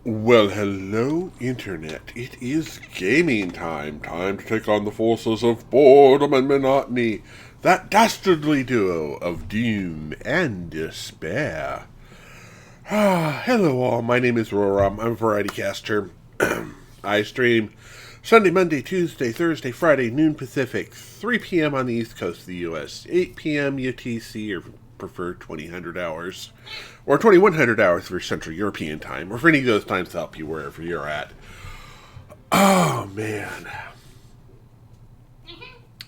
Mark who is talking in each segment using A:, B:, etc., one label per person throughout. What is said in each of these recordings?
A: Well, hello, Internet. It is gaming time. Time to take on the forces of boredom and monotony. That dastardly duo of doom and despair. Hello, all. My name is Roram. I'm a variety caster. I stream Sunday, Monday, Tuesday, Thursday, Friday, noon Pacific, 3 p.m. on the East Coast of the U.S., 8 p.m. UTC, or prefer 2000 hours, or 2100 hours for Central European time, or for any of those times to help you wherever you're at. Oh, man.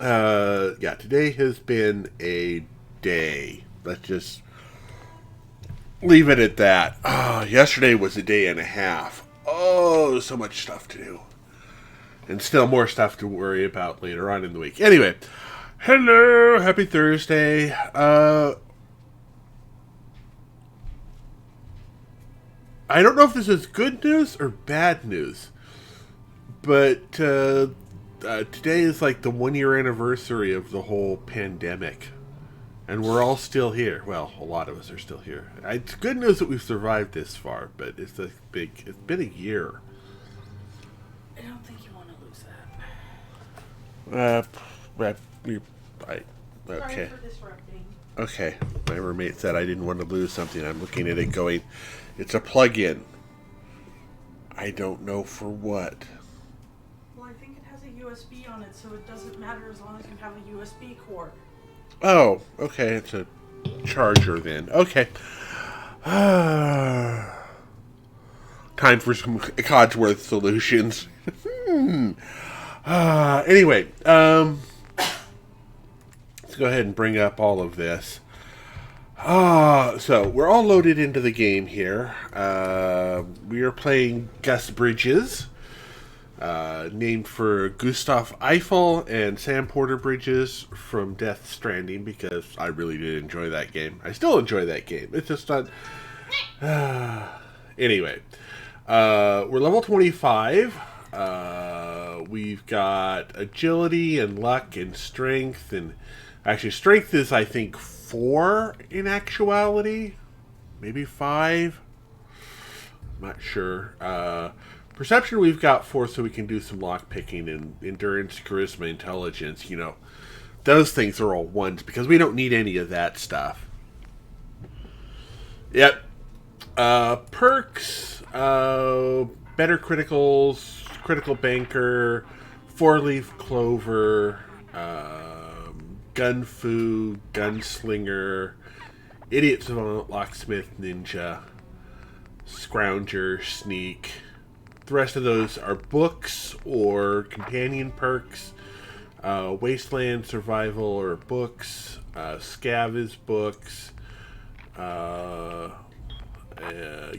A: Yeah, today has been a day. Let's just leave it at that. Yesterday was a day and a half. Oh, so much stuff to do. And still more stuff to worry about later on in the week. Anyway, hello, happy Thursday. I don't know if this is good news or bad news, but today is like the 1 year anniversary of the whole pandemic. And we're all still here. Well, a lot of us are still here. It's good news that we've survived this far, but it's been a year.
B: I don't think you want to lose that.
A: Okay.
B: Sorry for disrupting.
A: Okay. My roommate said I didn't want to lose something. I'm looking at it going, it's a plug-in. I don't know for what.
B: Well, I think it has a USB on it, so it doesn't matter as long as you have a USB cord.
A: Oh, okay. It's a charger then. Okay. Time for some Codsworth solutions. Anyway, let's go ahead and bring up all of this. So we're all loaded into the game here. We are playing Gus Bridges, named for Gustav Eiffel and Sam Porter Bridges from Death Stranding, because I really did enjoy that game. I still enjoy that game. It's just not. Anyway, we're level 25. We've got agility and luck and strength, and actually strength is, I think, 4 in actuality, maybe 5. I'm not sure. Perception we've got 4, so we can do some lock picking, and endurance, charisma, intelligence. You know, those things are all 1s because we don't need any of that stuff. Yep. Perks. Better criticals. Critical banker. 4-leaf clover. Gun fu, gunslinger, idiot savant, locksmith, ninja, scrounger, sneak. The rest of those are books or companion perks. Wasteland survival or books. Scav is books.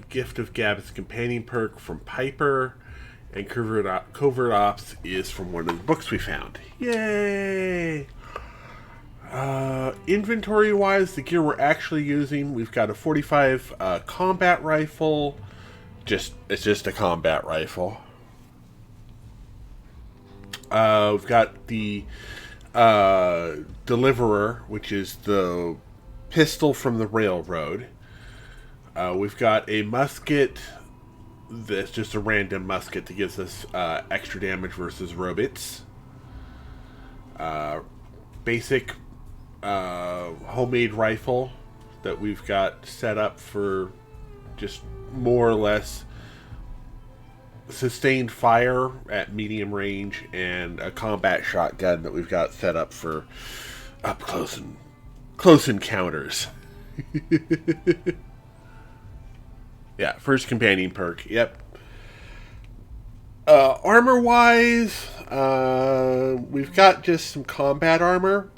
A: Gift of Gab is a companion perk from Piper. And Covert Ops is from one of the books we found. Yay! Inventory-wise, the gear we're actually using, we've got a 45 combat rifle. It's just a combat rifle. We've got the Deliverer, which is the pistol from the railroad. We've got a musket that's just a random musket that gives us extra damage versus robots. Basic homemade rifle that we've got set up for just more or less sustained fire at medium range, and a combat shotgun that we've got set up for up close encounters. Yeah, first companion perk. Yep. Armor wise, we've got just some combat armor.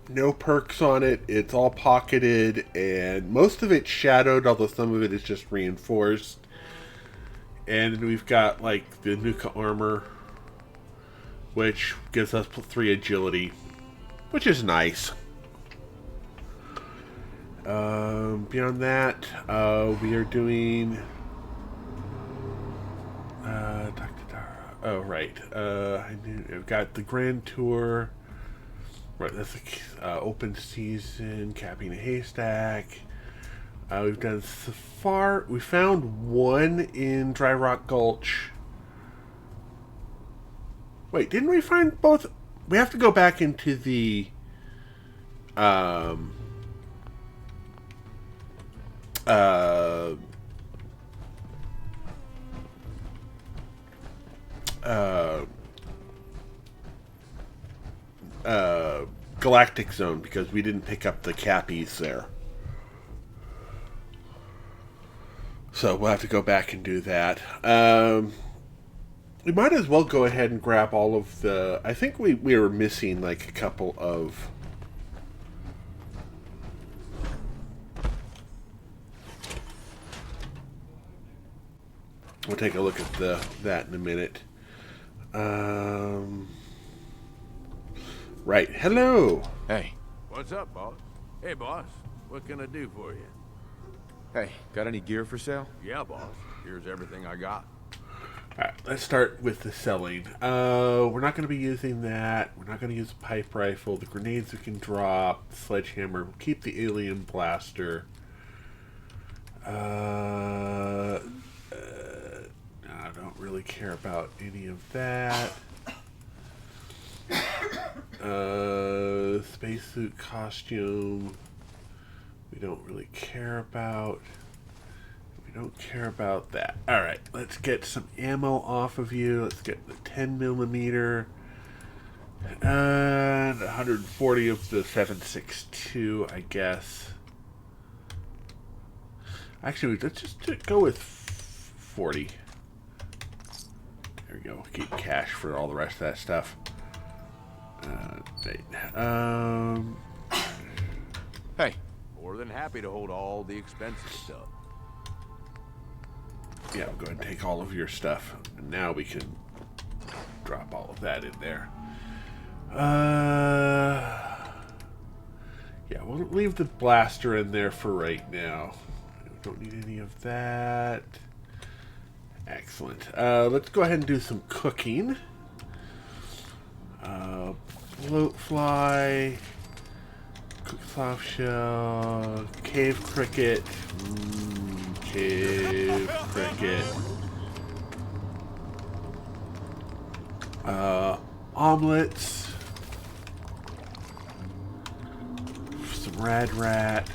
A: No perks on it. It's all pocketed, and most of it's shadowed, although some of it is just reinforced. And we've got like the Nuka armor, which gives us 3 agility, which is nice. Beyond that, we are doing. Oh right, I've got the Grand Tour. Right, that's the open season, capping a haystack. We've done so far. We found one in Dry Rock Gulch. Wait, didn't we find both? We have to go back into the um uh uh Galactic Zone because we didn't pick up the cappies there. So we'll have to go back and do that. We might as well go ahead and grab all of the... I think we were missing like a couple of... We'll take a look at that in a minute. Right. Hello.
C: Hey.
D: What's up, boss? Hey, boss. What can I do for you?
C: Hey, got any gear for sale?
D: Yeah, boss. Here's everything I got.
A: Alright, let's start with the selling. We're not going to be using that. We're not going to use a pipe rifle. The grenades we can drop. The sledgehammer. We'll keep the alien blaster. I don't really care about any of that. Spacesuit costume. We don't really care about. We don't care about that. Alright, let's get some ammo off of you. Let's get the 10mm. And 140 of the 7.62, I guess. Actually, let's just go with 40. There we go. Keep cash for all the rest of that stuff.
C: Hey.
D: More than happy to hold all the expensive stuff.
A: Yeah, we'll go ahead and take all of your stuff. And now we can drop all of that in there. Yeah, we'll leave the blaster in there for right now. We don't need any of that. Excellent. Let's go ahead and do some cooking. Float fly, cook soft shell, cave cricket, cave cricket, omelets, some rad rat,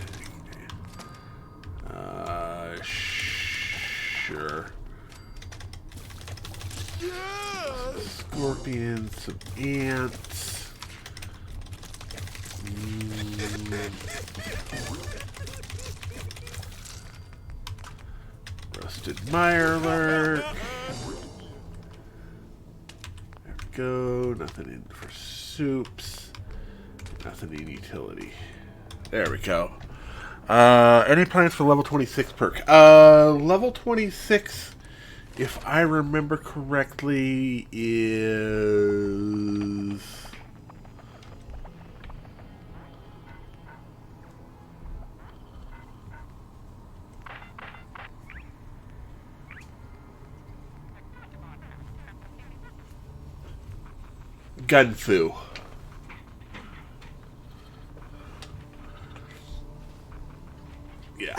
A: sure. Scorpions, some ants. Roasted mirelurk. There we go. Nothing in for soups. Nothing in utility. There we go. Any plans for level 26 perk? Level 26, if I remember correctly, is... Gunfu. Yeah.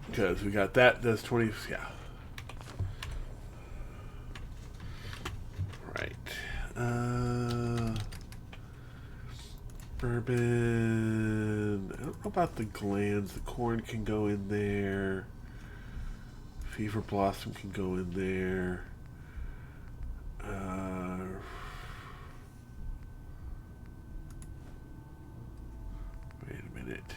A: Because we got that, does 20, yeah. Right. Bourbon. I don't know about the glands. The corn can go in there. Fever blossom can go in there. Wait a minute.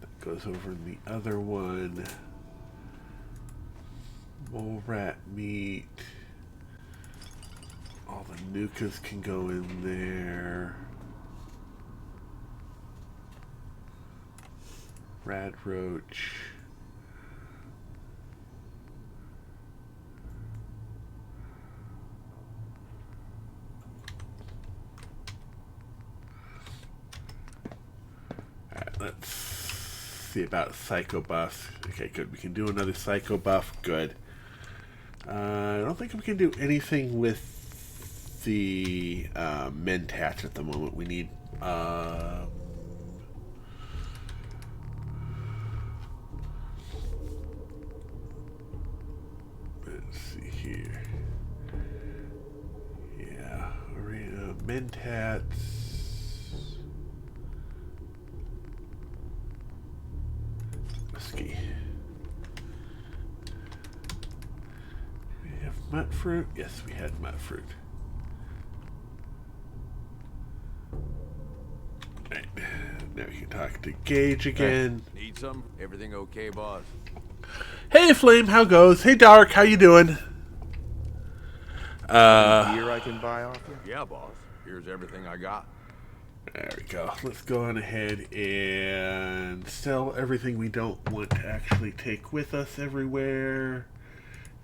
A: That goes over in the other one. Mole rat meat. All the Nukas can go in there. Rad roach. Let's see about psycho buffs. Okay, good. We can do another psycho buff. Good. I don't think we can do anything with the Mentats at the moment. We need Let's see here. Yeah, arena mentats. Whiskey. We have mut fruit. Yes, we had mut fruit. Right. Now we can talk to Gage again.
D: Need some? Everything okay, boss?
A: Hey, Flame, how goes? Hey, Dark, how you doing?
C: Any gear I can buy off you?
D: Yeah, boss. Here's everything I got.
A: There we go. Let's go on ahead and sell everything we don't want to actually take with us everywhere.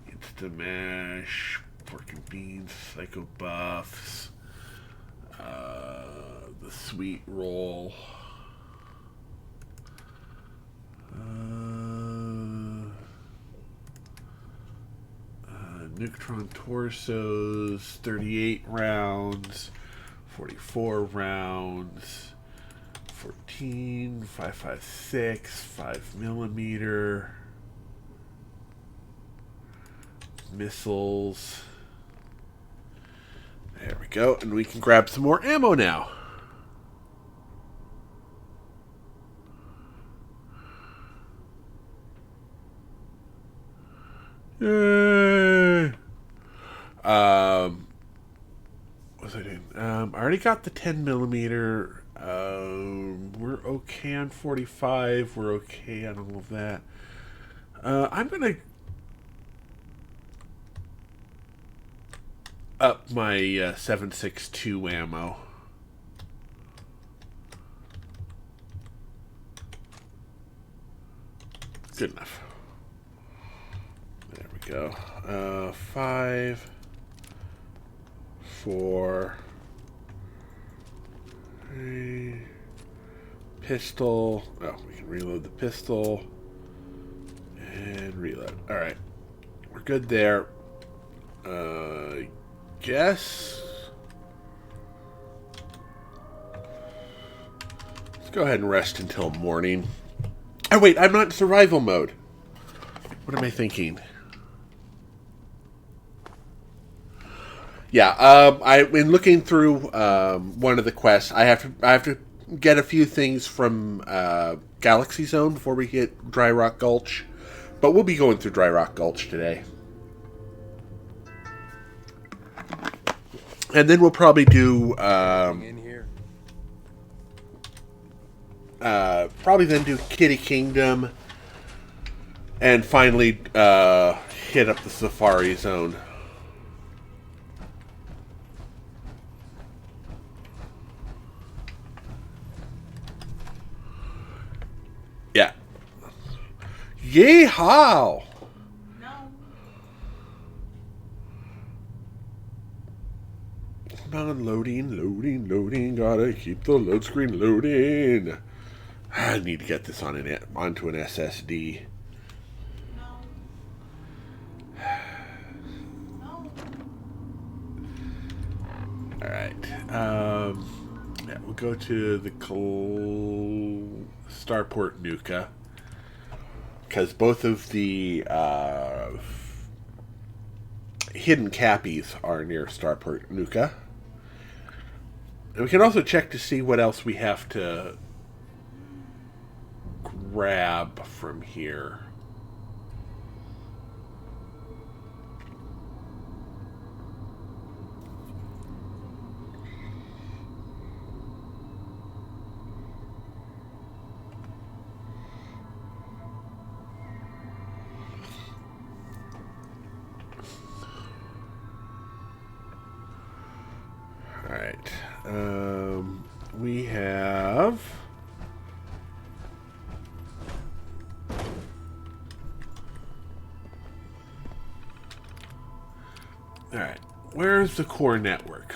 A: Insta mash, pork and beans, psycho buffs, the sweet roll, Neutron torsos, 38 rounds, 44 rounds, 14, 5.56, 5mm, missiles. There we go, and we can grab some more ammo now. Yay! What's I doing? I already got the 10mm. We're okay on 45. We're okay on all of that. I'm gonna up my 7.62 ammo. Good enough. There we go. 5, 4, 3, pistol. Oh, we can reload the pistol and reload. All right, we're good there. Guess. Let's go ahead and rest until morning. Oh wait, I'm not in survival mode. What am I thinking? Yeah, I've been looking through one of the quests. I have to get a few things from Galaxy Zone before we hit Dry Rock Gulch, but we'll be going through Dry Rock Gulch today, and then we'll probably do
C: In here.
A: probably then do Kitty Kingdom, and finally hit up the Safari Zone. Yeah. Yeehaw!
B: No.
A: Come on, loading. Gotta keep the load screen loading. I need to get this on onto an SSD.
B: No. No.
A: All right. Yeah, we'll go to the Starport Nuka, because both of the hidden cappies are near Starport Nuka. And we can also check to see what else we have to grab from here. All right. We have all right. Where's the core network?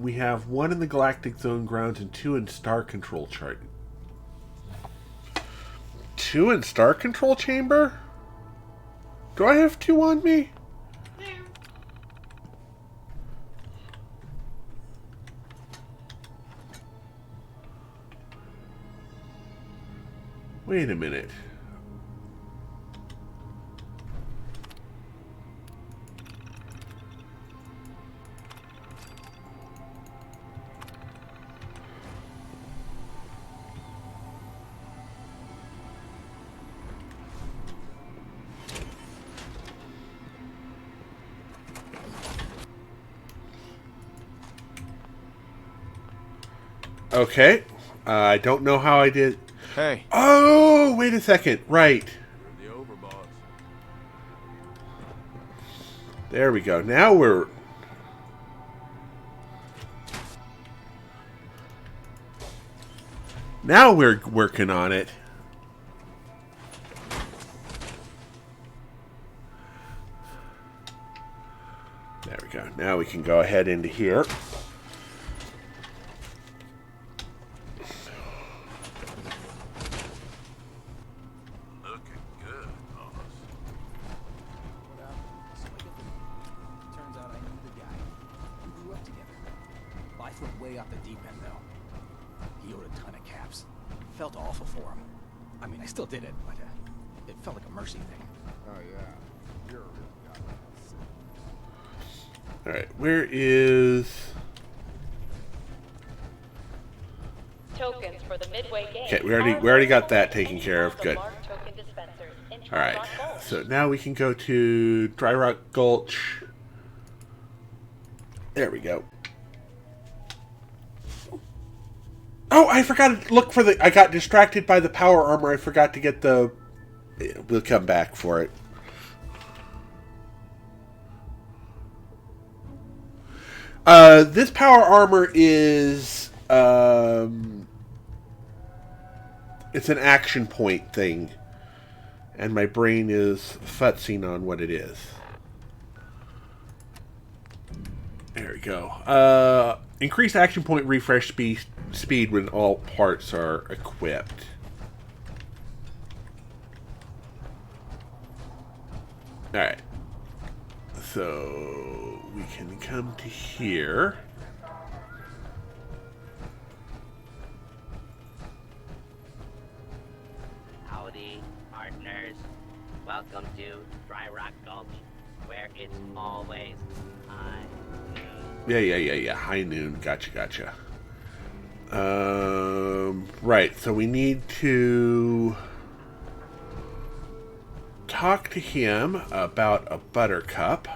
A: We have 1 in the Galactic Zone grounds and 2 in Star Control chart. 2 in Star Control chamber? Do I have 2 on me?
B: There.
A: Wait a minute. Okay. I don't know how I did.
C: Hey.
A: Oh, wait a second. Right.
D: You're the overboss.
A: There we go. Now we're... Now we're working on it. There we go. Now we can go ahead into here.
D: Looking good, boss.
E: Turns out I knew the guy. We grew up together. Life went way off the deep end, though. He owed a ton of caps. Felt awful for him. I mean, I still did it, but it felt like a mercy thing.
C: Oh, yeah. You're a real guy.
A: Alright, where is...
F: Tokens for the midway game.
A: Okay, we already got that taken care of. Good. Alright, so now we can go to Dry Rock Gulch. There we go. Oh, I forgot to look for the... I got distracted by the power armor. I forgot to get the... We'll come back for it. This power armor is... it's an action point thing. And my brain is futzing on what it is. There we go. Increase action point refresh speed when all parts are equipped. Alright. So we can come to here.
G: Howdy, partners. Welcome to Dry Rock Gulch, where it's always high noon.
A: Yeah. High noon. Gotcha. Right. So we need to talk to him about a buttercup.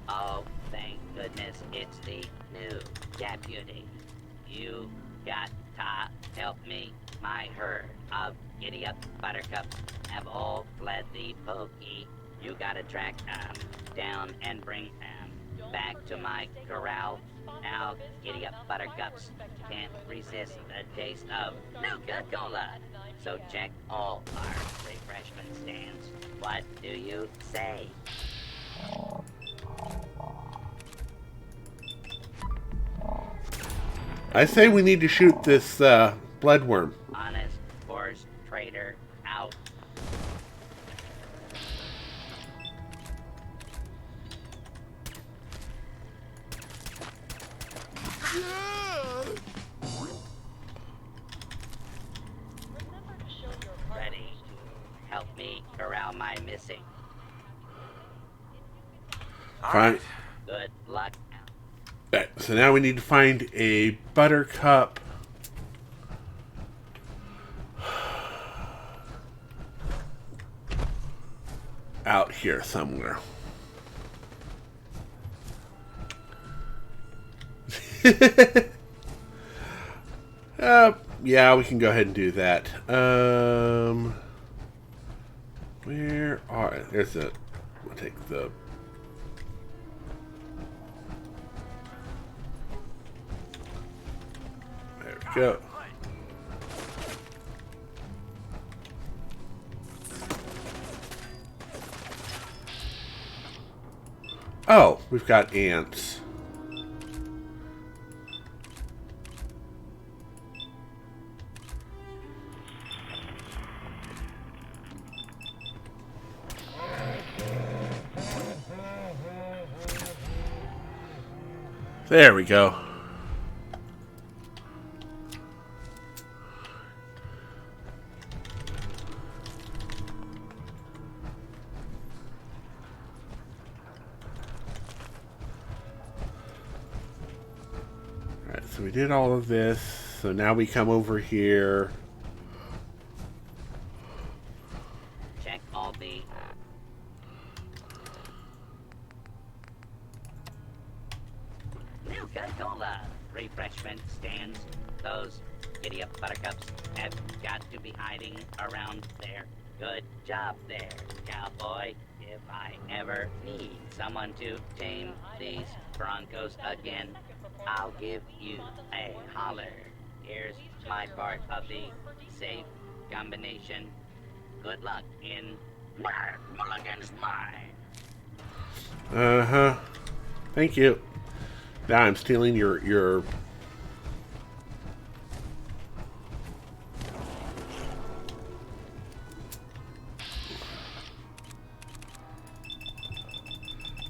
G: Oh, thank goodness it's the new deputy. You got to help me. My herd of giddy-up buttercups have all fled the pokey. You gotta track them down and bring them back to my corral. Now, giddy-up buttercups can't resist the taste of Nuka Cola. So check all our refreshment stands. What do you say?
A: I say we need to shoot this bloodworm.
G: Honest horse trader out. Ready to help me corral my missing.
A: Fine.
G: Good luck.
A: Right, so now we need to find a buttercup. Out here somewhere. Yeah, we can go ahead and do that. Where are... There's a... We'll take the... There we go. Oh, we've got ants. There we go. so we did all of this. So now we come over here.
G: Check all the Nuka Cola refreshment stands. Those giddy-up buttercups have got to be hiding around there. Good job there, cowboy. If I ever need someone to tame these Broncos again, I'll give you a holler. Here's my part of the safe combination. Good luck in Mulligan's mine.
A: Uh-huh. Thank you. Now I'm stealing your...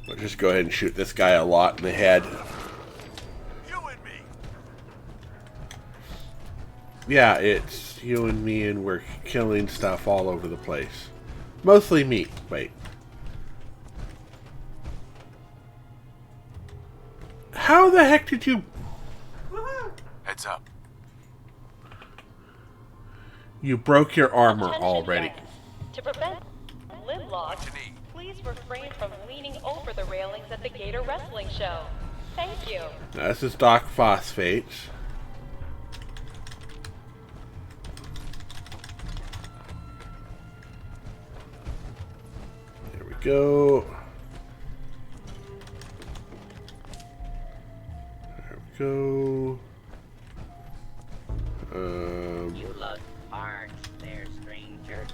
A: I'll just go ahead and shoot this guy a lot in the head.
D: You and me.
A: Yeah, it's you and me, and we're killing stuff all over the place. Mostly me. Wait. How the heck did you...
B: Woohoo!
D: Heads up.
A: You broke your armor
F: Attention
A: already.
F: guests. To prevent limb loss,
D: What you need?
F: please refrain from leaning over the railings at the Gator Wrestling Show. Thank you.
A: Now, this is Doc Phosphates. There we go. There we go.
G: You look hard there, stranger.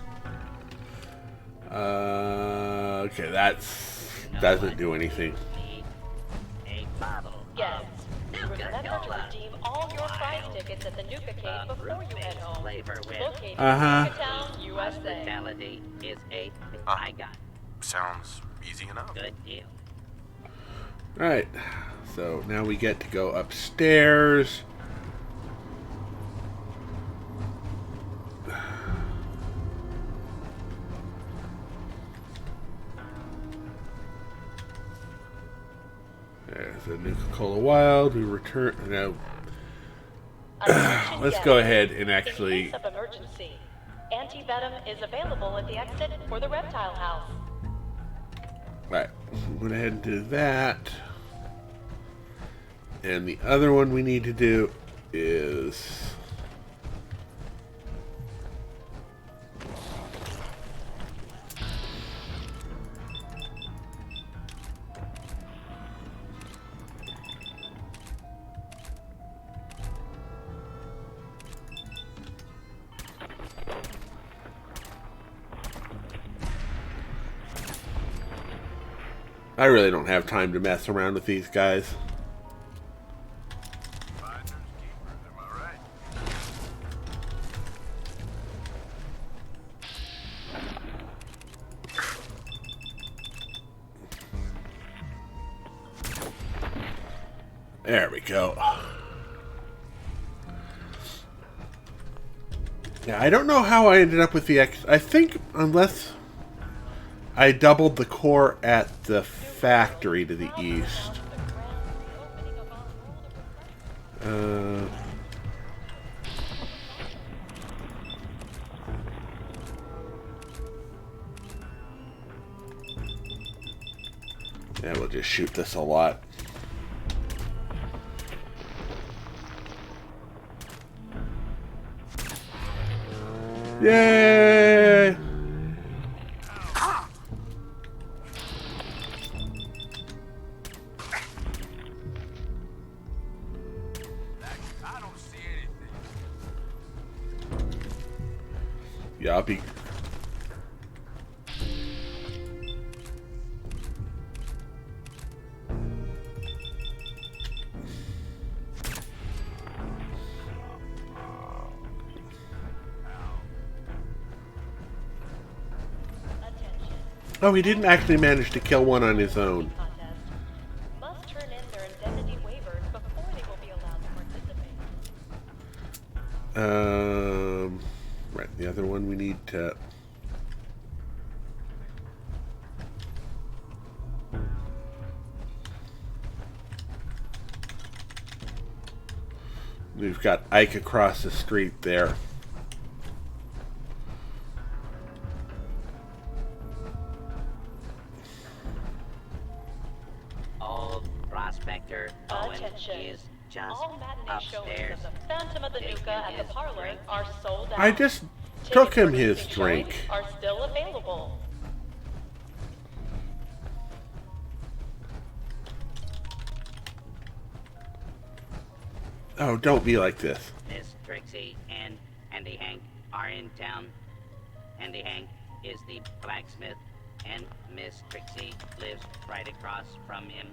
A: Okay, that's doesn't do anything.
G: Need a bottle
F: Guests,
G: of
F: remember to
G: Nuka-Cola.
F: redeem all your prize tickets at the Nuka Cave before you head home.
G: Flavor with
F: Located
A: Uh-huh.
F: in Town, USA.
G: hospitality is a I got
D: Sounds easy enough.
G: good deal.
A: Right. So now we get to go upstairs. There's a Nuka-Cola Wild. We return now.
F: Attention
A: Let's
F: guests.
A: go ahead and
F: In
A: actually.
F: case of emergency, anti-venom is available at the exit for the reptile house.
A: Right. Went ahead and do that. And the other one we need to do is. I really don't have time to mess around with these guys.
D: Finders keepers, am I right?
A: There we go. Yeah, I don't know how I ended up with the X. I think unless I doubled the core at the factory to the east. Yeah, we'll just shoot this a lot. Yay!
D: I don't see anything.
A: Yeah, I'll be.
F: Attention.
A: Oh, he didn't actually manage to kill one on his own.
F: Contest. Must turn in their identity waivers before they will be allowed to participate.
A: Right, the other one we need to. We've got Ike across the street there.
G: Old Prospector Owen
F: Attention.
G: is just
F: All matinee showings
G: upstairs.
F: of the Phantom of the
G: Taking
F: Nuka at the
G: his
F: parlor
G: drink.
F: are sold out.
A: I just
F: Tickets
A: took
F: for
A: him
F: the
A: his
F: evening
A: drink.
F: showings are still available.
A: Oh, don't be like this.
G: Miss Trixie and Andy Hank are in town. Andy Hank is the blacksmith, and Miss Trixie lives right across from him.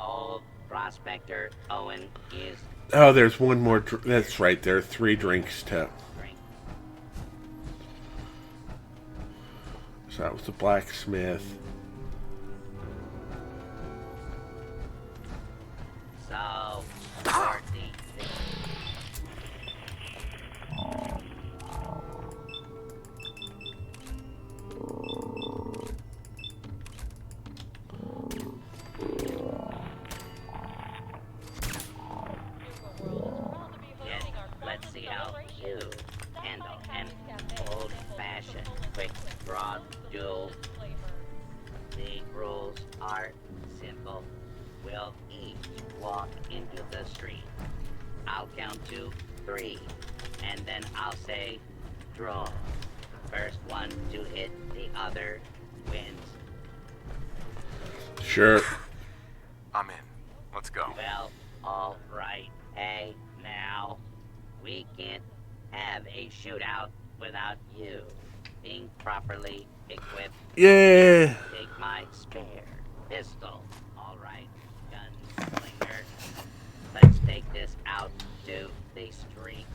G: Old Prospector Owen is
A: Oh, there's one more. That's right. There are 3 drinks to.
G: drink.
A: So that was the blacksmith.
G: So, for the Yes, let's see how you handle an old-fashioned quick draw duel. The rules are simple. We'll each walk into the street. I'll count to 3, and then I'll say, draw. First one to hit the other wins.
A: Sure.
C: I'm in. Let's go.
G: Well, all right. Hey, now, we can't have a shootout without you being properly equipped.
A: Yeah.
G: Take my spare pistol. All right, gunslinger. Let's take this out to the street.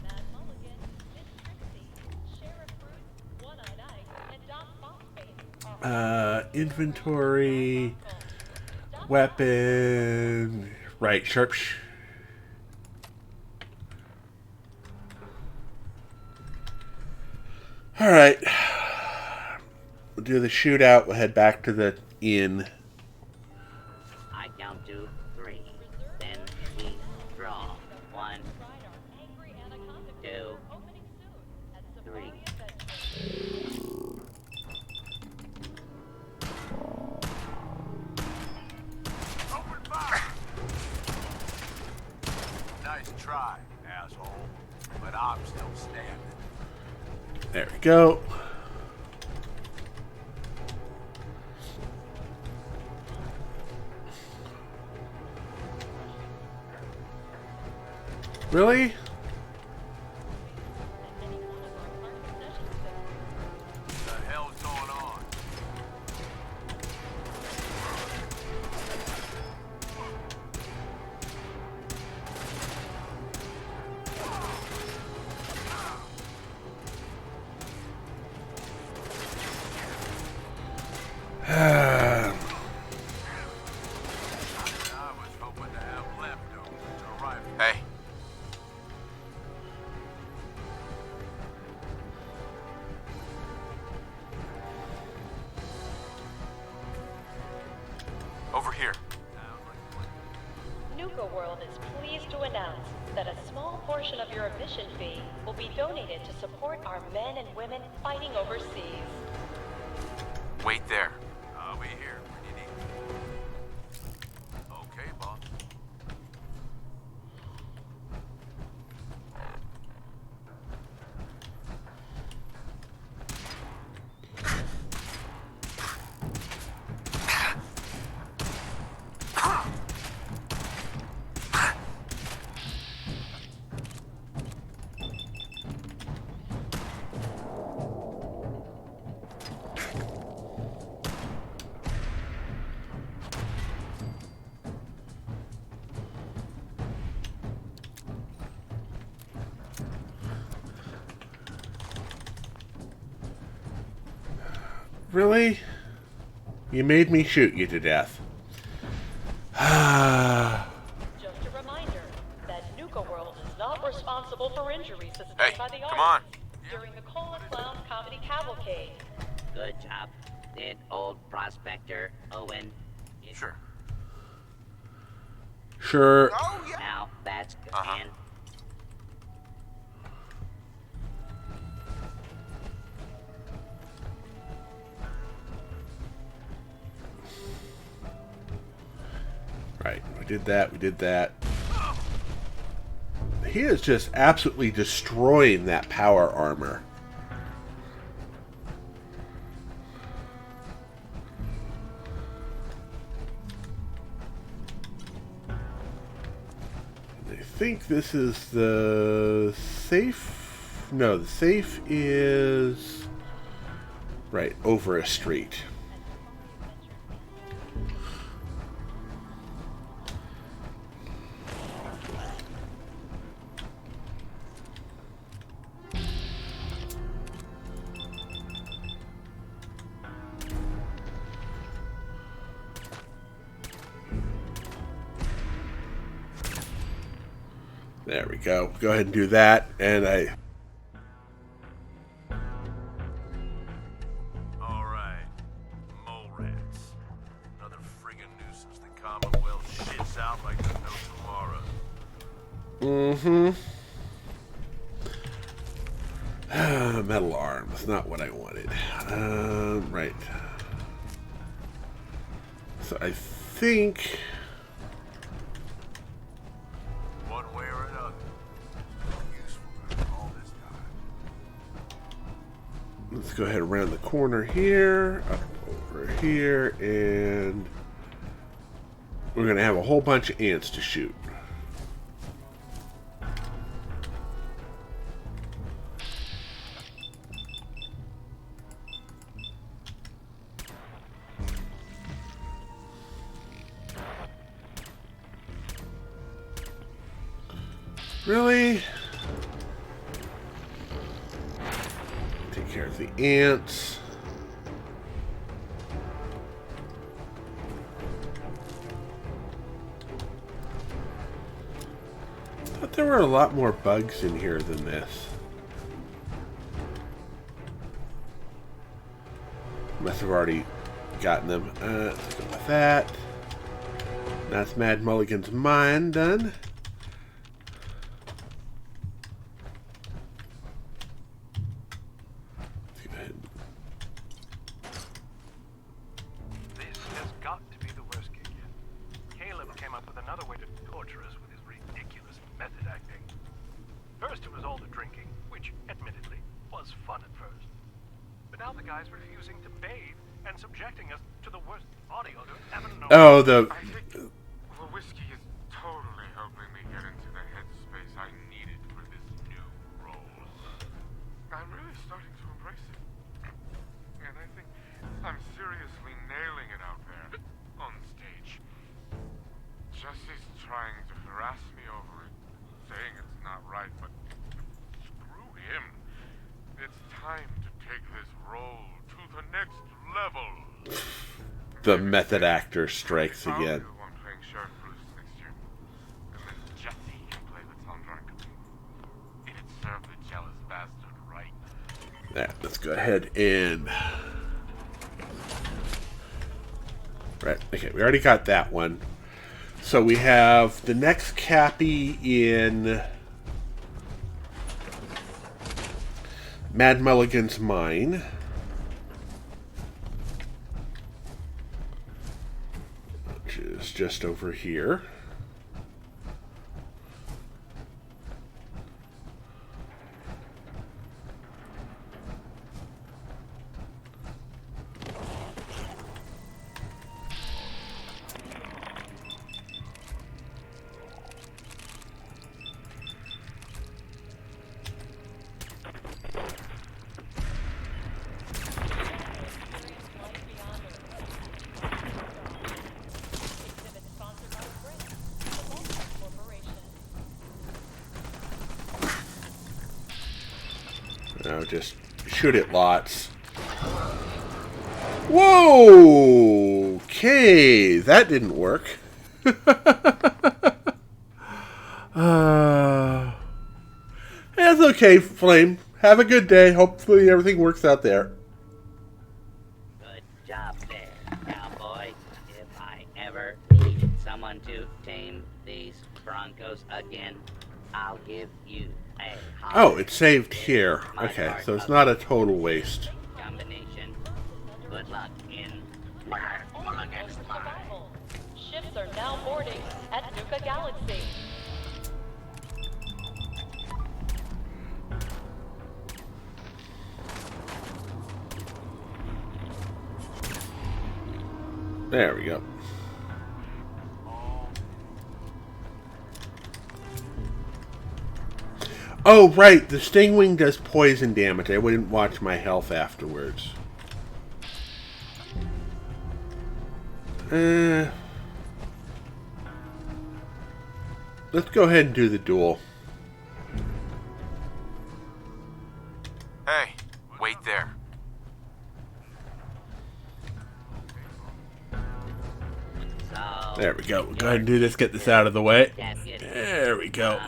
F: Matt Mulligan, Miss Trixie, Sheriff Bruce, One-Eyed Ike, and Doc Foxface.
A: Inventory. Weapon. Right, Alright. We'll do the shootout. We'll head back to the inn.
G: I count to 3. Then we draw. 1, 2, 3.
C: Open fire! Nice try, asshole. But I'm still standing.
A: There we go. Really?
C: What the hell's going on? I was hoping to have leftovers to arrive. Hey. Over here.
F: Nuka World is pleased to announce that a small portion of your admission fee will be donated to support our men and women fighting overseas.
C: Wait there. I'll be here when you need me. Okay, boss.
A: Really? You made me shoot you to death.
F: Just a reminder that Nuka World is not responsible for injuries sustained
C: Hey,
F: by the
C: come
F: audience
C: on.
F: during the Cola Clown Comedy Cavalcade.
G: Good job. Did old Prospector Owen.
C: Sure.
A: Sure.
C: Oh, yeah.
G: Now, that's
A: did that. We did that. He is just absolutely destroying that power armor. I think this is the safe. No, the safe is right over a street. There we go. Go ahead and do that, and
D: Alright. Mole rats. Another friggin' nuisance the Commonwealth shits out like there's no tomorrow.
A: metal arms. Not what I wanted. Right. So I think.
D: One way or another. Useful all this time.
A: Let's go ahead around the corner here, up over here, and we're going to have a whole bunch of ants to shoot. Really? Take care of the ants. I thought there were a lot more bugs in here than this. Must have already gotten them. Let's go with that. That's Mad Mulligan's mine done. Oh, the
H: whiskey is totally helping me get into the headspace I needed for this new role. I'm really starting to embrace it. And I think I'm seriously nailing it out there on stage. Jesse's trying to harass me over it, saying it's not right, but screw him. It's time to take this role to the next level.
A: The method actor strikes again.
H: I'm playing Sheriff Bruce next year. And then Jesse can play the town drunk. It'd serve the jealous bastard right.
A: Yeah, let's go ahead and... Right, okay, we already got that one. So we have the next Cappy in Mad Mulligan's mine. Which is just over here. No, just shoot it lots. Whoa! Okay, that didn't work. That's okay, Flame. Have a good day. Hopefully everything works out there.
G: Good job there, cowboy. If I ever need someone to tame these Broncos again, I'll give you a
A: Oh, it's saved here. Okay, so it's not a total waste.
G: combination. Good luck in
F: Survival. Ships are now boarding at Nuka Galaxy.
A: There we go. Oh, right. The Stingwing does poison damage. I wouldn't watch my health afterwards. Let's go ahead and do the duel.
C: Hey, wait there.
A: There we go. We'll go ahead and do this. Get this out of the way. There we go.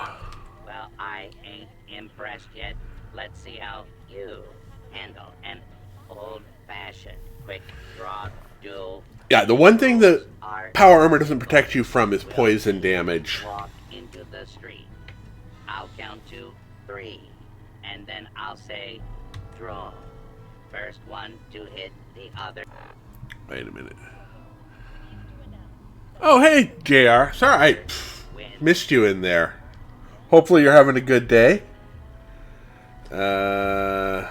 G: Well, I ain't impressed yet. Let's see how you handle an old-fashioned quick draw duel.
A: Yeah, the one thing that power armor doesn't protect you from is poison damage.
G: Walk into the street. I'll count to 3, and then I'll say draw. First one to hit the other.
A: Wait a minute. Oh, hey, JR. Sorry, I missed you in there. Hopefully you're having a good day.
G: Well,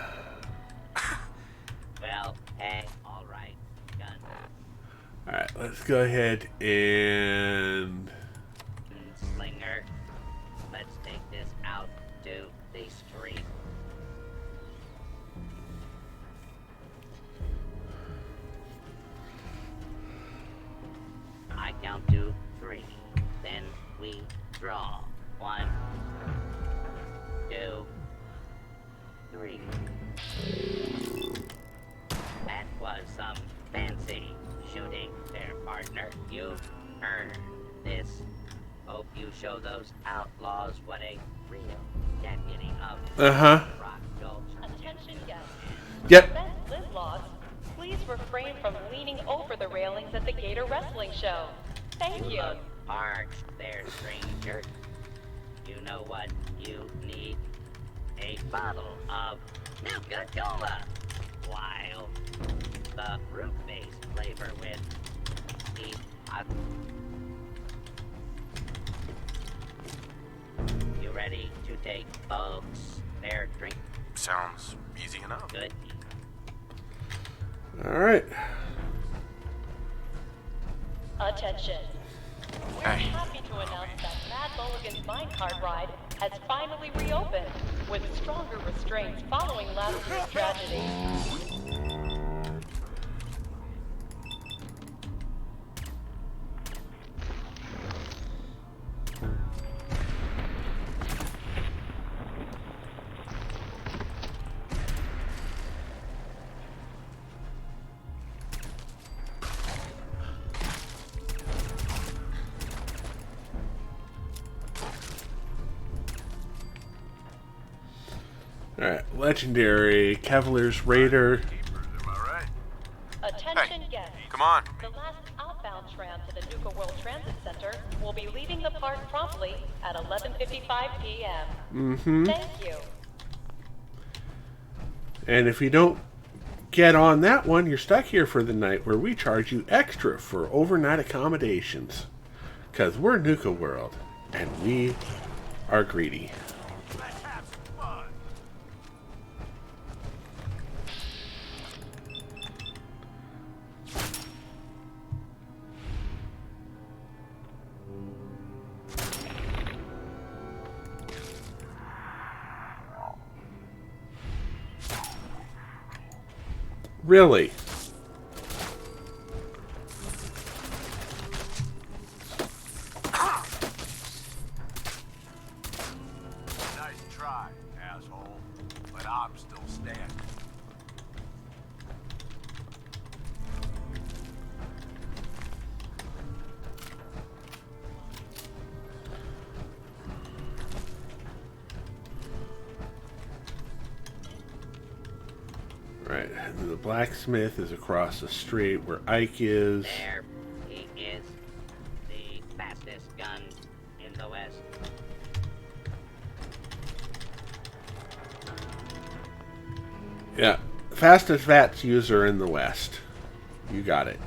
G: hey, all right. Gun.
A: All right, let's go ahead and...
G: Slinger. Let's take this out to the street. I count to 3. Then we draw. 1, 2, 3. That was some fancy shooting there, partner. You earned this. Hope you show those outlaws what a real deputy of Rock Gulch.
F: Attention guests.
A: Yep.
F: Prevent live loss. Please refrain from leaning over the railings at the Gator Wrestling Show. Thank you.
G: Look parched there, stranger. You know what you need? A bottle of Nuka Cola. While the fruit-based flavor with the hot. You ready to take folks their drink?
C: Sounds easy enough.
G: Good.
A: All right.
F: Attention. We're
C: Hey.
F: happy to announce that Mad Mulligan's minecart ride has finally reopened with stronger restraints following last year's tragedy.
A: All right. Legendary Cavalier's Raider.
D: Am I right?
F: Attention
C: Hey,
F: guests.
C: come on.
F: The last outbound tram to the Nuka World Transit Center will be leaving the park promptly at 11:55 p.m.
A: Mm-hmm.
F: Thank you.
A: And if you don't get on that one, you're stuck here for the night, where we charge you extra for overnight accommodations. Because we're Nuka World, and we are greedy.
D: Let's have some fun.
A: Really?
D: Nice try, asshole. But I'm still standing.
A: Right. The blacksmith is across the street where Ike is.
G: There he is. The fastest gun in the West.
A: Yeah. Fastest VATS user in the West. You got it.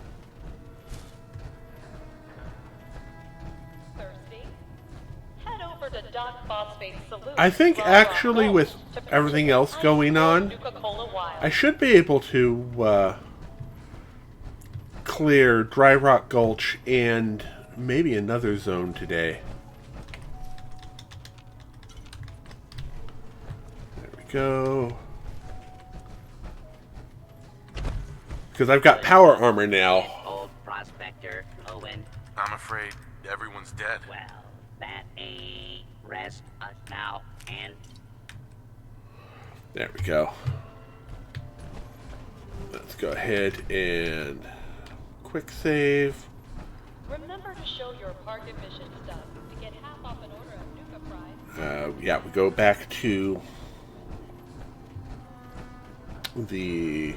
F: phosphate solution.
A: I think actually with everything else going on,
F: Nuka-Cola
A: I should be able to clear Dry Rock Gulch and maybe another zone today. There we go. Because I've got power armor now.
G: Old prospector Owen.
C: I'm afraid everyone's dead.
G: Well, that ain't rest us now and
A: There we go. Let's go ahead and quick save.
F: Remember to show your park admission stub to get half off an order of Nuka Fries.
A: Yeah, we go back to the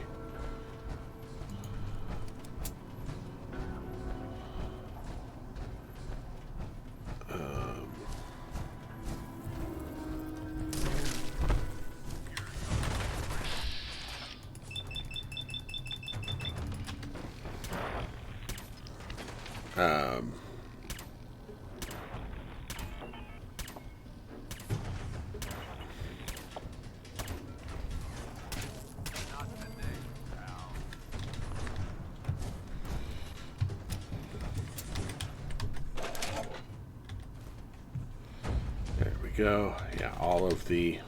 A: there we go. Yeah, all of the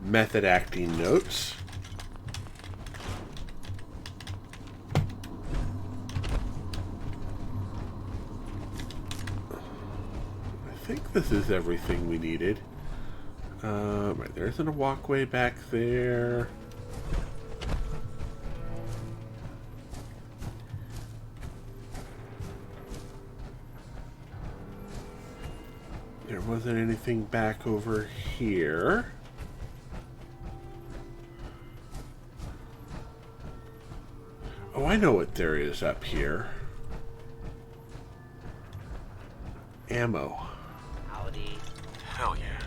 A: method acting notes. I think this is everything we needed. Right, there isn't a walkway back there. There wasn't anything back over here. Oh, I know what there is up here. Ammo.
G: howdy.
C: Hell yeah.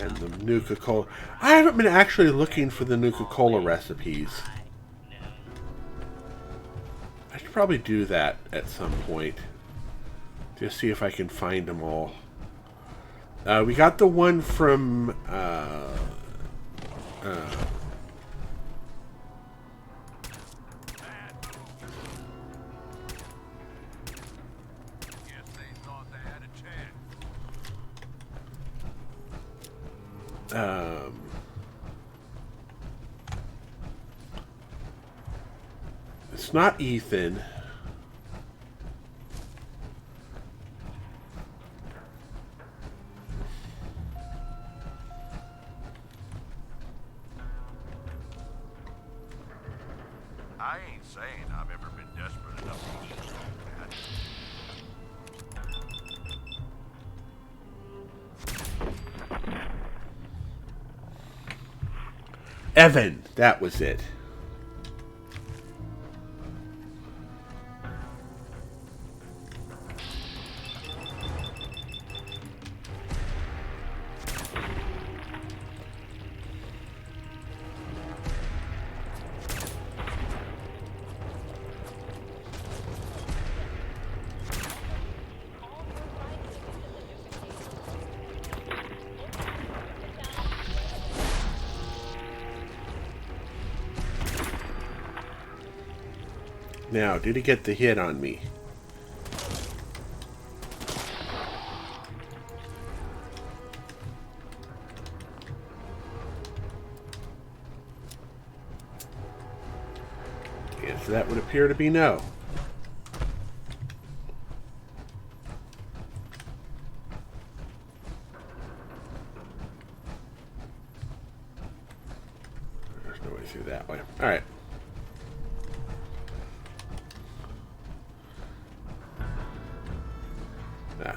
A: And the Nuka-Cola. I haven't been actually looking for the Nuka-Cola recipes. I should probably do that at some point. Just see if I can find them all. We got the one from
D: Guess they thought they had a chance.
A: it's not Ethan.
D: I ain't saying I've ever been desperate enough to eat like that.
A: Evan, that was it. Now, did he get the hit on me? Yes, that would appear to be no. There's no way through that way. All right.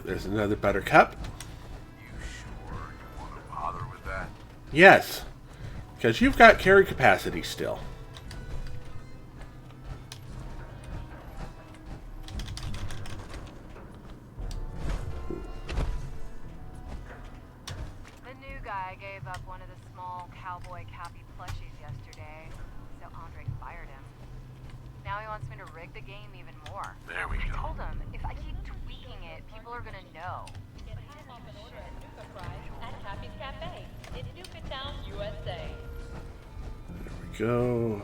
A: There's another buttercup.
D: You sure you want to bother with that?
A: Yes, because you've got carry capacity still.
I: The new guy gave up one of the small cowboy cappy plushies yesterday, so Andre fired him. Now he wants me to rig the game even more.
C: There we
I: I
C: go.
I: told him, if I keep tweaking it, people are gonna know.
F: Drop an order at Nuka Fries at Happy's Cafe in Nuka Town, USA.
A: There we go.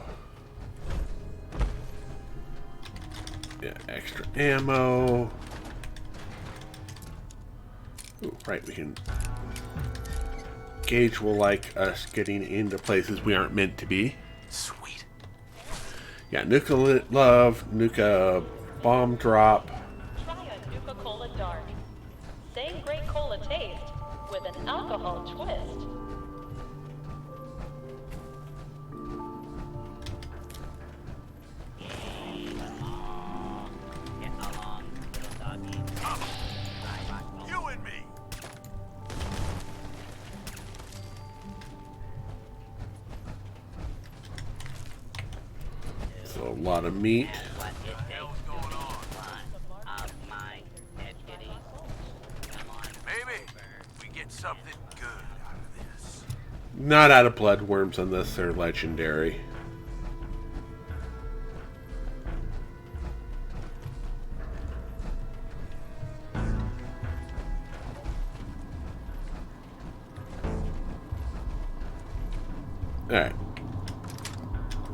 A: Yeah, extra ammo. Ooh, right, we can... Gage will like us getting into places we aren't meant to be.
C: Sweet.
A: Yeah, Nuka Love, Nuka Bomb Drop.
F: Try a Nuka Cola Dark. Same great cola taste with an alcohol twist.
G: Get along, little doggy.
D: You and me.
A: So a lot of meat.
G: What it
D: hell's
G: takes to
D: going
G: be
D: on?
G: one of my deputies. Come on.
D: Maybe we get something good out of this.
A: Not out of blood worms unless they're legendary. Alright.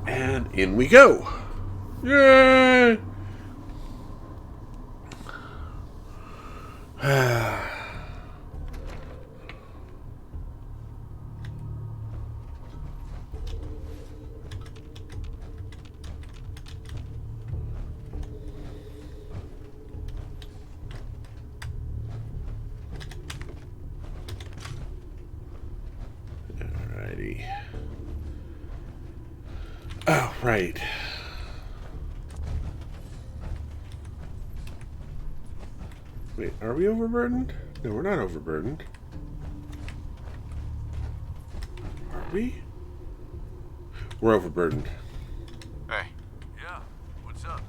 A: And in we go. Yay! Alrighty. Oh, right. Wait, are we overburdened? No, we're not overburdened. Are we? We're overburdened.
C: Hey,
D: Yeah, what's up?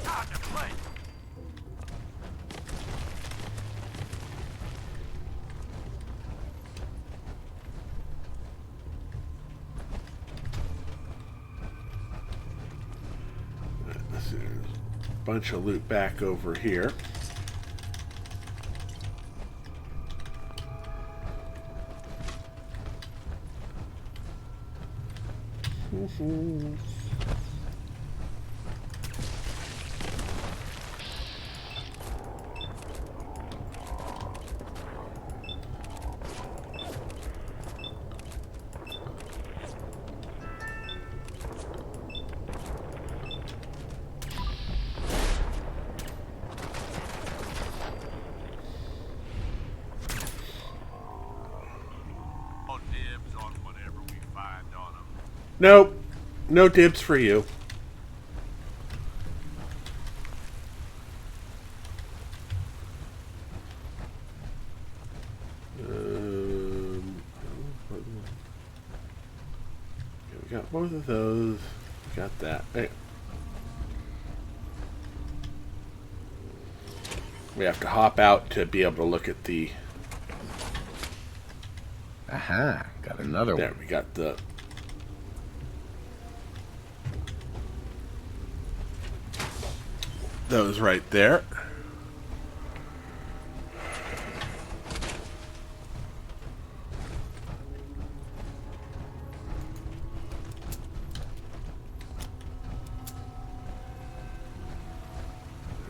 D: Time to play.
A: There's a bunch of loot back over here.
D: On dibs on whatever we find on them.
A: Nope. No dibs for you. Yeah, we got both of those. Got that. Hey. We have to hop out to be able to look at the...
E: Aha, got another
A: There,
E: one.
A: we got the... Those right there.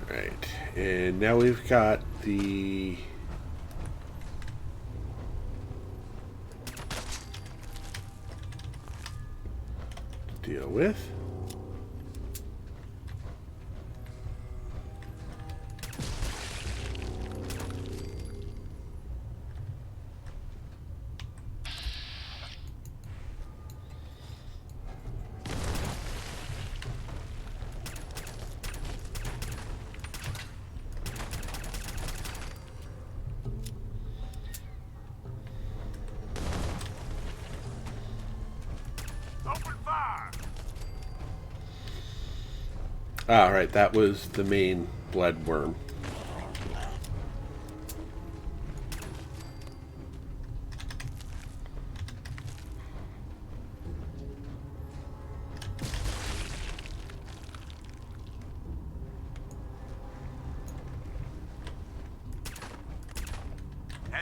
A: Right, and now we've got the... deal with.
D: Open fire!
A: Ah, right, that was the main blood worm.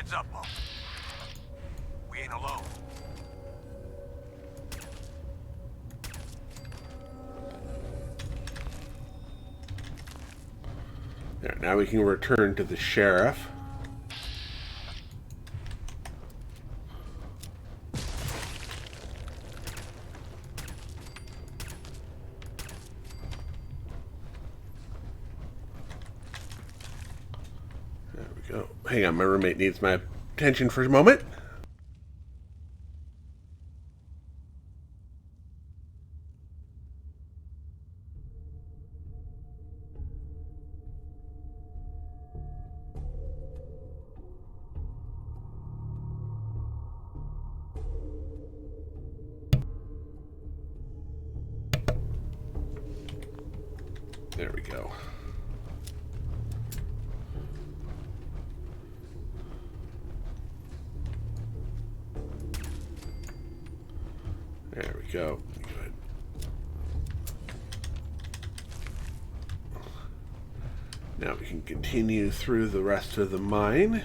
C: Heads up, Bob. We ain't alone.
A: There, now we can return to the sheriff. There we go. Hang on, my roommate needs my attention for a moment. There we go. There we go. Good. Now we can continue through the rest of the mine.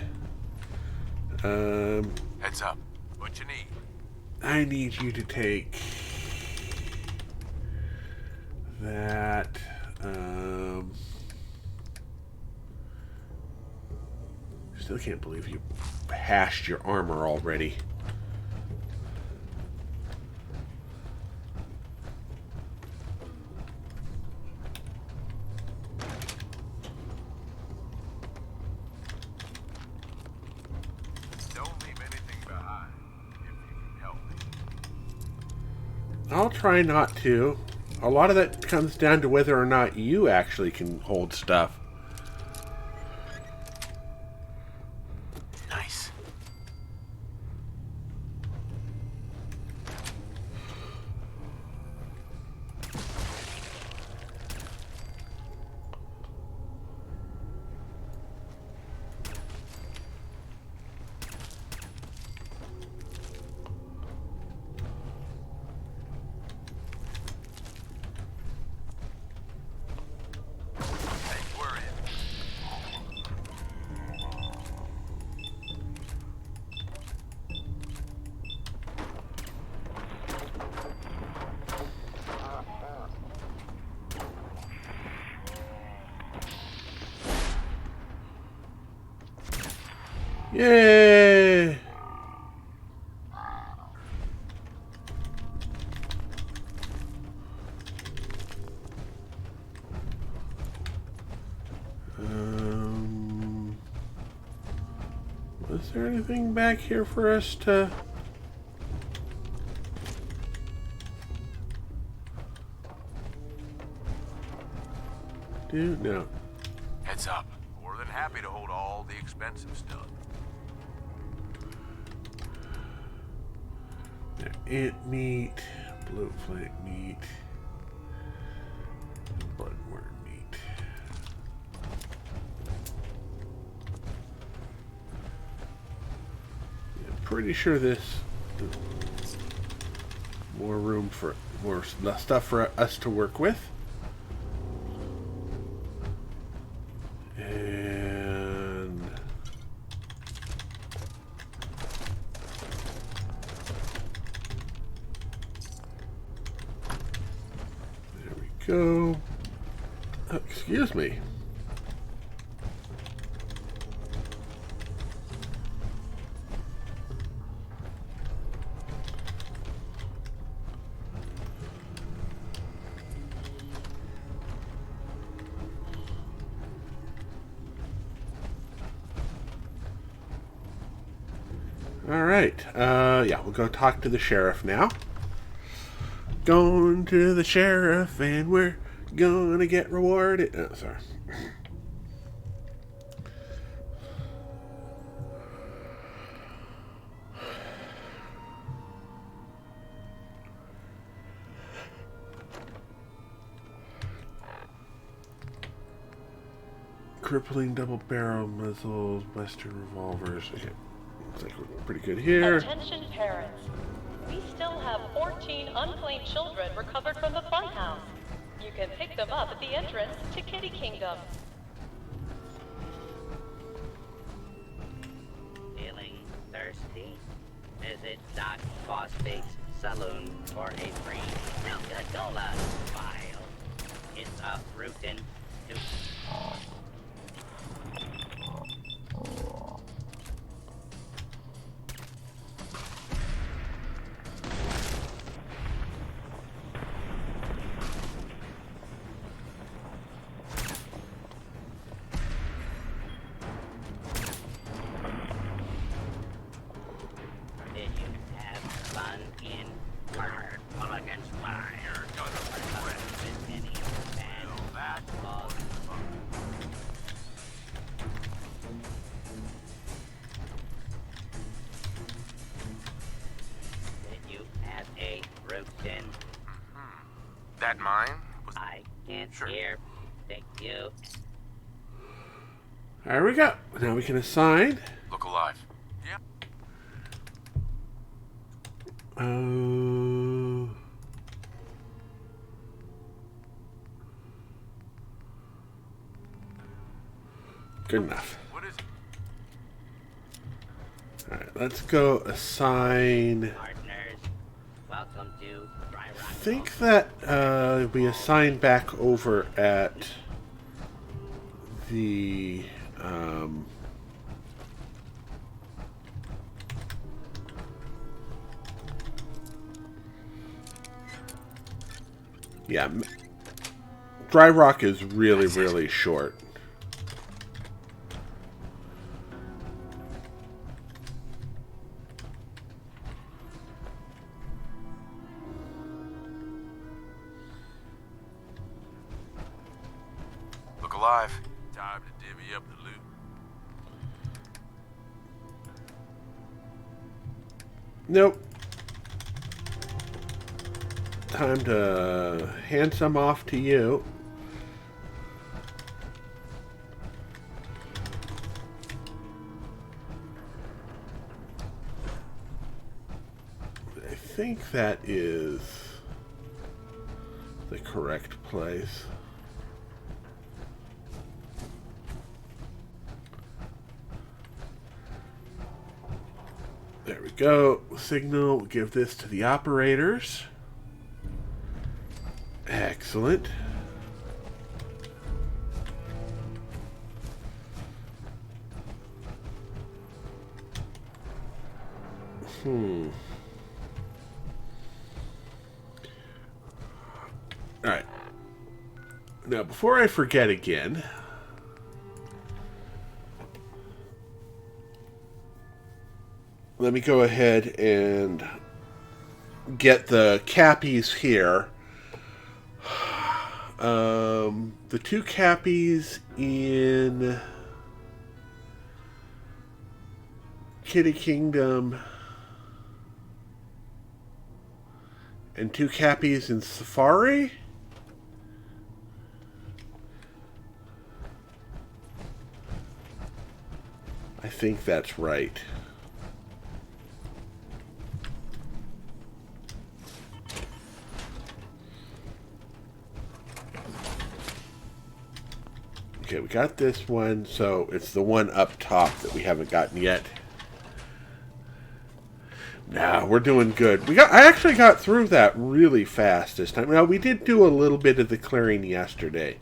C: Heads up. What you need?
A: I need you to take that. Still can't believe you hashed your armor already.
C: Don't leave anything behind if you can help me.
A: I'll try not to. A lot of that comes down to whether or not you actually can hold stuff.
C: Nice.
A: Yay! Was there anything back here for us to... do? No.
C: Heads up. More than happy to hold all the expensive stuff.
A: Ant meat, bloat flank meat, bloodworm meat. Yeah, pretty sure this more room for more stuff for us to work with. And there we go. Excuse me. All right. Yeah, we'll go talk to the sheriff now. Going to the sheriff, and we're gonna get rewarded. Oh, sorry. Crippling double barrel muzzles, Western revolvers. Okay. Looks like we're pretty good here.
F: Attention parents. We still have 14 unclaimed children recovered from the funhouse. You can pick them up at the entrance to Kitty Kingdom.
G: Still See? Visit Doc Phosphate's saloon for a free Nuka-Cola file. It's a rootin' to... Did you have fun in Murder Mulligan's Fire? With any of the band of Did you have a routine?
C: That mine?
G: I can't hear. Thank you.
A: There we go. Now we can assign.
C: Look alive. Yep.
A: Good enough.
C: What is it?
A: Alright, let's go assign.
G: Partners, welcome to Dry Rock.
A: I think that we assign back over at the yeah, Dry Rock is really, really short.
C: Look alive. Time to divvy up the loot.
A: Nope. Time to hand some off to you. I think that is the correct place. There we go. Signal. We'll give this to the operators. Excellent. Alright. Now, before I forget again, let me go ahead and get the cappies here. The two cappies in Kitty Kingdom and two cappies in Safari. I think that's right. Okay, we got this one, so it's the one up top that we haven't gotten yet. Nah, we're doing good. I actually got through that really fast this time. Now, we did do a little bit of the clearing yesterday.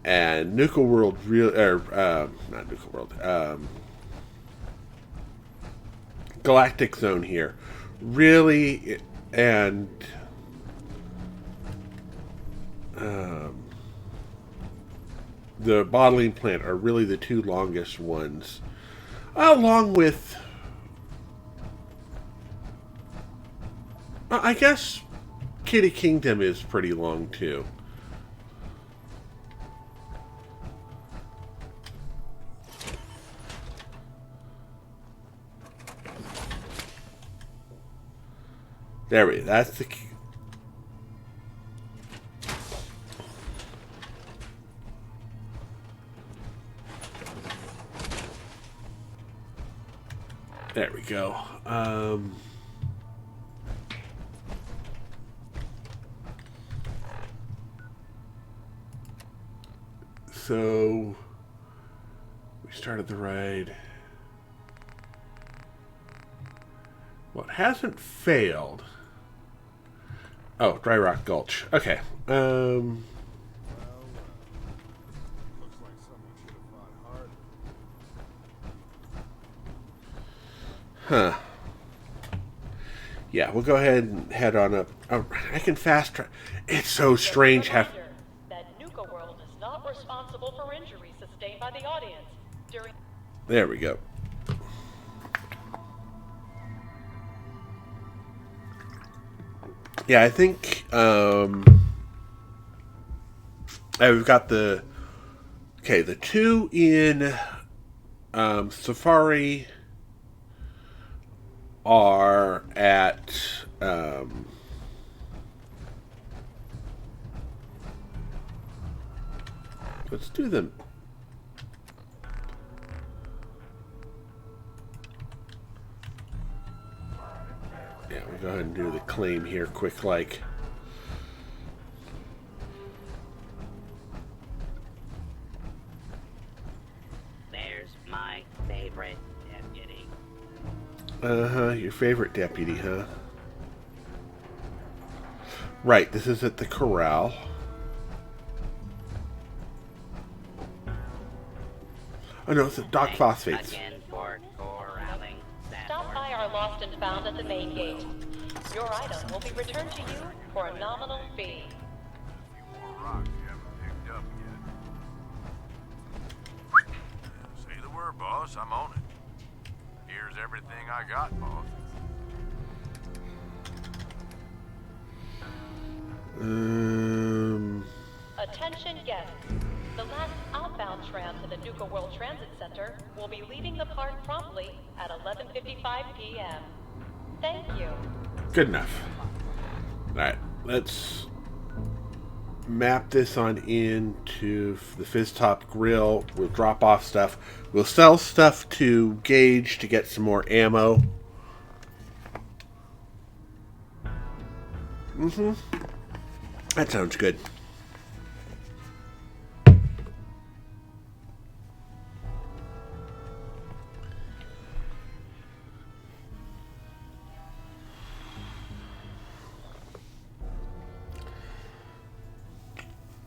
A: And Nuka World not Nuka World, Galactic Zone here. Really, and the bottling plant are really the two longest ones. Along with, I guess, Kitty Kingdom is pretty long too. There we go. That's the key. There we go. So we started the ride. hasn't failed. Oh, Dry Rock Gulch. Okay.
J: Looks like someone should have fought harder.
A: Huh. Yeah, we'll go ahead and head on up. Oh, I can fast track. It's so strange how...
F: Reminder that Nuka World is not responsible for injuries sustained by the audience during...
A: There we go. Yeah, I think we've got the the two in Safari are at let's do them. Yeah, we'll go ahead and do the claim here quick like.
G: There's my favorite deputy.
A: Your favorite deputy, huh? Right, this is at the corral. Oh no, it's at Doc Phosphates.
G: Again for corralling that
F: Stop by our lost and found at the main gate. Your item will be returned to you for a nominal fee.
D: A few more rocks you haven't picked up yet. Say the word, boss. I'm on it. Here's everything I got, boss.
F: Attention guests. The last outbound tram to the Nuka World Transit Center will be leaving the park promptly at 11:55 p.m. Thank you.
A: Good enough. Alright, let's map this on into the Fizz Top Grill. We'll drop off stuff. We'll sell stuff to Gage to get some more ammo. That sounds good.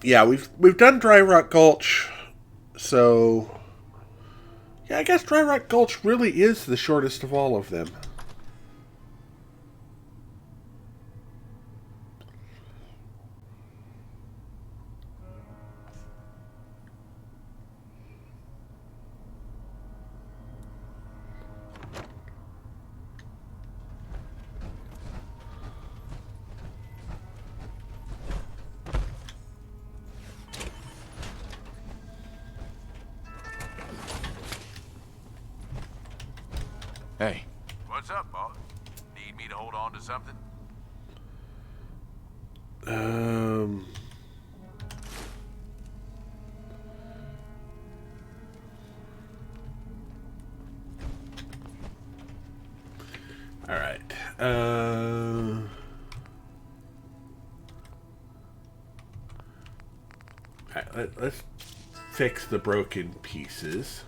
A: Yeah, we've done Dry Rock Gulch, so yeah, I guess Dry Rock Gulch really is the shortest of all of them.
E: Hey.
D: What's up, boss? Need me to hold on to something?
A: All right. Let's fix the broken pieces.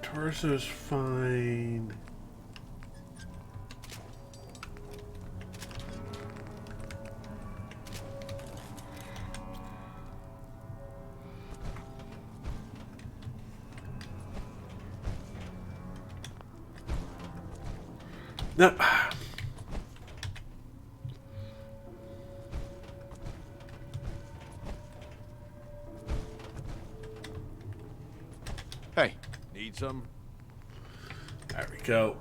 A: Torso's fine. No.
E: Hey, need some?
A: There we go.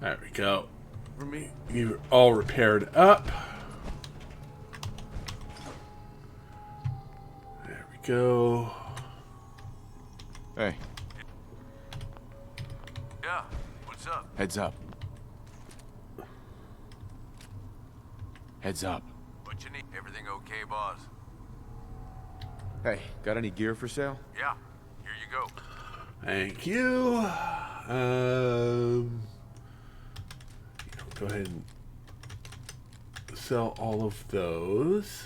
A: There we go. For me, you're all repaired up. There we go.
E: Hey,
D: Yeah, what's up?
E: heads up. Heads up.
D: What you need? Everything okay, boss?
E: Hey, got any gear for sale?
D: Yeah, here you go.
A: Thank you. go ahead and sell all of those.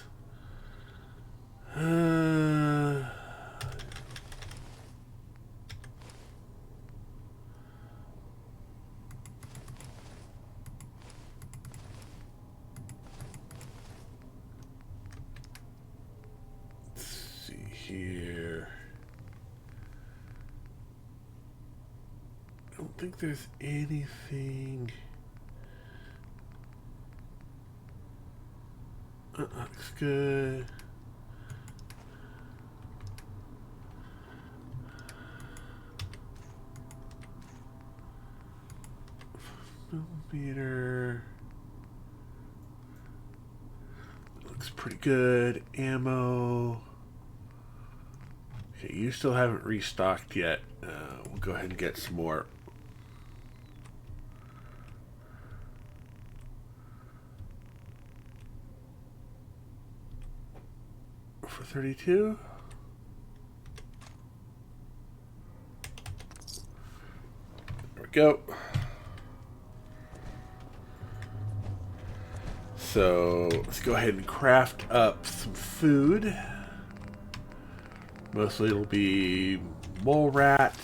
A: Here. I don't think there's anything. Looks good. Millimeter. Looks pretty good. Ammo. Okay, you still haven't restocked yet. We'll go ahead and get some more. For 32. There we go. So let's go ahead and craft up some food. Mostly it'll be mole rat,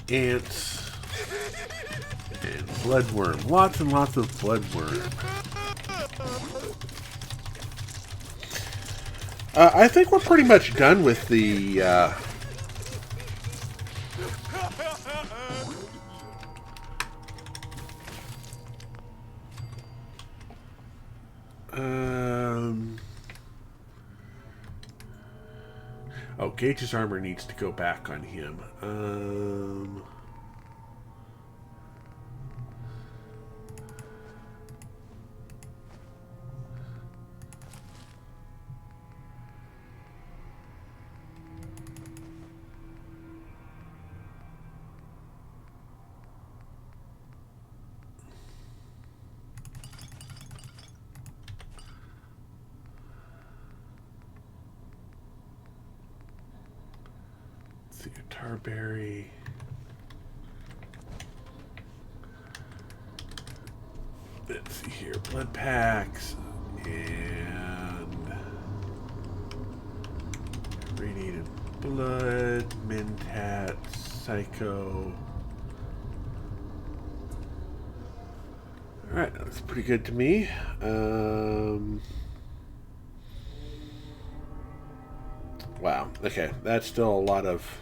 A: ants, and bloodworm. Lots and lots of bloodworm. I think we're pretty much done with the oh, Gage's armor needs to go back on him. The Tarberry. Let's see here. Blood packs and radiated blood, Mentat, Psycho. Alright, that looks pretty good to me. Wow, okay, that's still a lot of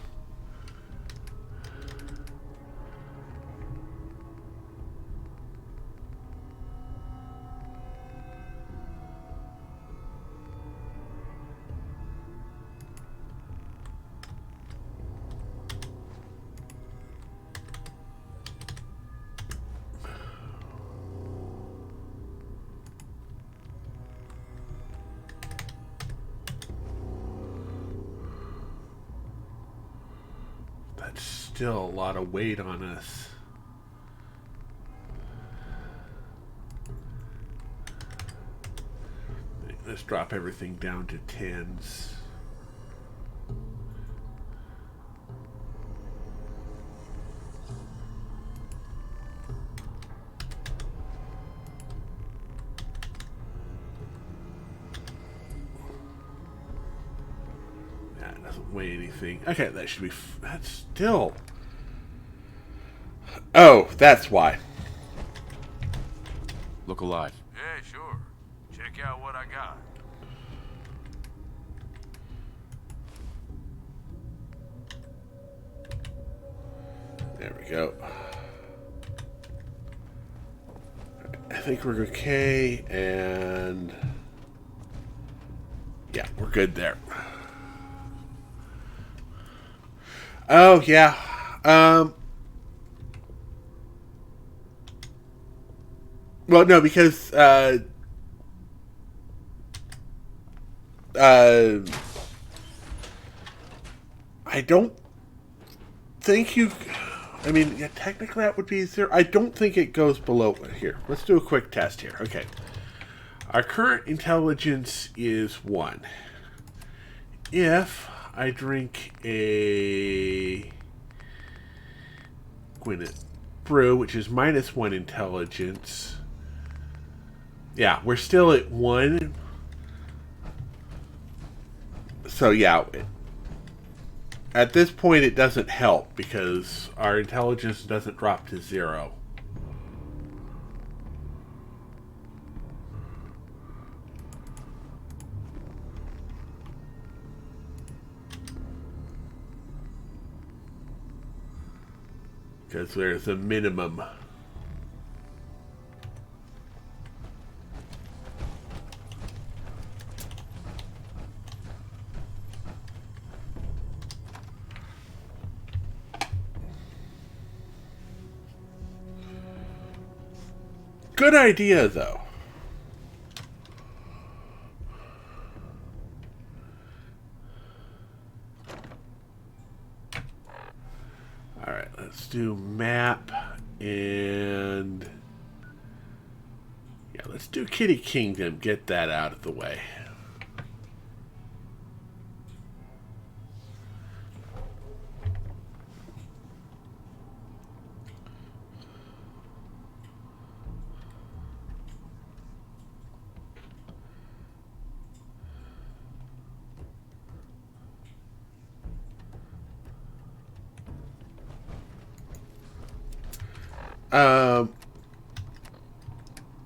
A: still a lot of weight on us. Let's drop everything down to 10s. That doesn't weigh anything. Okay, that should be. That's still. Oh, that's why.
C: Look alive.
D: Yeah, sure. Check out what I got.
A: There we go. I think we're okay, and yeah, we're good there. Oh, yeah. Well, no, because I don't think you. I mean, yeah, technically that would be 0. I don't think it goes below here. Let's do a quick test here. Okay, our current intelligence is 1. If I drink a Gwyneth brew, which is -1 intelligence. Yeah, we're still at 1. So yeah, at this point it doesn't help because our intelligence doesn't drop to 0. Because there's a minimum. Good idea, though. Alright, let's do map and... yeah, let's do Kitty Kingdom. Get that out of the way.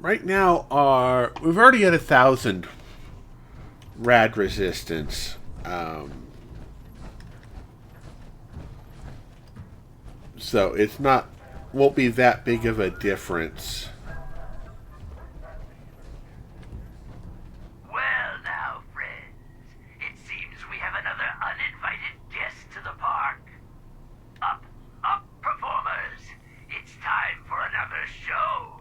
A: Right now, we've already got 1,000 rad resistance. So it's won't be that big of a difference.
K: Well now, friends, it seems we have another uninvited guest to the park. Up, performers! It's time for another show.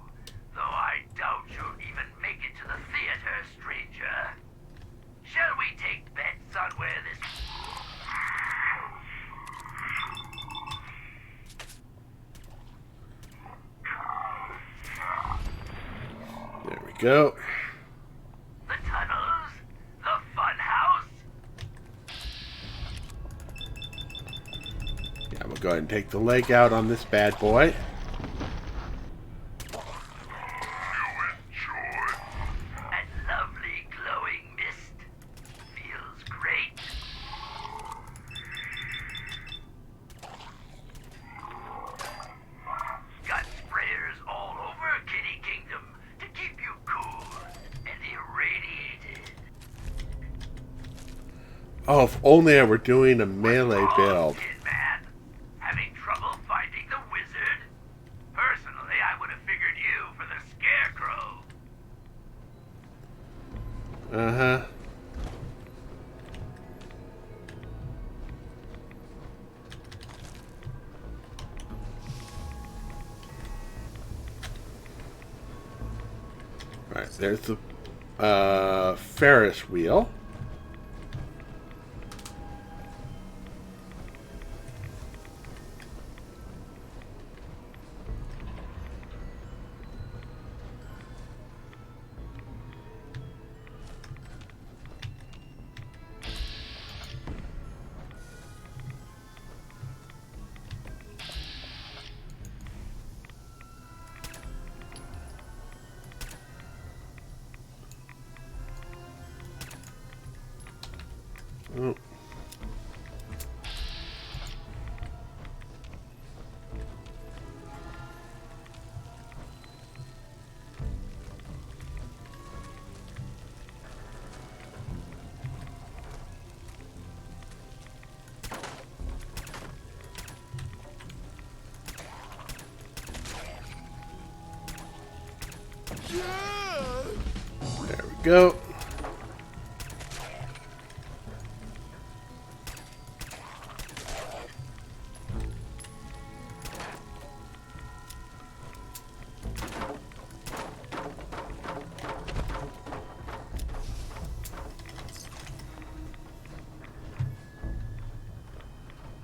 K: Though I doubt you'll even make it to the theater, stranger. Shall we take bets on where this...
A: There we go.
K: The tunnels? The fun house?
A: Yeah, we'll go ahead and take the leg out on this bad boy.
K: That lovely glowing mist feels great. Got sprayers all over Kitty Kingdom to keep you cool and irradiated.
A: Oh, if only I were doing a melee build.
K: Tin Man, having trouble finding the wizard? Personally, I would have figured you for the scarecrow.
A: Uh-huh. Right, there's the Ferris wheel. Oh. There we go.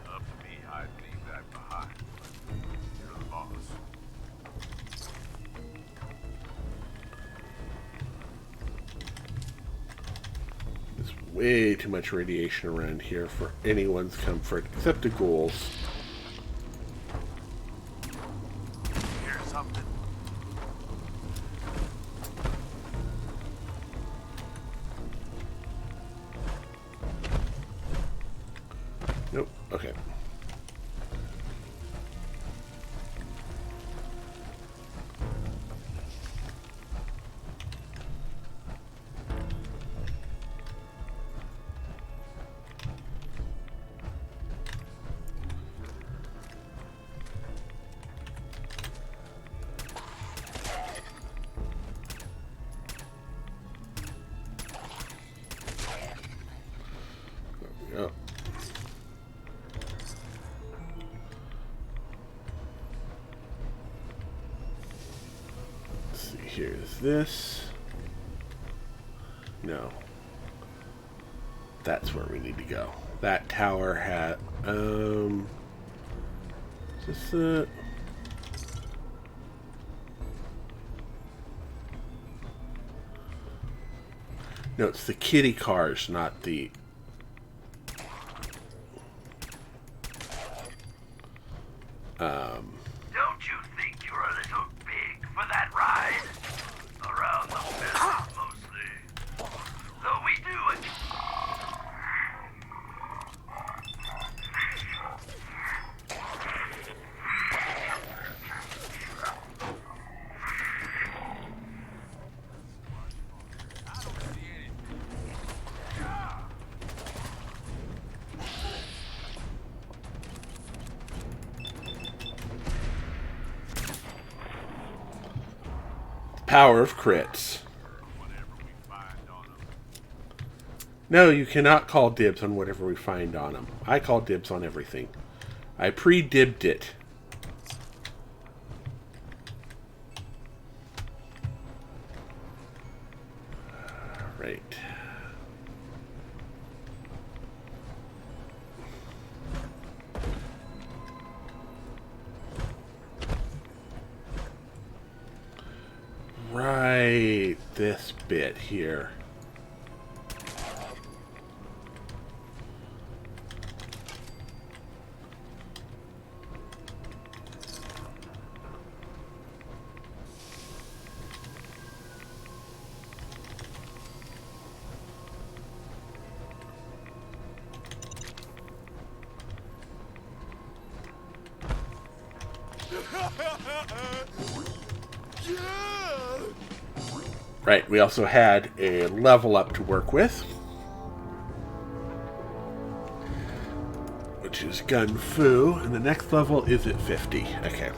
D: Up to me, I'd leave that behind. You're the boss.
A: There's way too much radiation around here for anyone's comfort, except the ghouls. Okay. There we go. Let's see, here's this. No. That's where we need to go. That tower had, is this it? No, it's the kitty cars, not the...
K: Don't you think you're a little big for that ride? Around the middle, mostly. Though we do it.
A: Power of crits. No, you cannot call dibs on whatever we find on them. I call dibs on everything. I pre-dibbed it. Right. Right, this bit here. Right, we also had a level up to work with, which is Gun Fu, and the next level is at 50. Okay.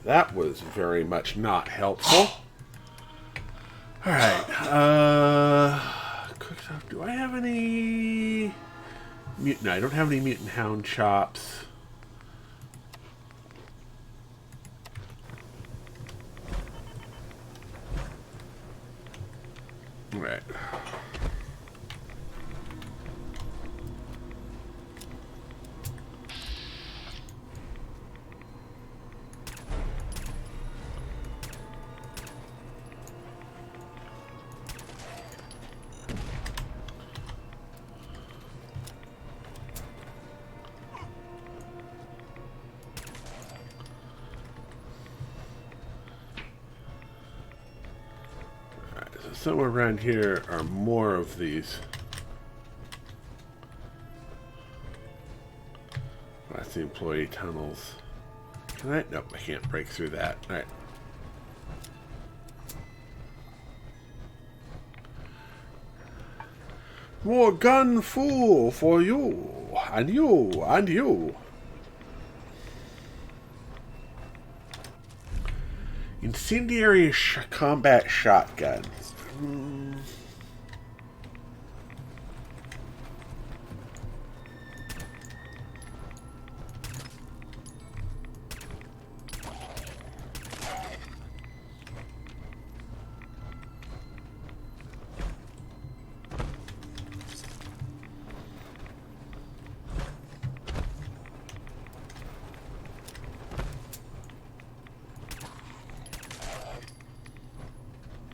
A: That was very much not helpful. Alright, do I have any mutant? No, I don't have any mutant hound chops. Alright. Somewhere around here are more of these. That's the employee tunnels. Can I? Nope, I can't break through that. Alright. More gun fu for you. And you. And you. Incendiary combat shotgun.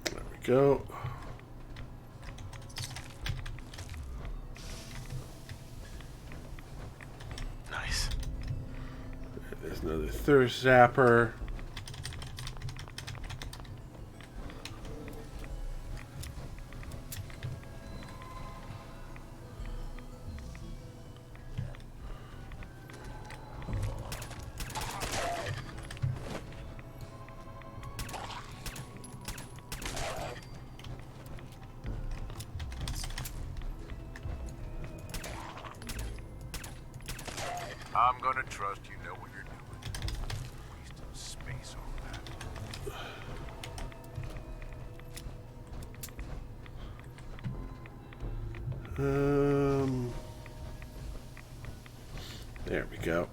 A: There we go. thirst zapper.
D: I'm gonna trust you know what you're doing. Wasting space on that.
A: There we go.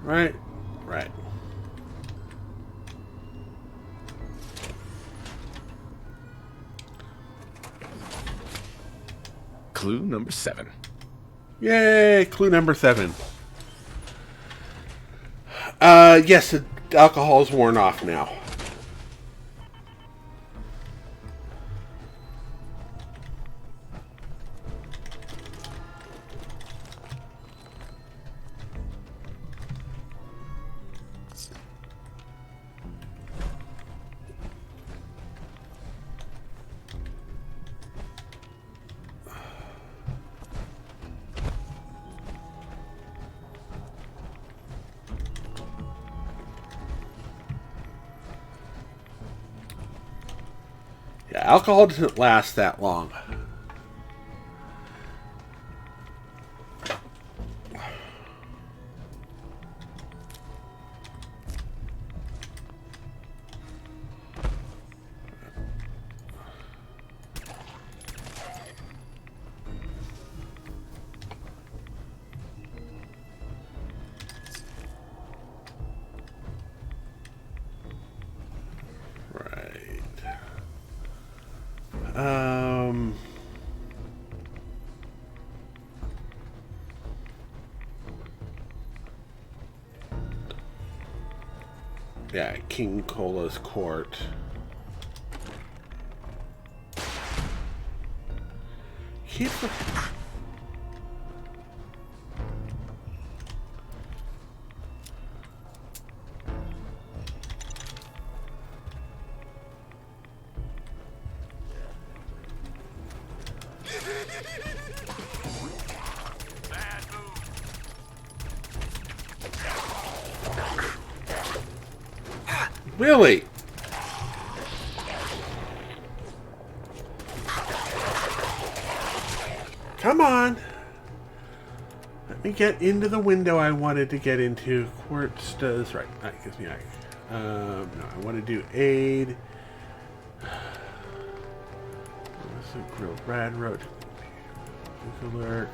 A: Right, right.
C: Clue number 7.
A: Yay, clue number 7. Yes, the alcohol's worn off now. Yeah, alcohol doesn't last that long. Yeah, King Cola's Court. Keep the... Really? Come on. Let me get into the window I wanted to get into. Quartz does... Right, that gives me... no, I want to do aid. Grilled rad roach. Lurk.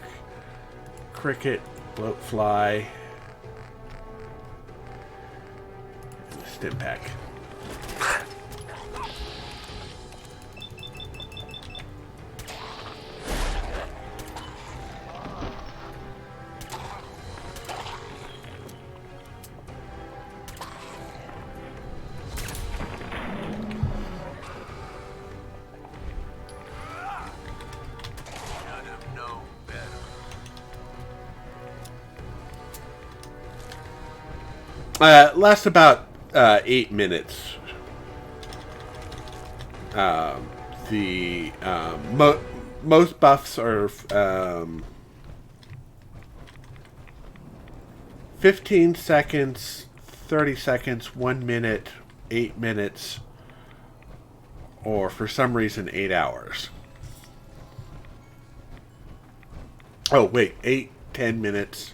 A: Cricket. Bloat fly. Stim pack. Lasts about 8 minutes. Most buffs are 15 seconds, 30 seconds, 1 minute, 8 minutes, or for some reason 8 hours. Oh wait, 8, 10 minutes.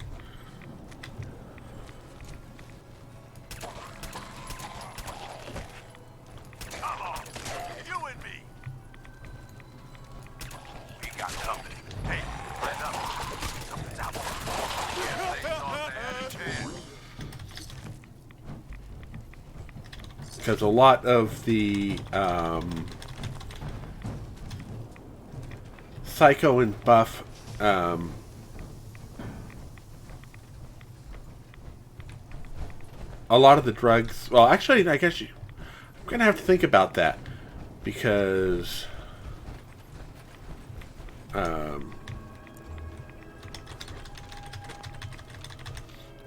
D: got company. Hey, line up. Something's out there. Yeah, they thought they had a chance.
A: Because a lot of the Psycho and Buff a lot of the drugs... Well, actually, I guess I'm going to have to think about that. Because...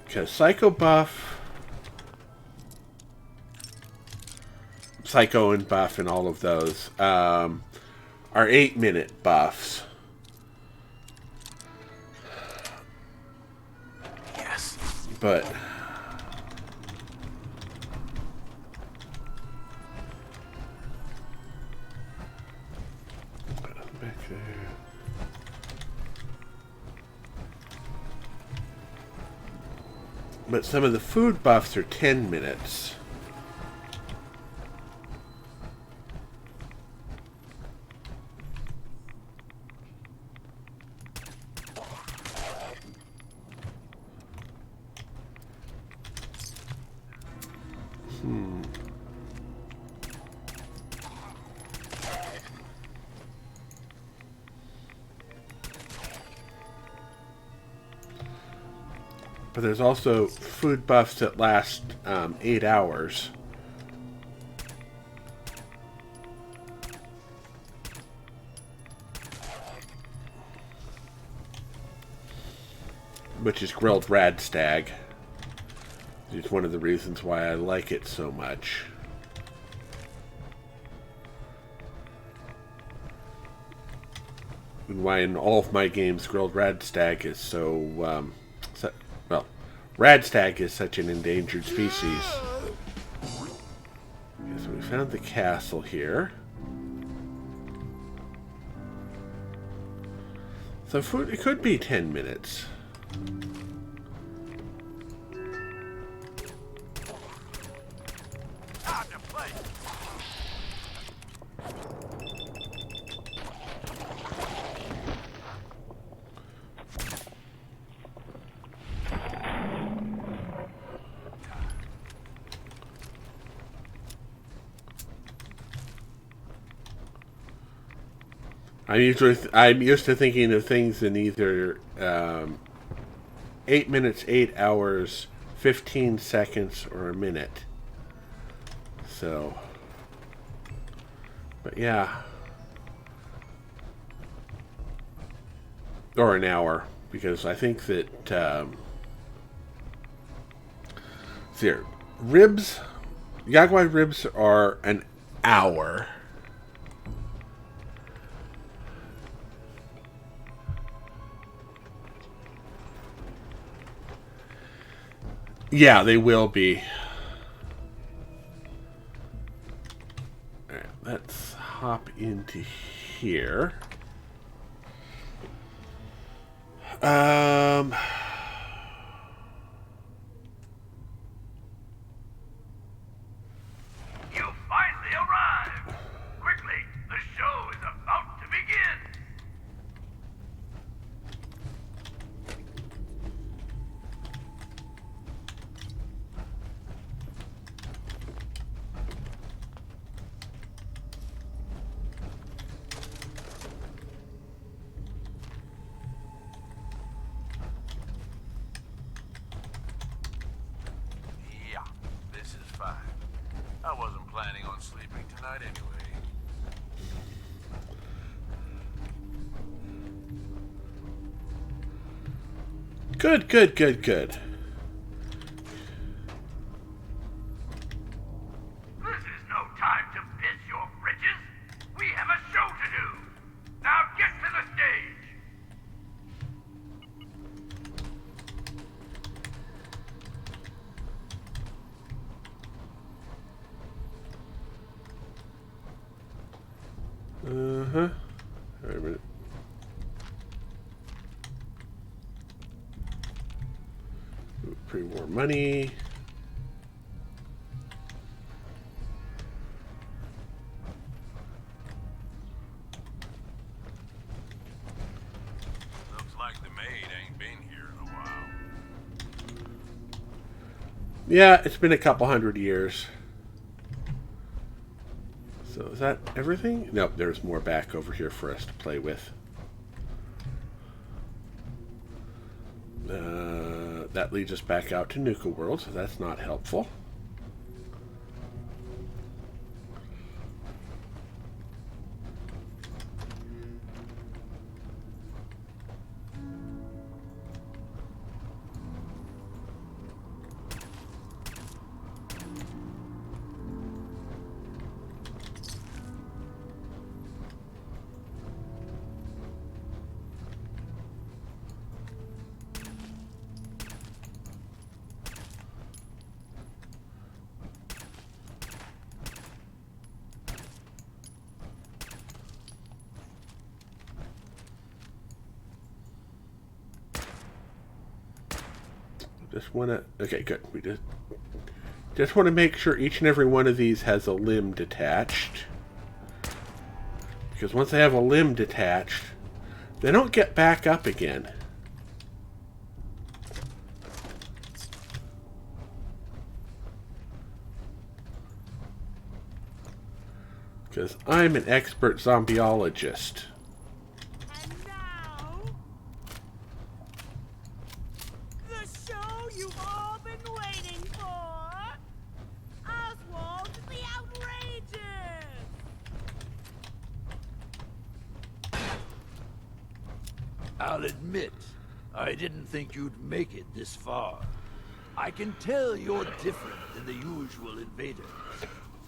A: because Psycho Buff... Psycho and Buff and all of those are 8-minute buffs.
D: Yes.
A: But... back there. But some of the food buffs are 10 minutes. But there's also food buffs that last 8 hours. Which is grilled rad stag. It's one of the reasons why I like it so much. And why in all of my games grilled rad stag is so, well, rad stag is such an endangered species. Okay, so we found the castle here. So food, it could be 10 minutes.
D: Time to play.
A: I'm used to thinking of things in either 8 minutes, 8 hours, 15 seconds, or a minute. So, but yeah, or an hour, because I think that here, ribs, Yaguai ribs are an hour. Yeah, they will be. Alright, let's hop into here.
K: You finally arrived! Quickly, the show is about to begin!
D: Yeah, this is fine. I wasn't planning on sleeping tonight anyway.
A: Good, good, good, good.
K: This is no time to piss your britches! We have a show to do! Now get to the stage!
A: Uh-huh. Wait a minute. Pre-war money. Yeah, it's been a couple hundred years. So is that everything? Nope, there's more back over here for us to play with. That leads us back out to Nuka World, so that's not helpful. Just want to... Okay, good. We just want to make sure each and every one of these has a limb detached. Because once they have a limb detached, they don't get back up again. Because I'm an expert zombieologist.
L: I'll admit, I didn't think you'd make it this far. I can tell you're different than the usual invaders,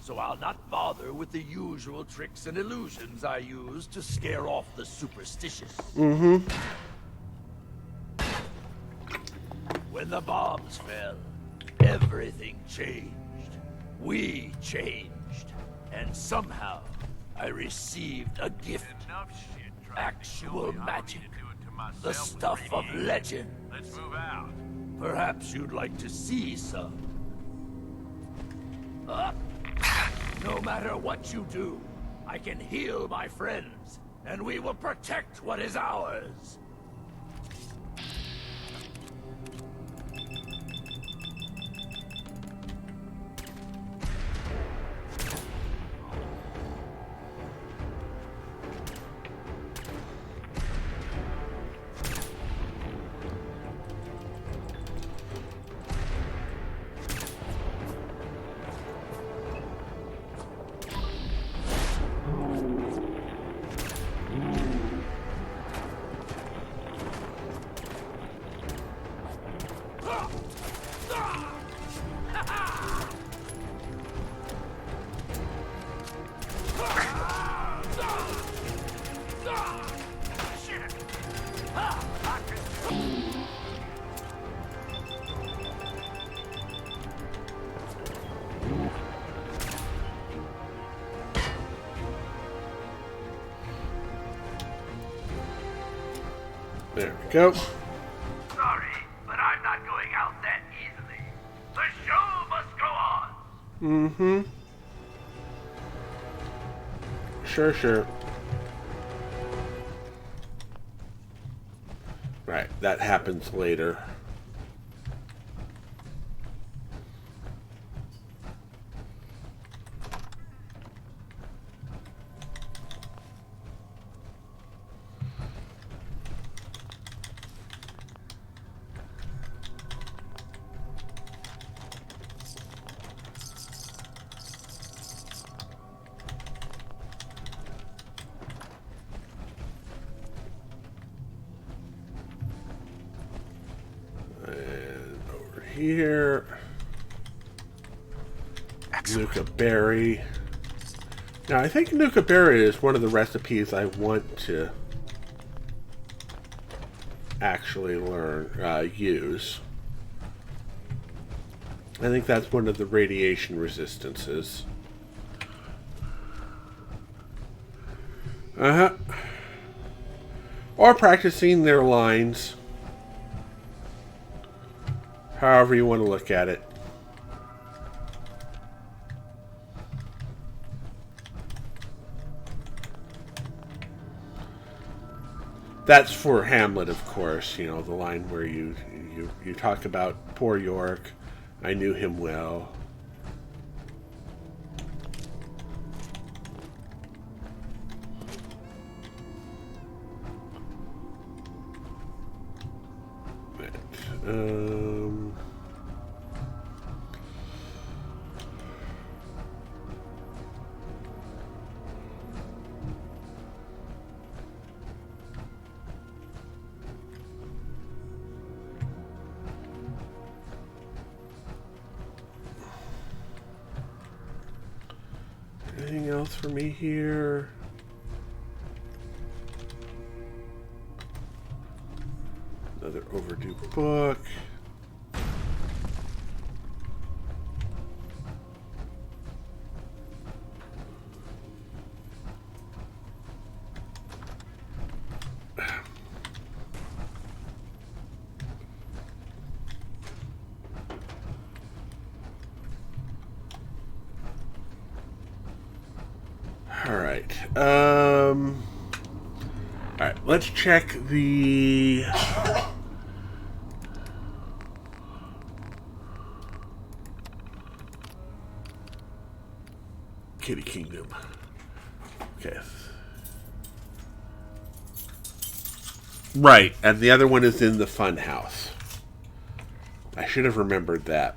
L: so I'll not bother with the usual tricks and illusions I use to scare off the superstitious.
A: Mm-hmm.
L: When the bombs fell, everything changed. We changed. And somehow, I received a gift. Actual magic. The stuff of legend.
D: Let's move out.
L: Perhaps you'd like to see some. No matter what you do, I can heal my friends, and we will protect what is ours.
A: There we go.
K: Sorry, but I'm not going out that easily. The show must go on.
A: Mm-hmm. Sure. Right, that happens later. Here, Nuka berry. Now I think Nuka berry is one of the recipes I want to actually learn, use. I think that's one of the radiation resistances. Or practicing their lines. However you want to look at it. That's for Hamlet, of course. You know, the line where you talk about poor York, I knew him well. Um... Anything else for me here? Another overdue book. Alright, let's check the Kitty Kingdom. Okay. Right, and the other one is in the fun house. I should have remembered that.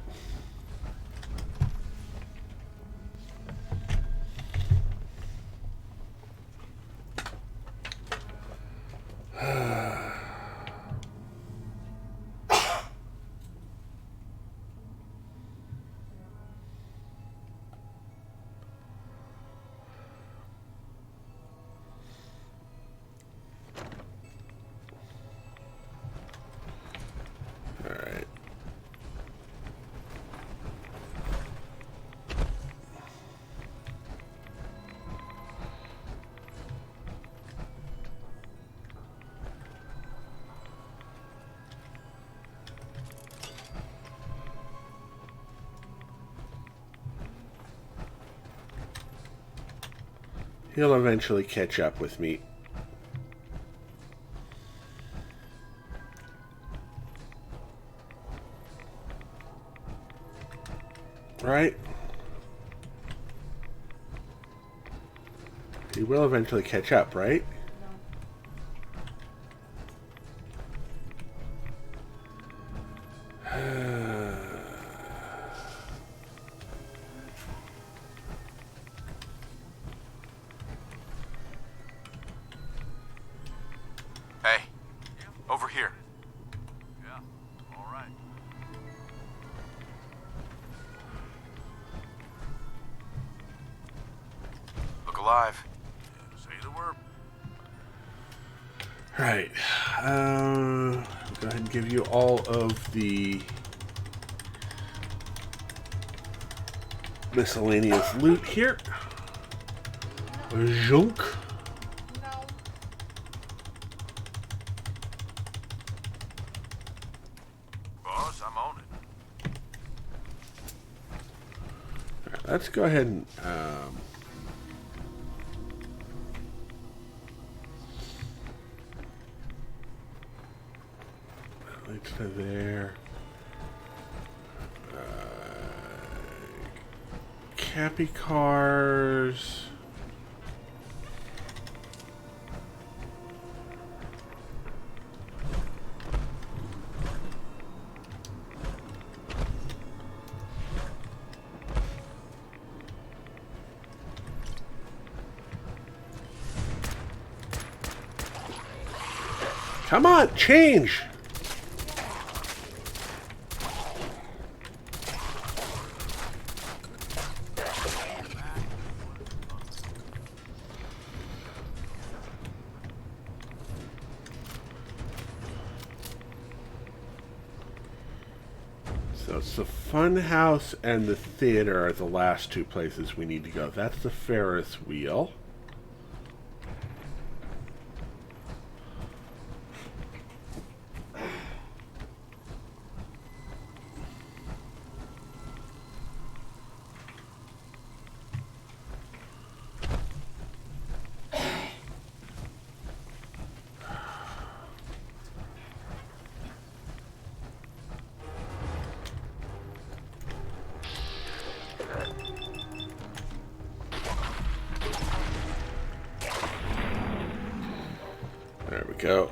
A: Alright. He'll eventually catch up with me. Right? He will eventually catch up, right?
C: Hey, over here.
D: Yeah, all right.
C: Look alive.
D: Say the word.
A: Right. Go ahead and give you all of the miscellaneous loot here. Junk.
B: No.
D: Boss, I'm on it.
A: Alright, let's go ahead and links to there. Cappy cars. Come on, change! So it's the fun house and the theater are the last two places we need to go. That's the Ferris wheel. There we go.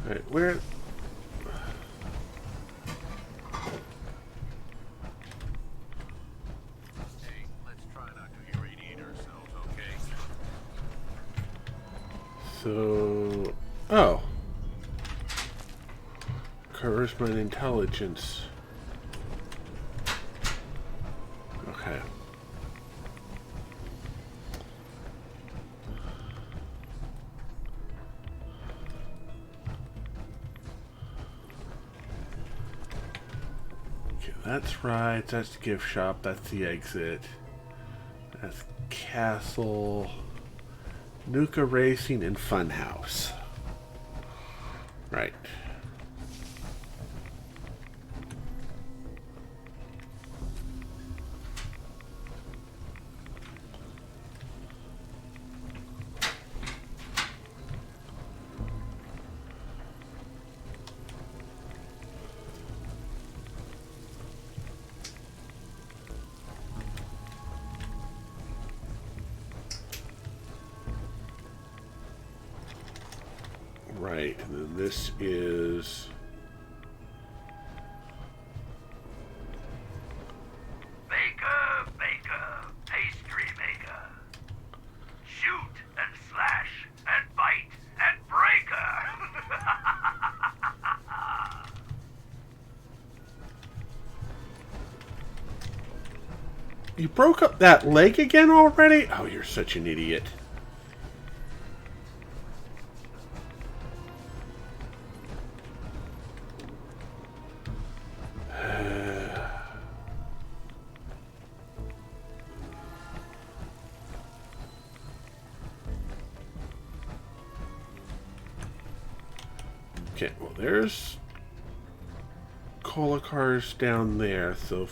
A: Alright, where...
D: Hey, let's try not to irradiate ourselves, okay?
A: So... Oh. Charisma and intelligence. Okay. Okay, that's right. That's the gift shop. That's the exit. That's Castle. Nuka Racing and Funhouse. Right. Right, and then this is...
K: Baker, baker, pastry maker. Shoot and slash and bite and breaker.
A: You broke up that leg again already? Oh, you're such an idiot. Okay, well, there's cola cars down there, so...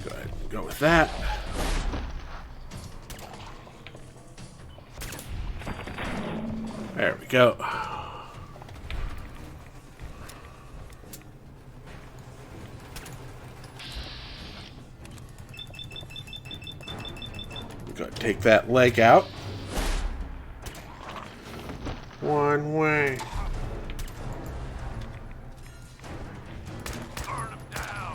A: Go ahead and go with that. There we go. Gotta take that leg out. One way.
D: Burn them down!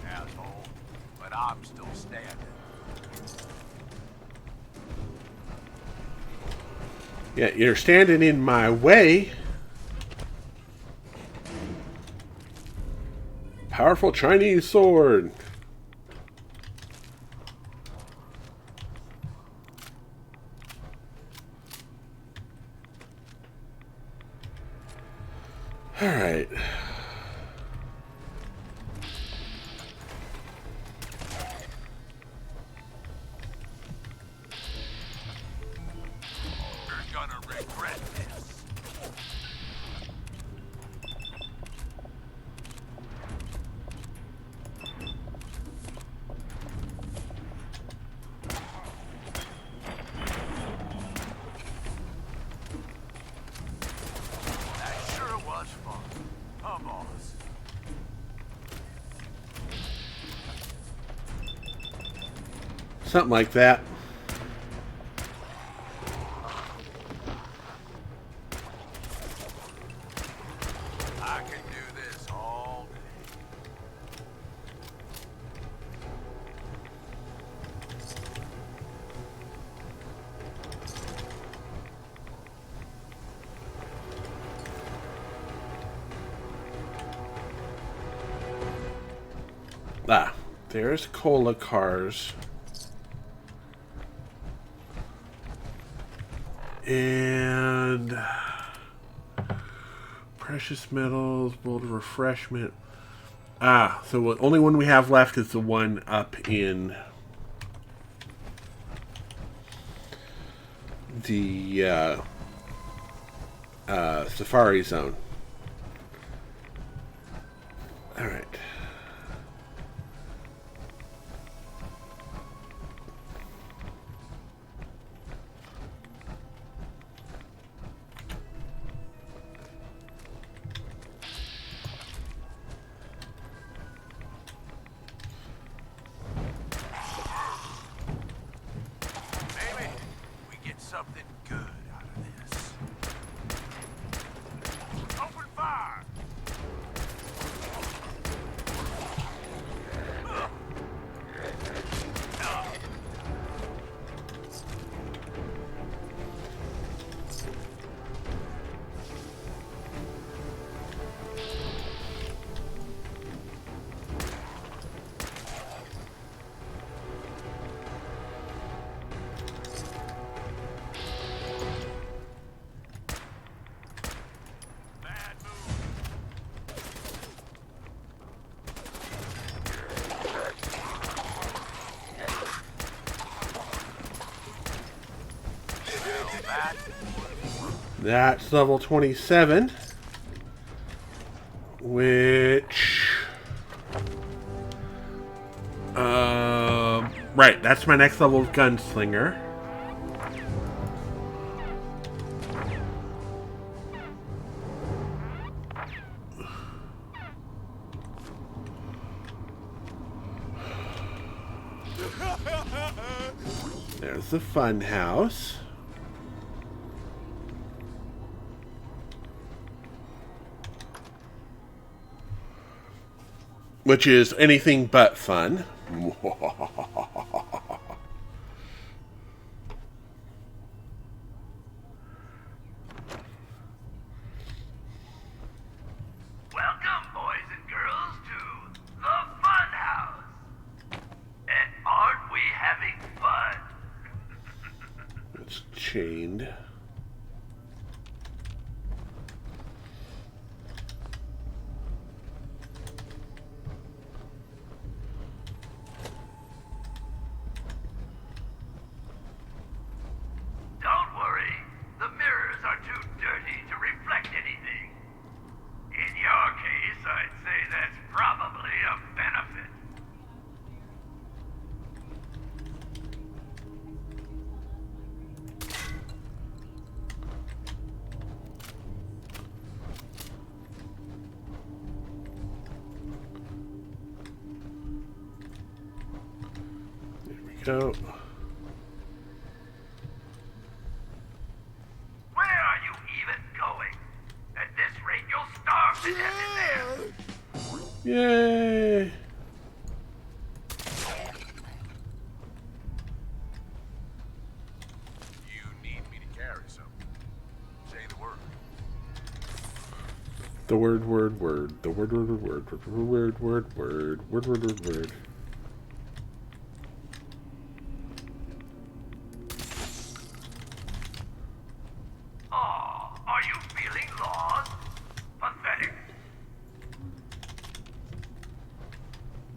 D: Asshole, but I'm still standing.
A: Yeah, you're standing in my way. Powerful Chinese sword. All right.
D: You're gonna regret this. That sure was fun. Huh, boss?
A: Something like that.
D: I can do this all day.
A: There's cola cars. And precious metals, bold refreshment. So the only one we have left is the one up in the Safari Zone. Alright.
L: Something good out of this. Open fire!
A: That's level 27, which, right, that's my next level of Gunslinger. There's the fun house. Which is anything but fun.
K: Welcome, boys and girls, to the Fun House. And aren't we having fun?
A: It's chained.
K: Don't worry, the mirrors are too dirty to reflect anything. In your case, I'd say that's probably a benefit.
A: There we go.
K: Where are you even going? At this rate, you'll starve to death in there.
A: Yay!
C: You need me to carry something. Say the word.
A: The word. The word.
K: Aw, are you feeling lost? Pathetic.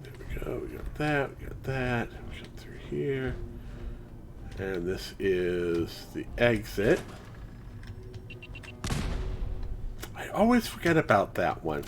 A: There we go. We got that. We got that. We come through here. And this is the exit. I always forget about that one.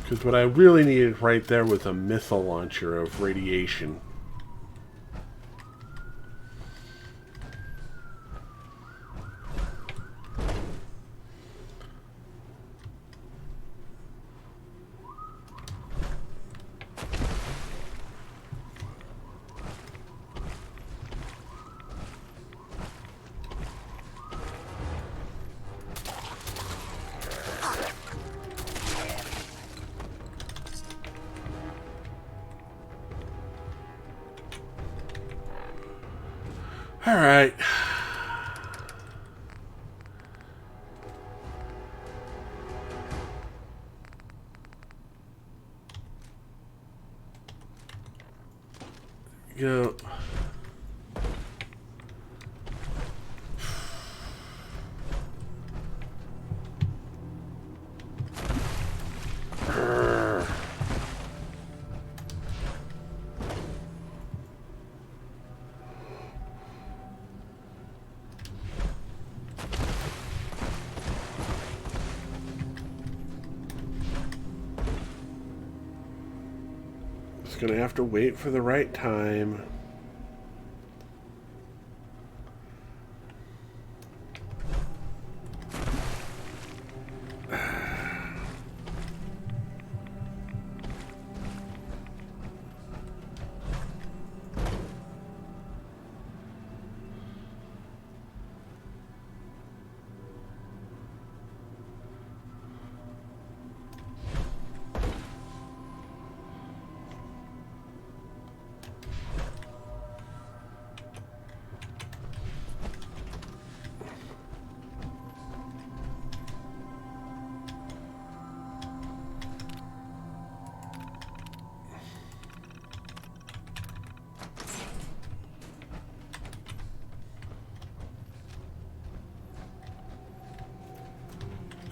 A: Because what I really needed right there was a missile launcher of radiation. All right. Go. Just gonna have to wait for the right time.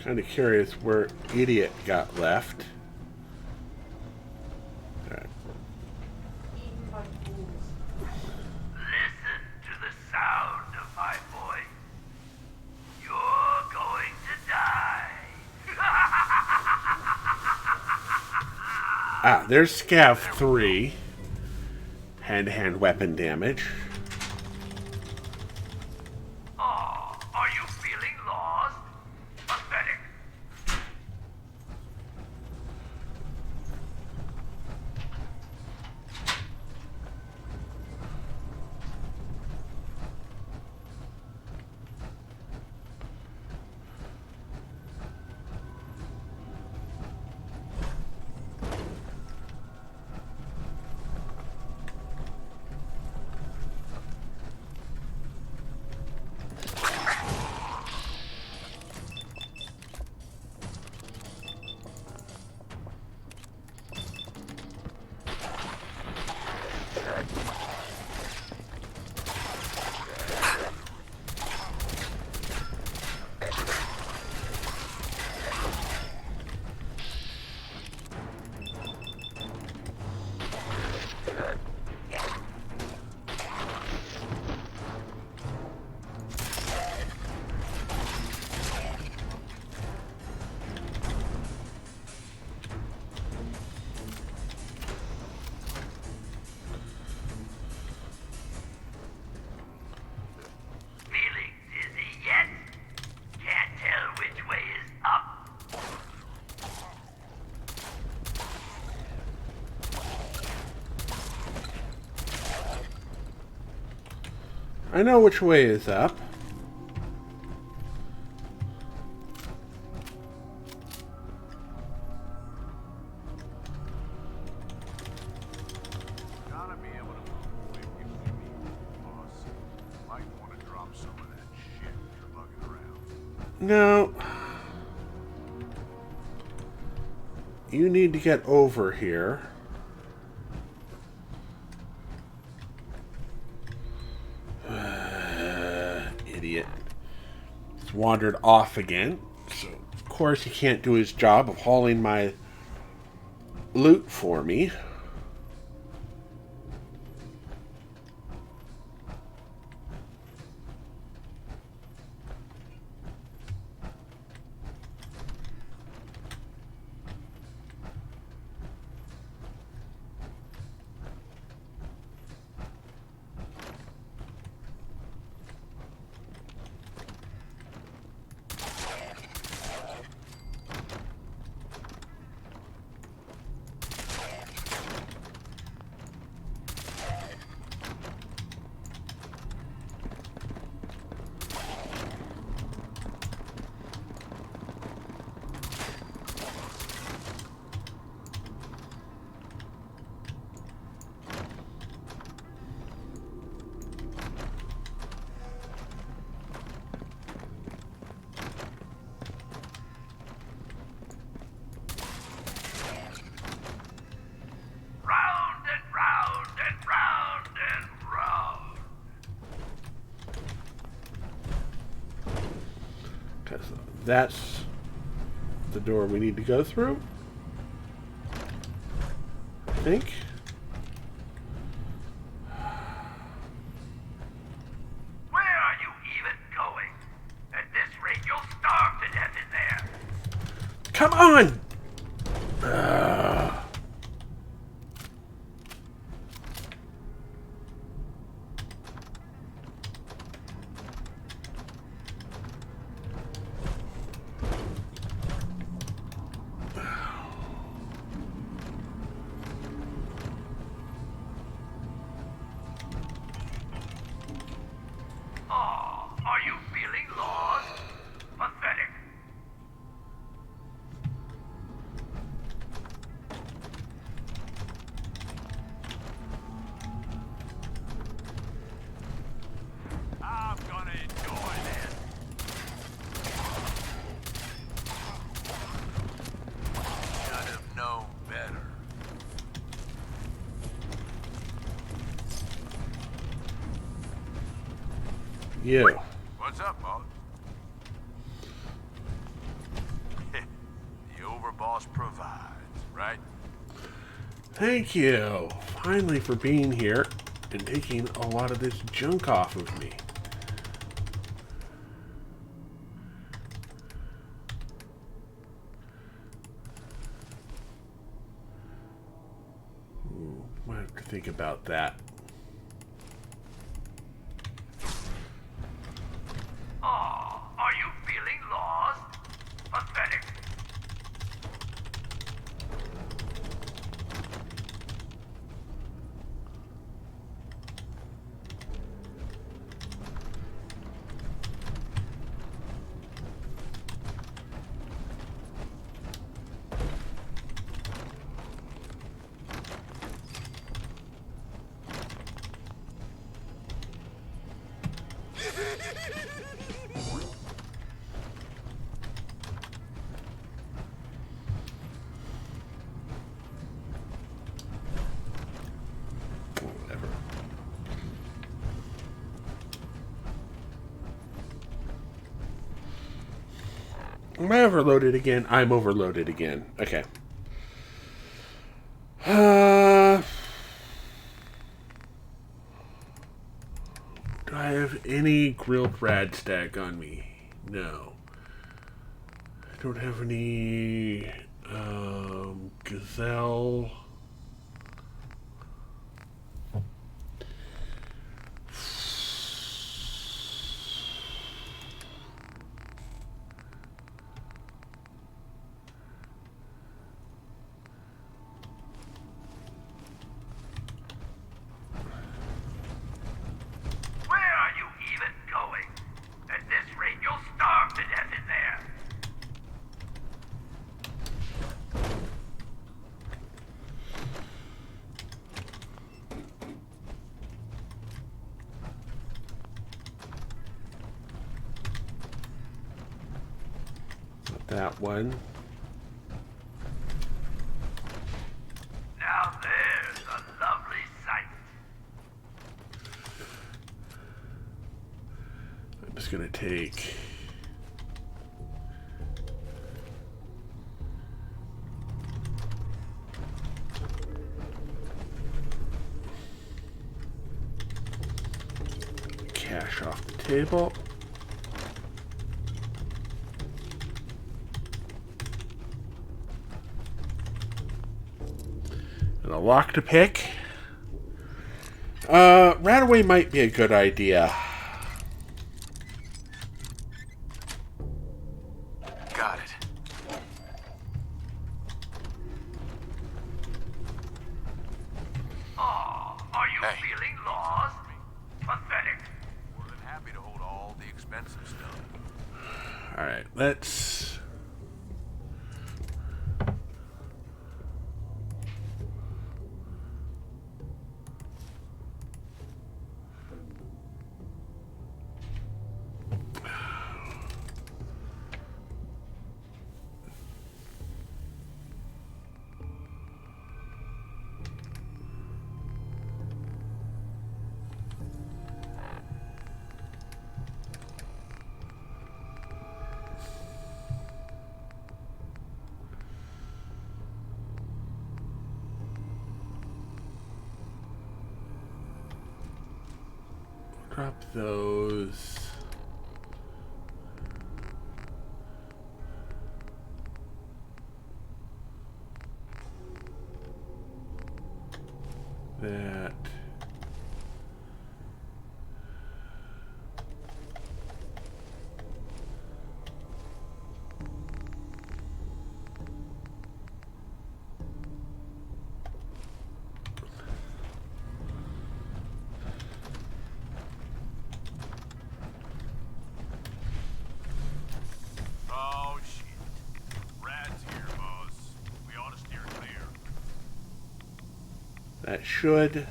A: Kind of curious where Idiot got left. Right.
K: Listen to the sound of my voice. You're going to die.
A: Ah, there's Scav 3. Hand-to-hand weapon damage.
K: Oh, are you feeling lost? Pathetic. Feeling dizzy yet? Can't tell which way is up.
A: I know which way is up.
J: Gotta be able to move quick if we need to, boss. Might want to drop some of that shit you're lugging around.
A: No. You need to get over here. Idiot. He's wandered off again. So, of course, he can't do his job of hauling my loot for me. Because that's the door we need to go through, I think.
K: Where are you even going? At this rate, you'll starve to death in there.
A: Come on!
K: Oh, are you feeling lost? Pathetic.
D: I'm gonna enjoy this. Should have known better.
A: You.
C: What's up, boss?
D: The overboss provides, right?
A: Thank you, finally, for being here and taking a lot of this junk off of me. I have to think about that.
K: Oh, are you feeling lost? Pathetic.
A: Whatever. Am I overloaded again? I'm overloaded again. Okay. Do I have any grilled radstag on me? No. I don't have any gazelle.
K: Where are you even going? At this rate, you'll starve to death in there.
A: Not that one.
K: Now there's a lovely sight.
A: I'm just gonna take cash off the table. And a lock to pick. Radaway might be a good idea.
C: Got it.
K: Oh, are you
C: Hey.
K: feeling lost? Pathetic.
C: More than happy to hold all the expensive stuff.
A: Alright, let's... Drop those. That.
D: Oh, shit. Rad's here, boss. We ought to steer clear.
A: That should.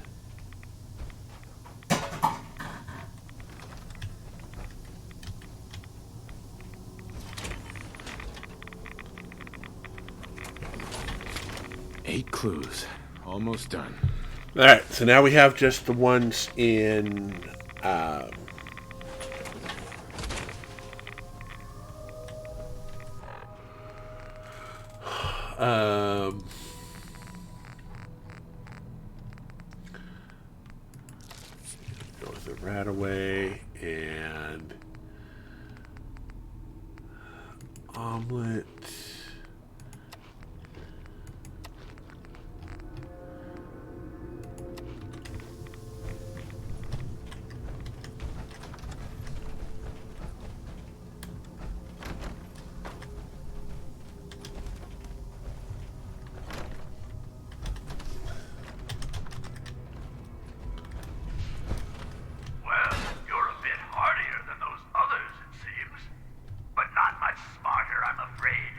M: Eight clues. Almost done.
A: Alright, so now we have just the ones in go with the Radaway and omelet.
K: Well, you're a bit hardier than those others, it seems. But not much smarter, I'm afraid.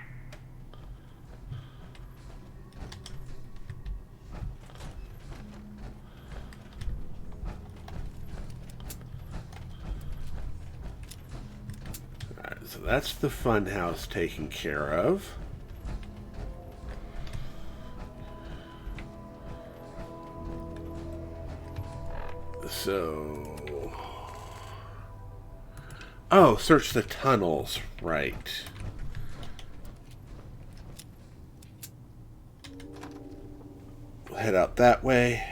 A: Alright, so that's the fun house taken care of. So... Oh, search the tunnels. Right. We'll head out that way.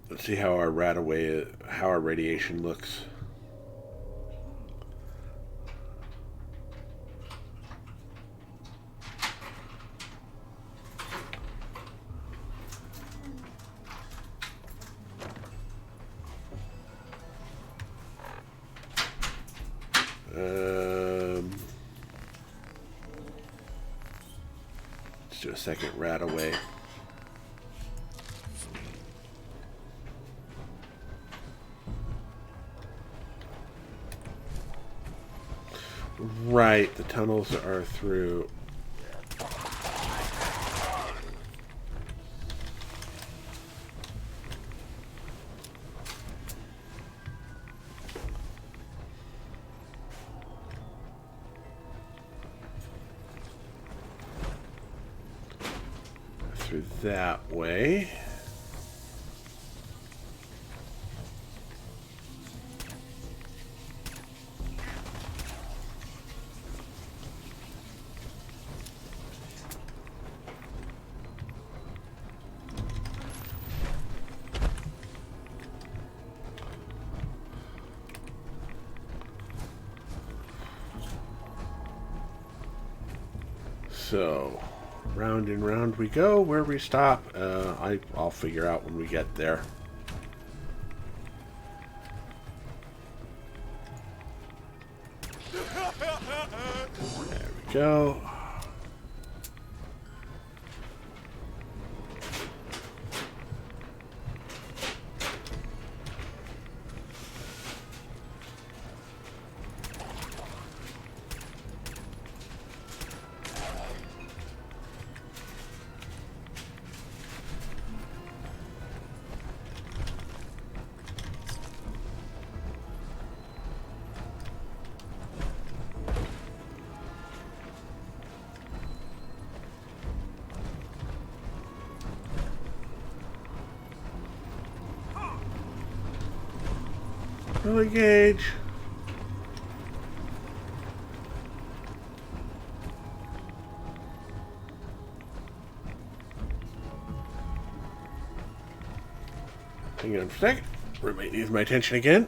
A: Let's see how our how our radiation looks. Let's do a second Radaway. Right, the tunnels are through. Through that way. So, round and round we go. Where we stop, I'll figure out when we get there. There we go. Really, Gage? Hang on for a second. Roommate needs my attention again.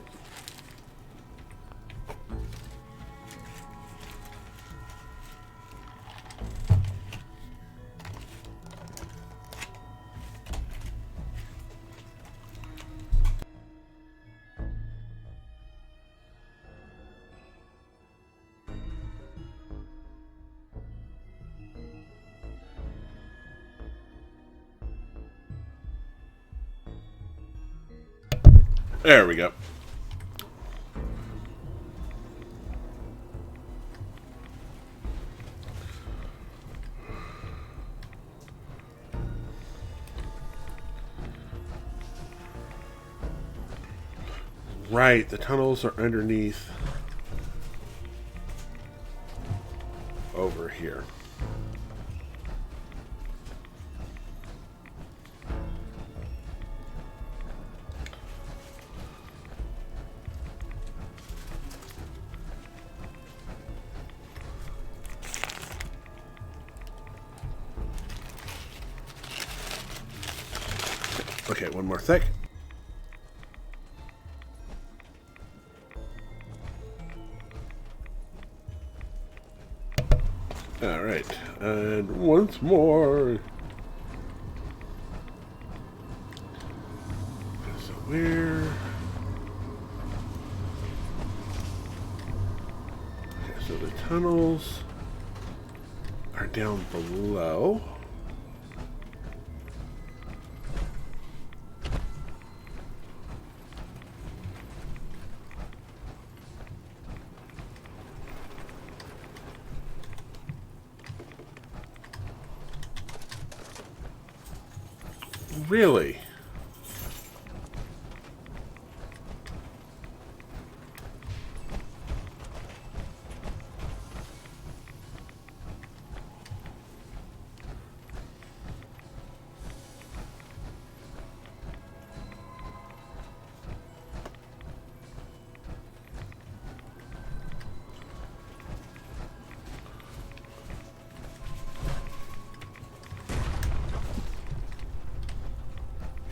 A: There we go. Right, the tunnels are underneath over here. Okay, one more sec. Alright, and once more. So where? Okay, so the tunnels are down below. Really?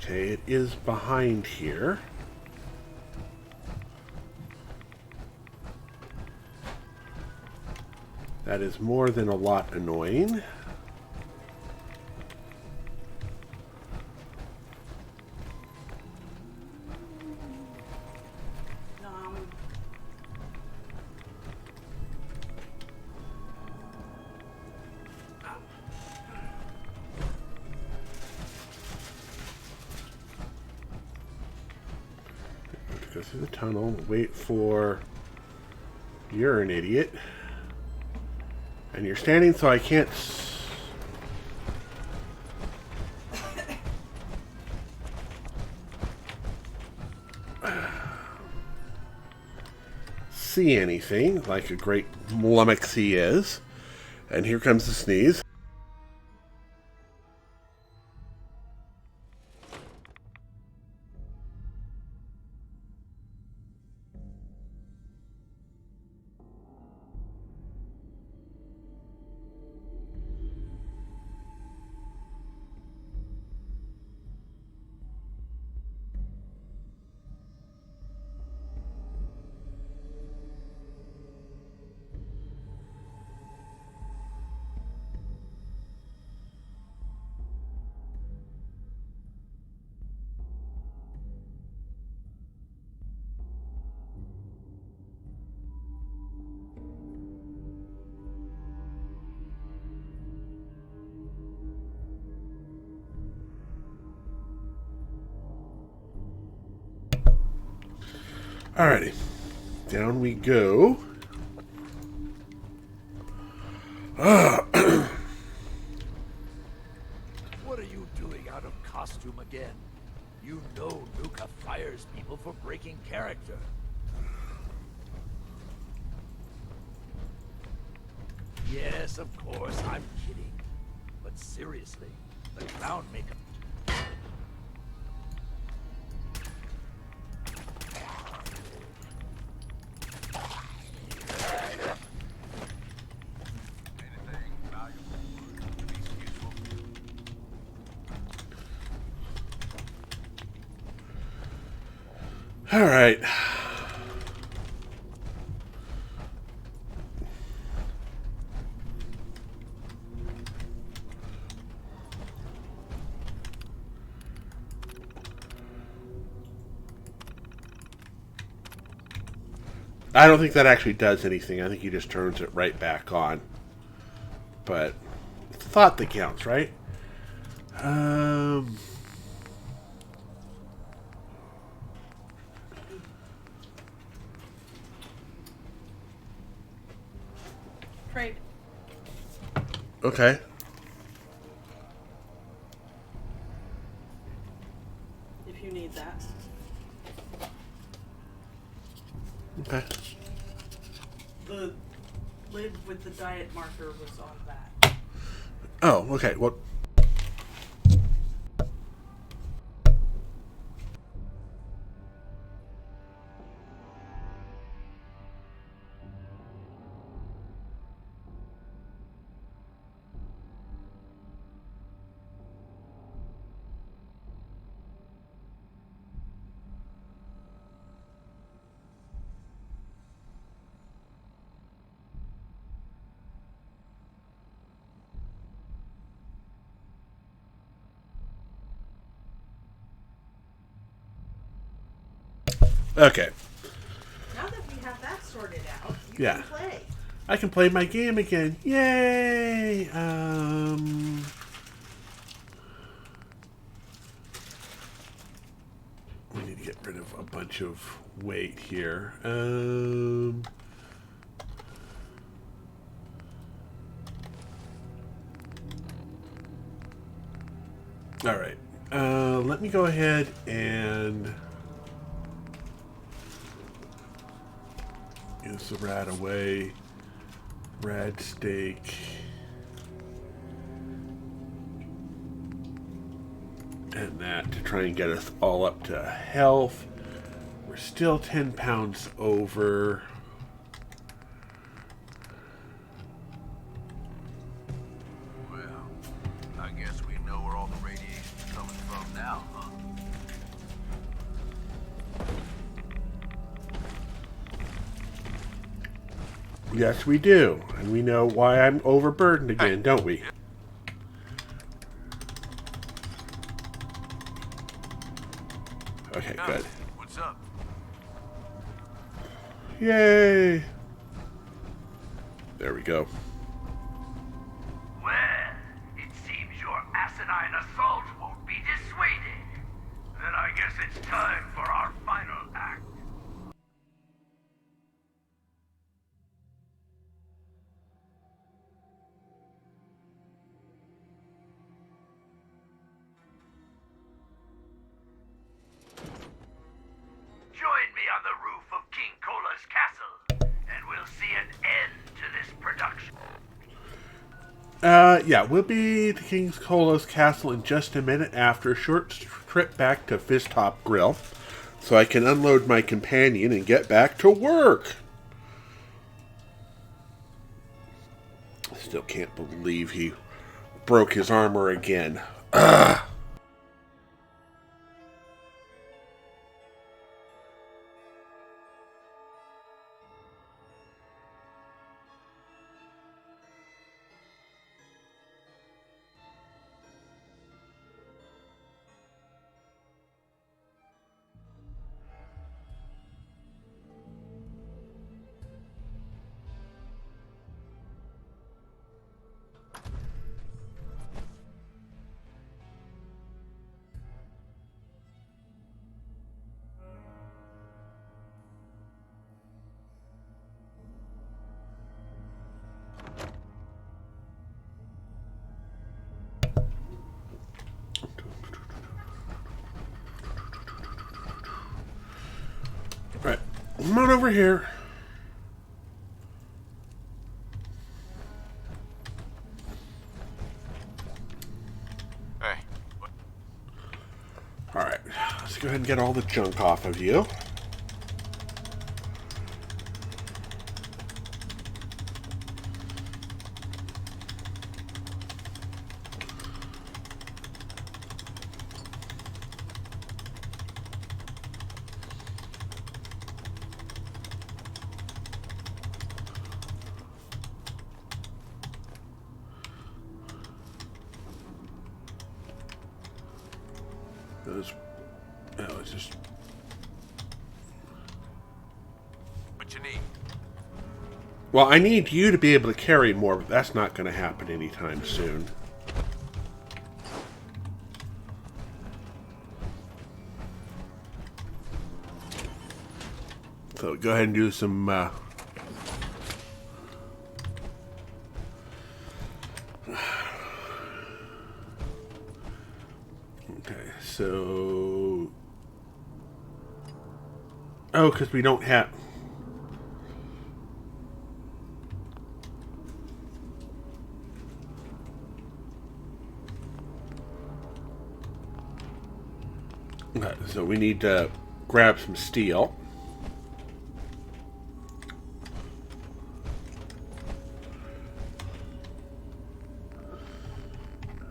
A: Okay, it is behind here. That is more than a lot annoying. Go through the tunnel, wait for... You're an idiot. And you're standing so I can't... see anything, like a great lummox he is. And here comes the sneeze. Alrighty, down we go.
L: What are you doing out of costume again? You know Nuka fires people for breaking character. Yes, of course, I'm kidding. But seriously, the clown makeup...
A: All right. I don't think that actually does anything. I think he just turns it right back on. But it's the thought that counts, right?
B: Trade.
A: Okay.
B: If you need that.
A: Okay.
B: The lid with the diet marker was on that.
A: Oh, okay. Well. Okay.
B: Now that we have that sorted out, you
A: Yeah.
B: can play.
A: I can play my game again. Yay! We need to get rid of a bunch of weight here. All right. Let me go ahead and use the rat away. Rad steak. And that to try and get us all up to health. We're still 10 pounds over.
J: Well, I guess we know where all the radiation's coming from now, huh?
A: Yes, we do. And we know why I'm overburdened again, don't we? Okay, good.
J: What's up?
A: Yay! There we go.
K: Well, it seems your asinine assault won't be dissuaded. Then I guess it's time for our final act. Join me on the roof of King Cola's castle, and we'll see an end to this production.
A: Yeah, we'll be at King's Cola's castle in just a minute after a short trip back to Fisttop Grill, so I can unload my companion and get back to work. Still can't believe he broke his armor again. Ugh. Right, come on over here.
C: Hey, what?
A: Alright, let's go ahead and get all the junk off of you. It's just.
C: What you need?
A: Well, I need you to be able to carry more, but that's not going to happen anytime soon. So go ahead and do some. Okay, so. Oh, because we don't have. Okay, so we need to grab some steel.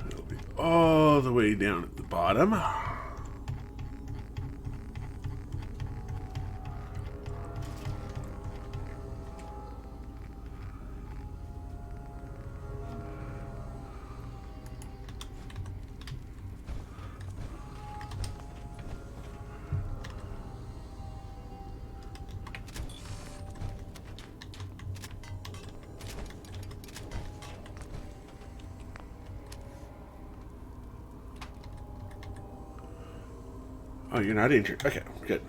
A: It'll be all the way down at the bottom. Oh, you're not injured. Okay, good.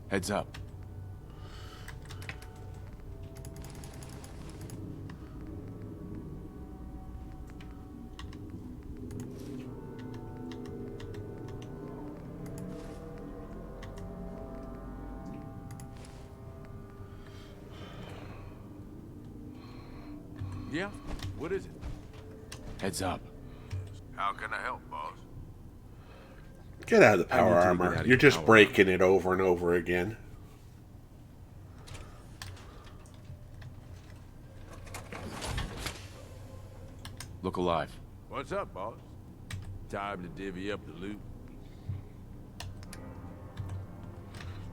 M: Heads up.
L: Yeah? What is it?
M: Heads up.
C: How can I help, boss?
A: Get out of the
M: I need
A: power
M: you to get
A: armor.
M: out of
A: You're
M: your
A: just
M: power
A: breaking it over and over again.
M: Look alive.
L: What's up, boss? Time to divvy up the loot.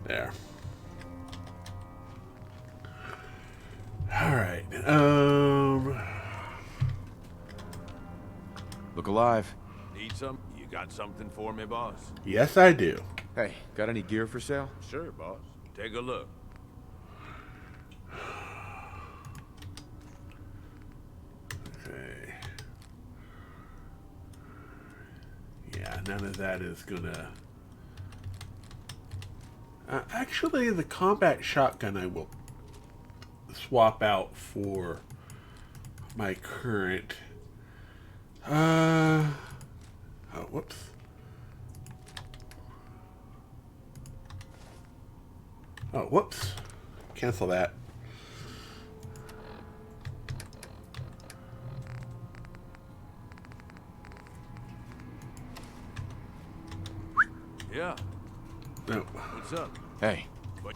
A: There. Alright.
M: Look alive.
L: Need some? You got something for me, boss?
A: Yes, I do.
M: Hey, got any gear for sale?
L: Sure, boss. Take a look.
A: Okay. Yeah, none of that is gonna... actually, the combat shotgun I will swap out for my current... oh, whoops. Oh, whoops. Cancel that.
L: Yeah.
A: No.
L: What's up?
M: Hey.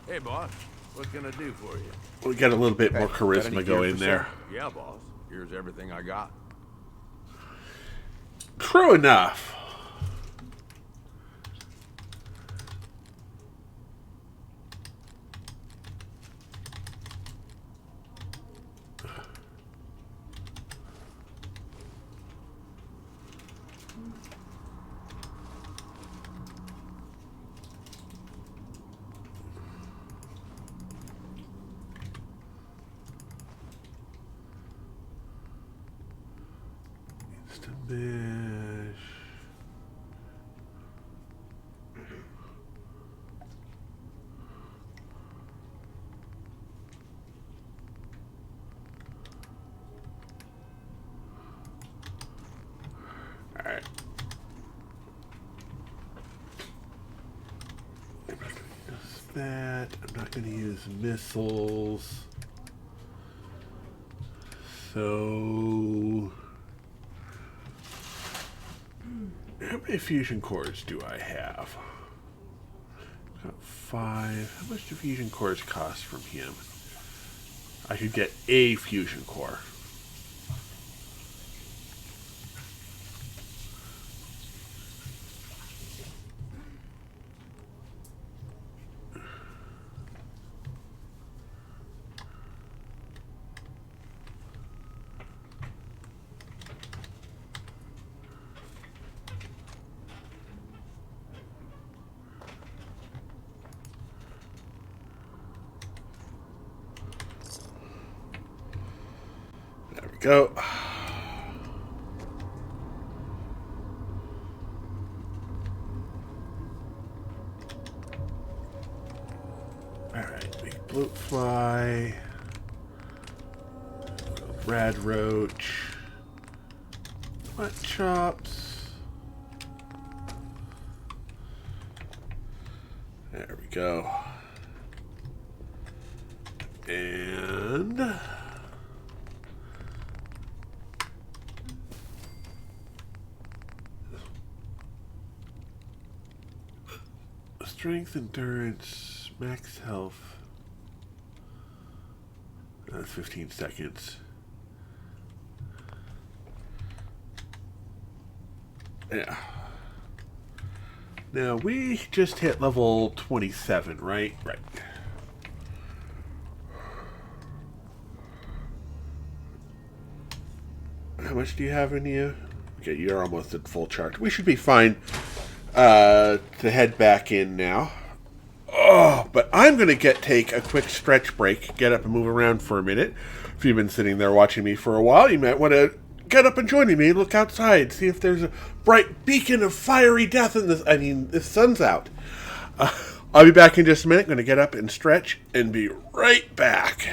L: Hey, boss. What can I do for you?
A: We got a little bit more
M: Got
A: charisma
M: any
A: going
M: gear for
A: there.
L: Yeah, boss. Here's everything I got.
A: True enough. Instamish. Alright. I'm not going to use that. I'm not going to use missiles. So... how many fusion cores do I have? Got 5. How much do fusion cores cost from him? I could get a fusion core. go. Alright, big bloat fly. Rad roach. Butt chops. There we go. And strength, endurance, max health. That's 15 seconds. Yeah. Now we just hit level 27, right? Right. How much do you have in you? Okay, you're almost at full charge. We should be fine to head back in now. Oh, but I'm going to take a quick stretch break, get up and move around for a minute. If you've been sitting there watching me for a while, you might want to get up and join me, look outside, see if there's a bright beacon of fiery death in this. I mean, the sun's out. I'll be back in just a minute. I'm going to get up and stretch and be right back.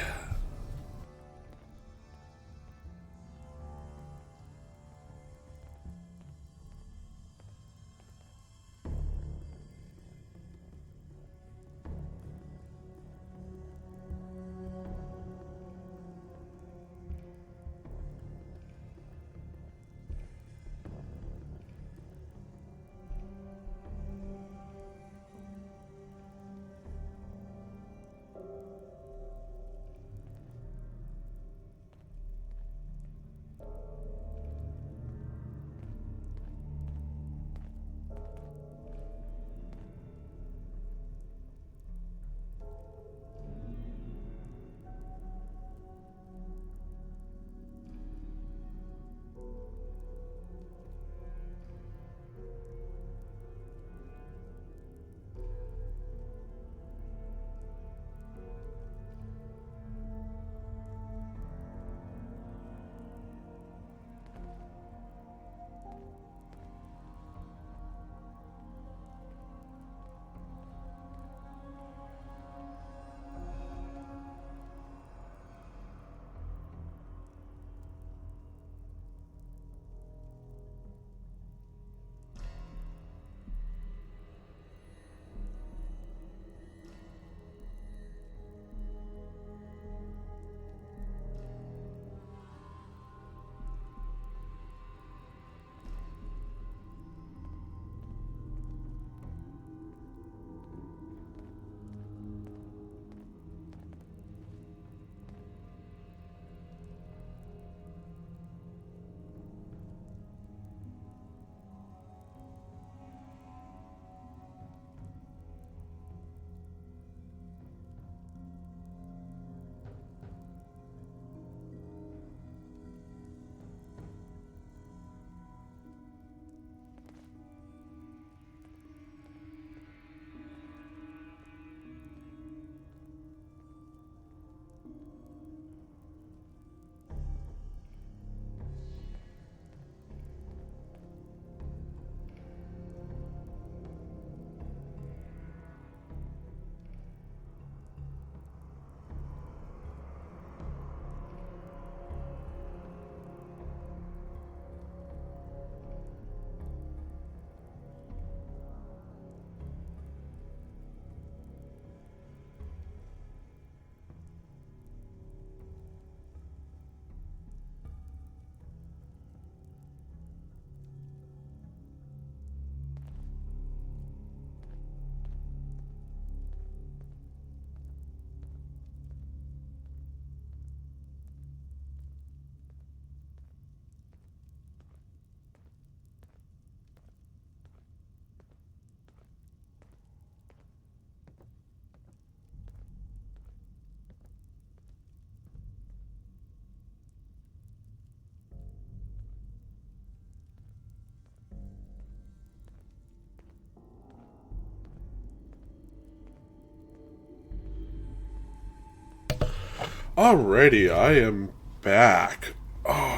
A: Alrighty, I am back. Oh,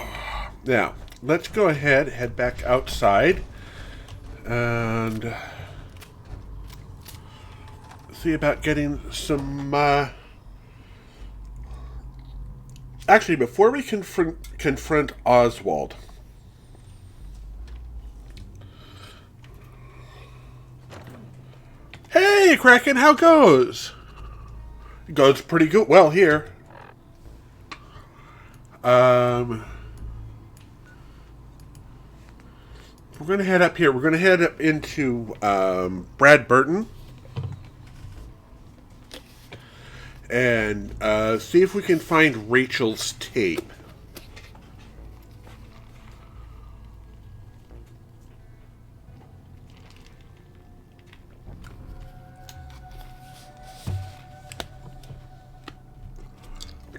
A: Now, let's go ahead, head back outside, and see about getting some, actually, before we confront Oswald. Hey, Kraken, how goes? It goes pretty good. Well, here. We're going to head up here. We're going to head up into Brad Burton and see if we can find Rachel's tape.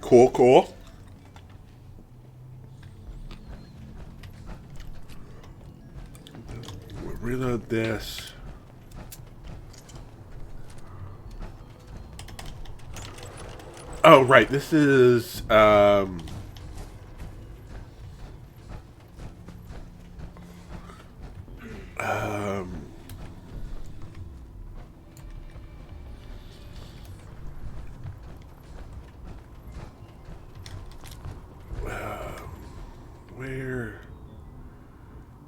A: Cool, cool. We'll reload this. Oh, right. This is, where?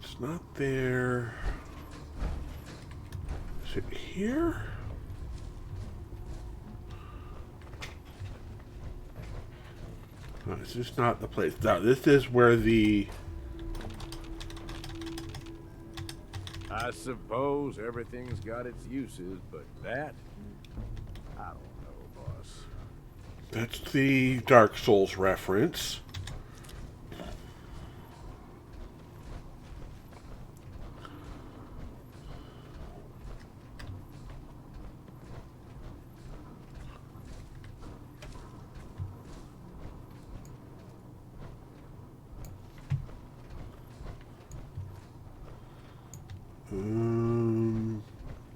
A: It's not there. Is it here? No, it's just not the place. No, this is where the...
J: I suppose everything's got its uses, but that, I don't know, boss.
A: That's the Dark Souls reference.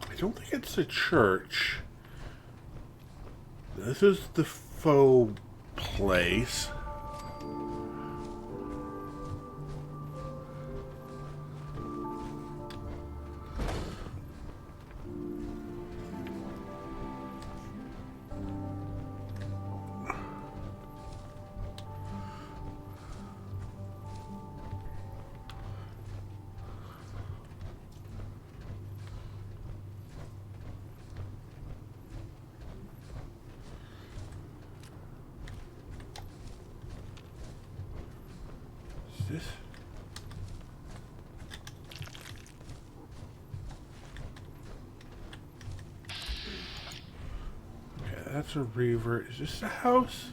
A: I don't think it's a church. This is the faux place. This? Okay, that's a revert. Is this a house?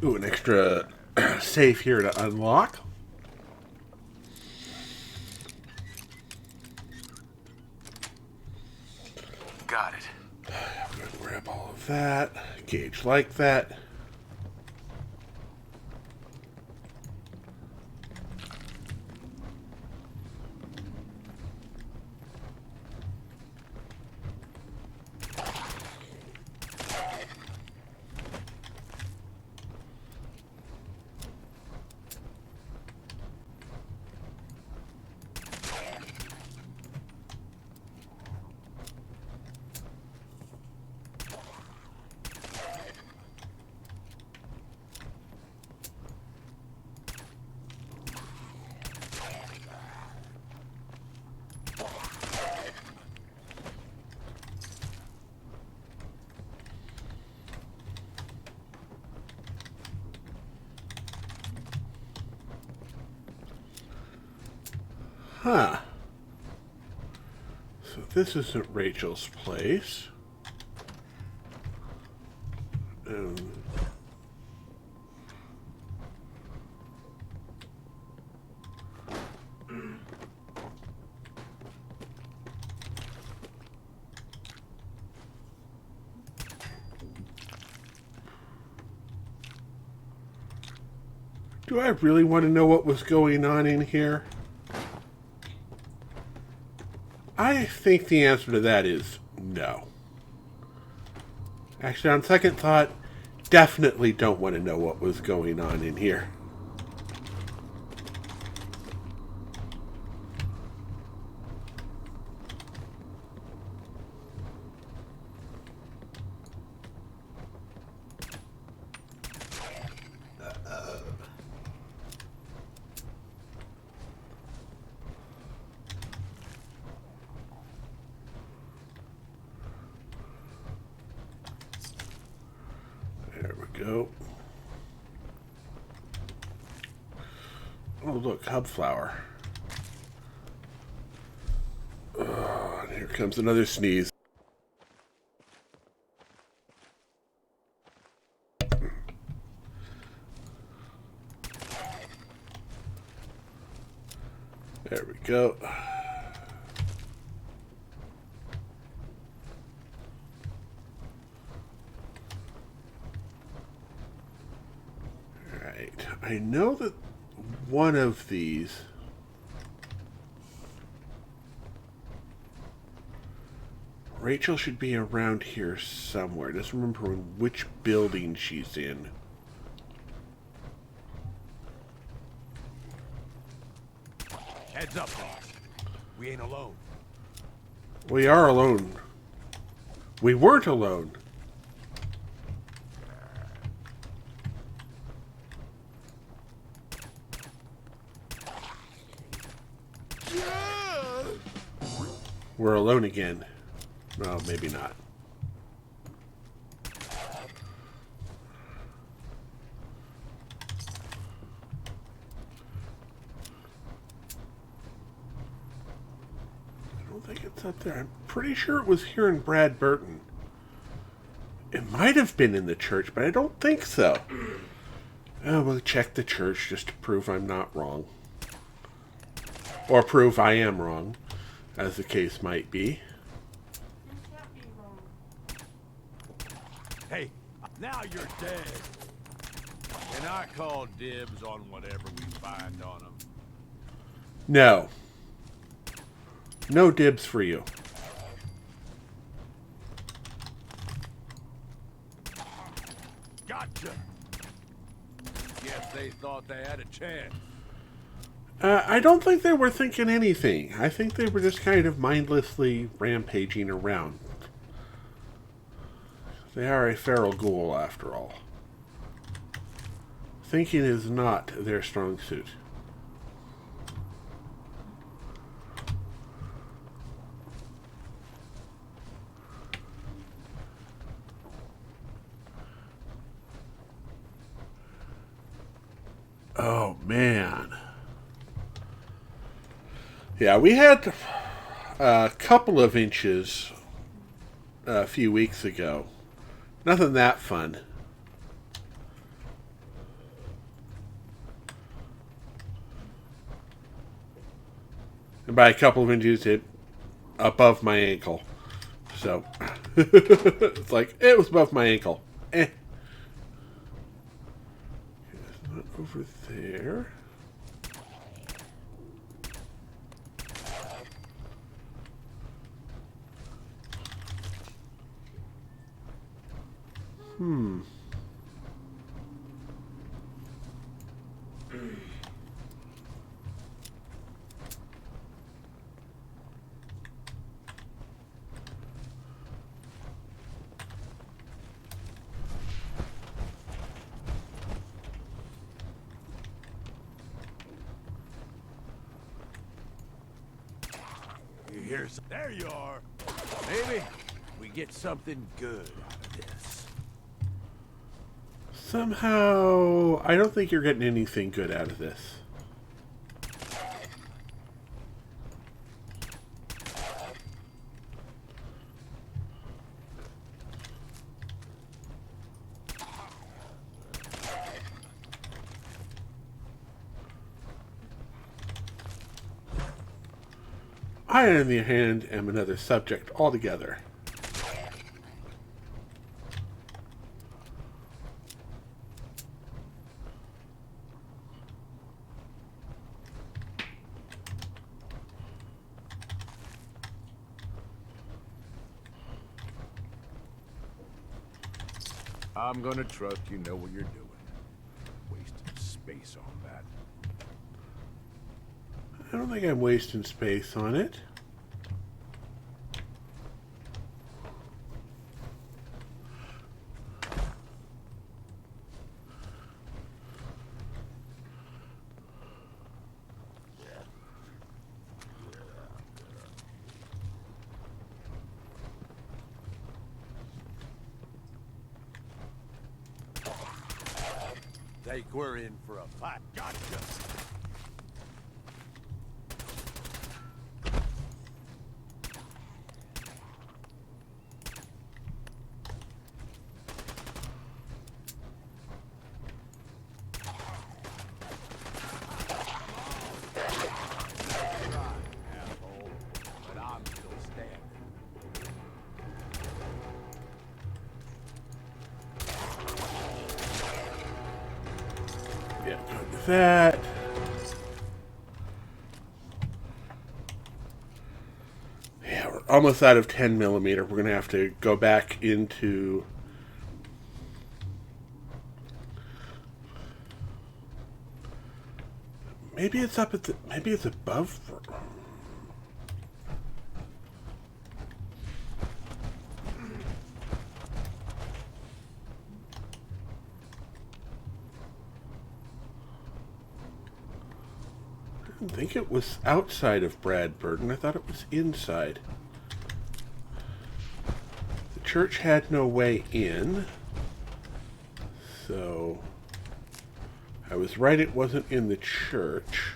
A: Ooh, an extra safe here to unlock.
C: Got it.
A: I'm going to grab all of that. Gauge like that. Huh. So this isn't Rachel's place. Do I really want to know what was going on in here? I think the answer to that is no. Actually, on second thought, definitely don't want to know what was going on in here. There we go. Oh, look, hub flower. Oh, and here comes another sneeze. There we go. Alright, I know that one of these Rachel should be around here somewhere. Just remember which building she's in.
L: Heads up, boss. We ain't alone.
A: We are alone. We weren't alone. We're alone again. Well, maybe not. I don't think it's up there. I'm pretty sure it was here in Brad Burton. It might have been in the church, but I don't think so. Oh, we'll check the church just to prove I'm not wrong. Or prove I am wrong, as the case might be.
L: Hey, now you're dead. And I call dibs on whatever we find on them.
A: No. No dibs for you.
L: Gotcha. Guess they thought they had a chance.
A: I don't think they were thinking anything. I think they were just kind of mindlessly rampaging around. They are a feral ghoul, after all. Thinking is not their strong suit. Oh, man. Yeah, we had a couple of inches a few weeks ago. Nothing that fun. And by a couple of inches, it above my ankle. So, it's like, it was above my ankle. It's not over there.
L: There you are. Maybe we get something good out of this.
A: Somehow, I don't think you're getting anything good out of this. I, on the other hand, am another subject altogether.
J: I'm gonna trust you know what you're doing. Wasting space on that.
A: I don't think I'm wasting space on it.
L: Think we're in for a fight. Gotcha.
A: Yeah, don't do that. Yeah, we're almost out of 10 millimeter. We're gonna have to go back into. Maybe it's up at the. Maybe it's above. I didn't think it was outside of Bradburton. I thought it was inside. The church had no way in. So I was right, it wasn't in the church.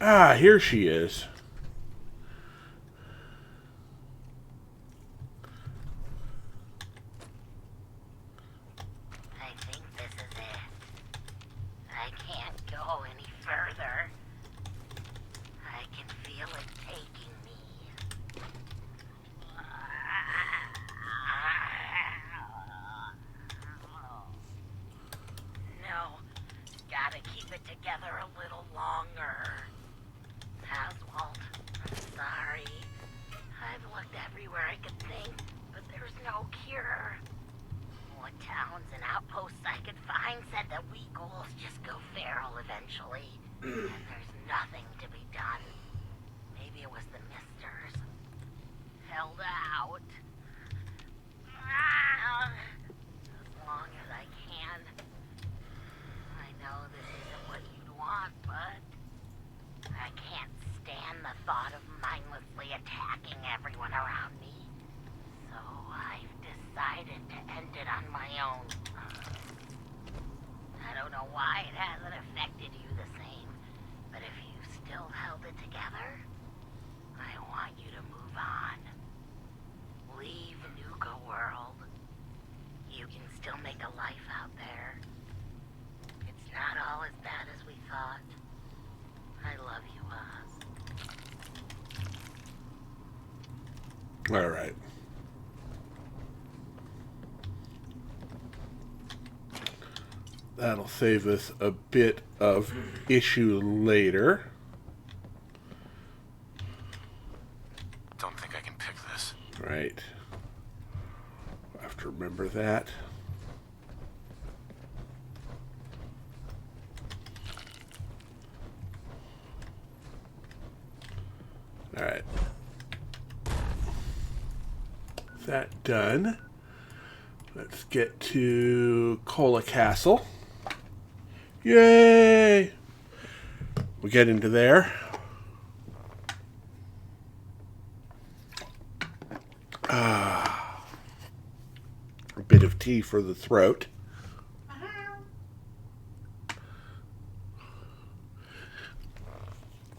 A: Ah, here she is.
K: I think this is it. I can't go any further. I can feel it taking me. No, gotta keep it together a little longer. Oswald, I'm sorry. I've looked everywhere I could think, but there's no cure. What towns and outposts I could find said that we ghouls just go feral eventually, and there's nothing to be done. Maybe it was the misters. Held out. As long as I can. I know this isn't what you'd want, but I can't stand the thought of mindlessly attacking everyone around me. So I've decided to end it on my own. I don't know why it hasn't affected you the same, but if you still held it together, I want you to move on. Leave Nuka World. You can still make a life out there. It's not all as bad as we thought. I love you, Oz.
A: All right. That'll save us a bit of issue later.
C: Don't think I can pick this.
A: Right. I have to remember that. All right. That done. Let's get to Cola Castle. Yay! We get into there. A bit of tea for the throat.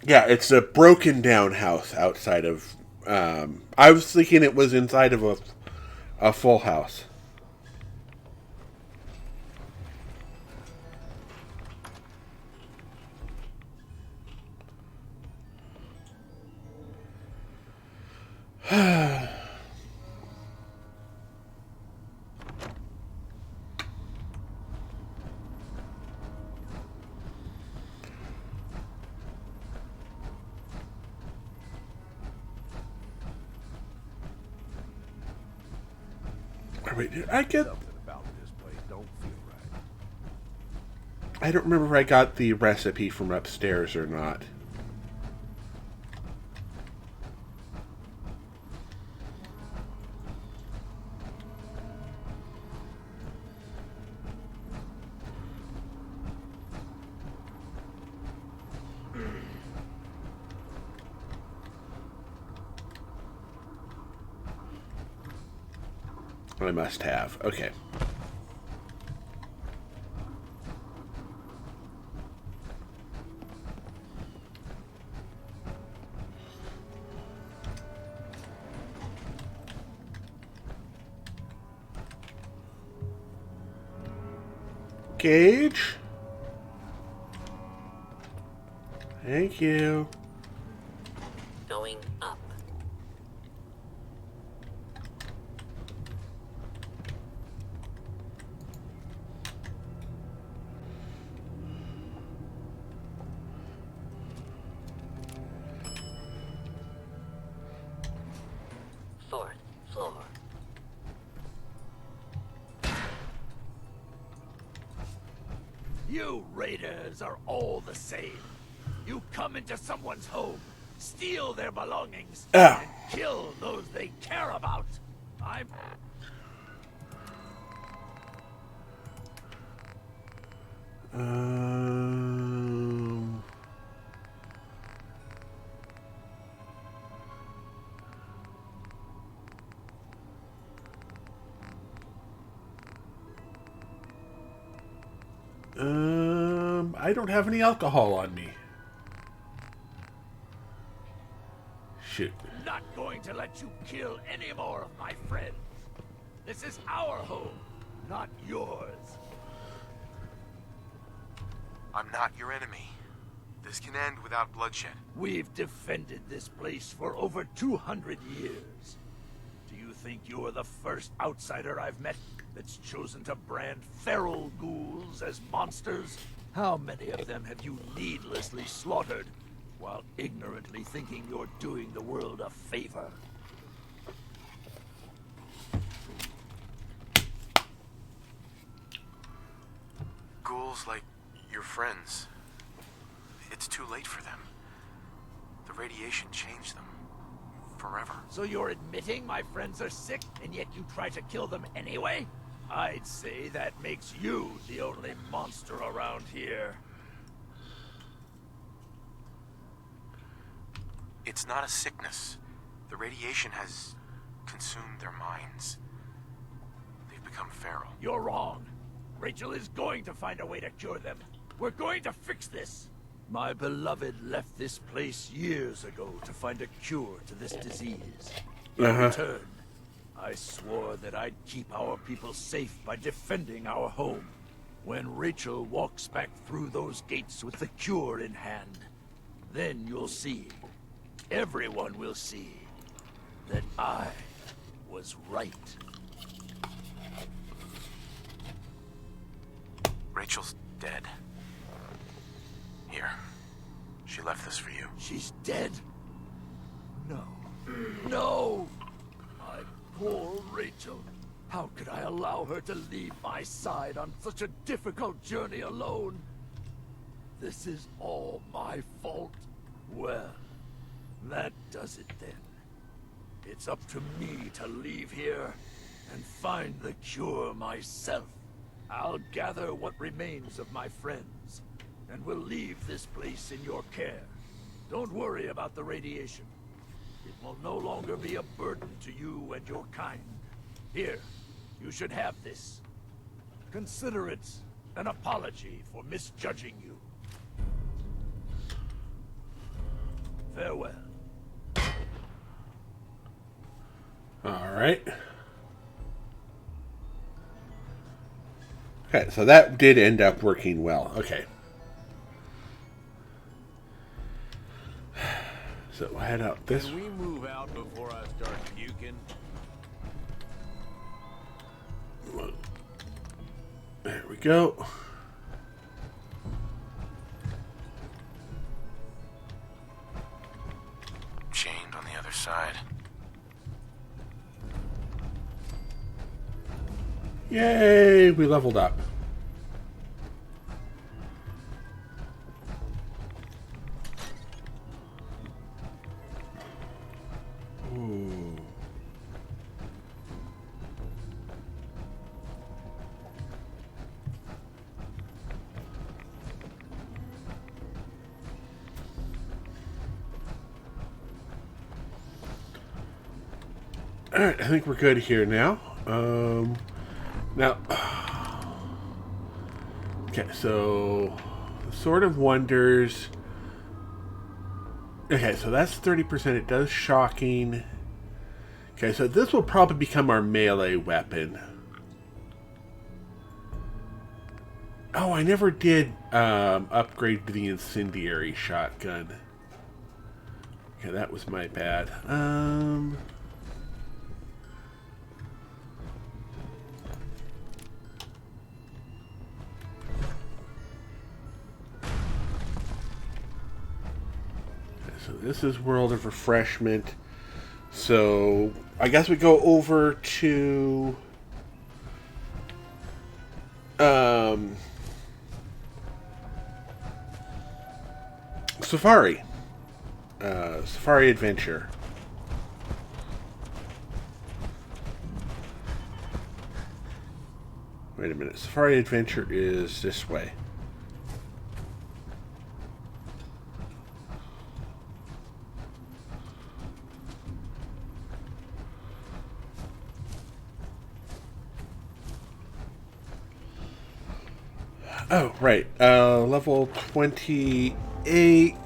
A: Yeah, it's a broken down house outside of... I was thinking it was inside of a full house. Wait, did I get...
J: Something about this place don't feel right.
A: I don't remember if I got the recipe from upstairs or not. I must have. Okay. Gage? Thank you.
G: Going up. Fourth floor.
L: You raiders are all the same. You come into someone's home, steal their belongings, and kill those they care about. I'm...
A: I don't have any alcohol on me. Shoot.
L: Not going to let you kill any more of my friends. This is our home, not yours.
C: I'm not your enemy. This can end without bloodshed.
L: We've defended this place for over 200 years. Do you think you're the first outsider I've met that's chosen to brand feral ghouls as monsters? How many of them have you needlessly slaughtered while ignorantly thinking you're doing the world a favor?
C: Ghouls like your friends. It's too late for them. The radiation changed them. Forever.
L: So you're admitting my friends are sick, and yet you try to kill them anyway? I'd say that makes you the only monster around here.
C: It's not a sickness. The radiation has consumed their minds. They've become feral.
L: You're wrong. Rachel is going to find a way to cure them. We're going to fix this. My beloved left this place years ago to find a cure to this disease. In return, I swore that I'd keep our people safe by defending our home. When Rachel walks back through those gates with the cure in hand, then you'll see, everyone will see, that I was right.
C: Rachel's dead. Here. She left this for you.
L: She's dead? No. No! My poor Rachel. How could I allow her to leave my side on such a difficult journey alone? This is all my fault. Well, that does it then. It's up to me to leave here and find the cure myself. I'll gather what remains of my friends, and we'll leave this place in your care. Don't worry about the radiation. It will no longer be a burden to you and your kind. Here, you should have this. Consider it an apology for misjudging you. Farewell.
A: All right. Okay, so that did end up working well. Okay. So we'll head out this.
D: Can we move out before I start puking?
A: There we go.
C: Chained on the other side.
A: Yay, we leveled up. Ooh. Alright, I think we're good here now. Now, okay, so sort of wonders. Okay, so that's 30%. It does shocking. Okay, so this will probably become our melee weapon. Oh, I never did upgrade to the incendiary shotgun. Okay, that was my bad. So this is World of Refreshment. So I guess we go over to Safari. Safari Adventure. Wait a minute. Safari Adventure is this way. Oh, right. Level 28.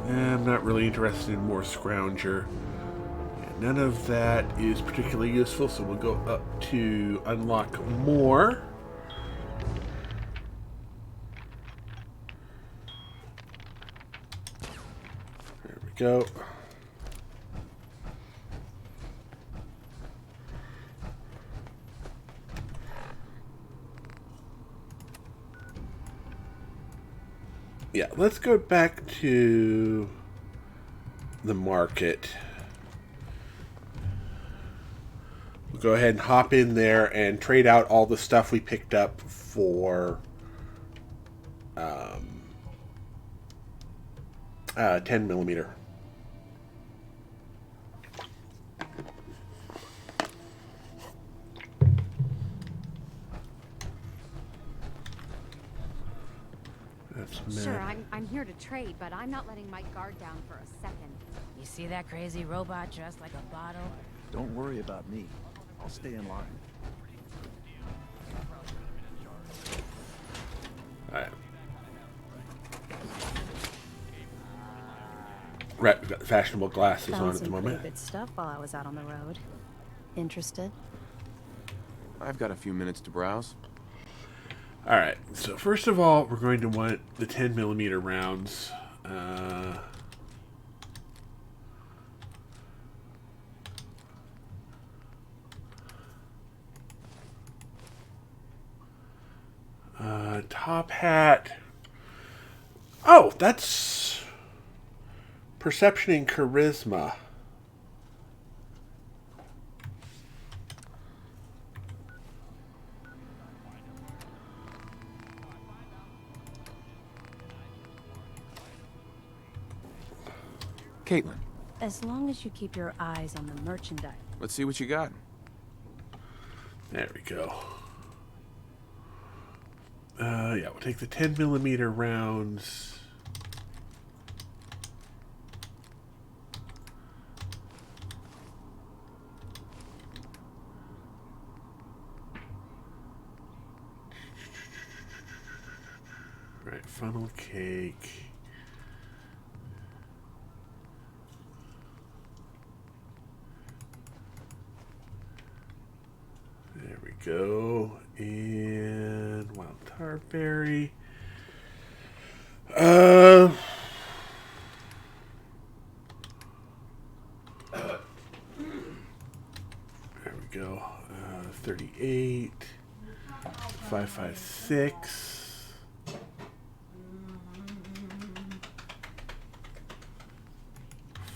A: I'm not really interested in more Scrounger. None of that is particularly useful, so we'll go up to unlock more. There we go. Yeah, let's go back to the market. We'll go ahead and hop in there and trade out all the stuff we picked up for 10mm.
N: Sure, I'm here to trade, but I'm not letting my guard down for a second.
O: You see that crazy robot dressed like a bottle?
P: Don't worry about me. I'll stay in line.
A: Alright. Right, we've got fashionable glasses
N: Found
A: on at the
N: some
A: moment.
N: pretty good stuff while I was out on the road. Interested?
M: I've got a few minutes to browse.
A: Alright, so first of all, we're going to want the 10mm rounds. Top hat. Oh, that's perception and charisma.
M: Caitlin,
N: As long as you keep your eyes on the merchandise.
M: let's see what you got.
A: There we go. Yeah, we'll take the 10mm rounds. Right, funnel cake. There we go. And wild tarberry. we go. 38. 556.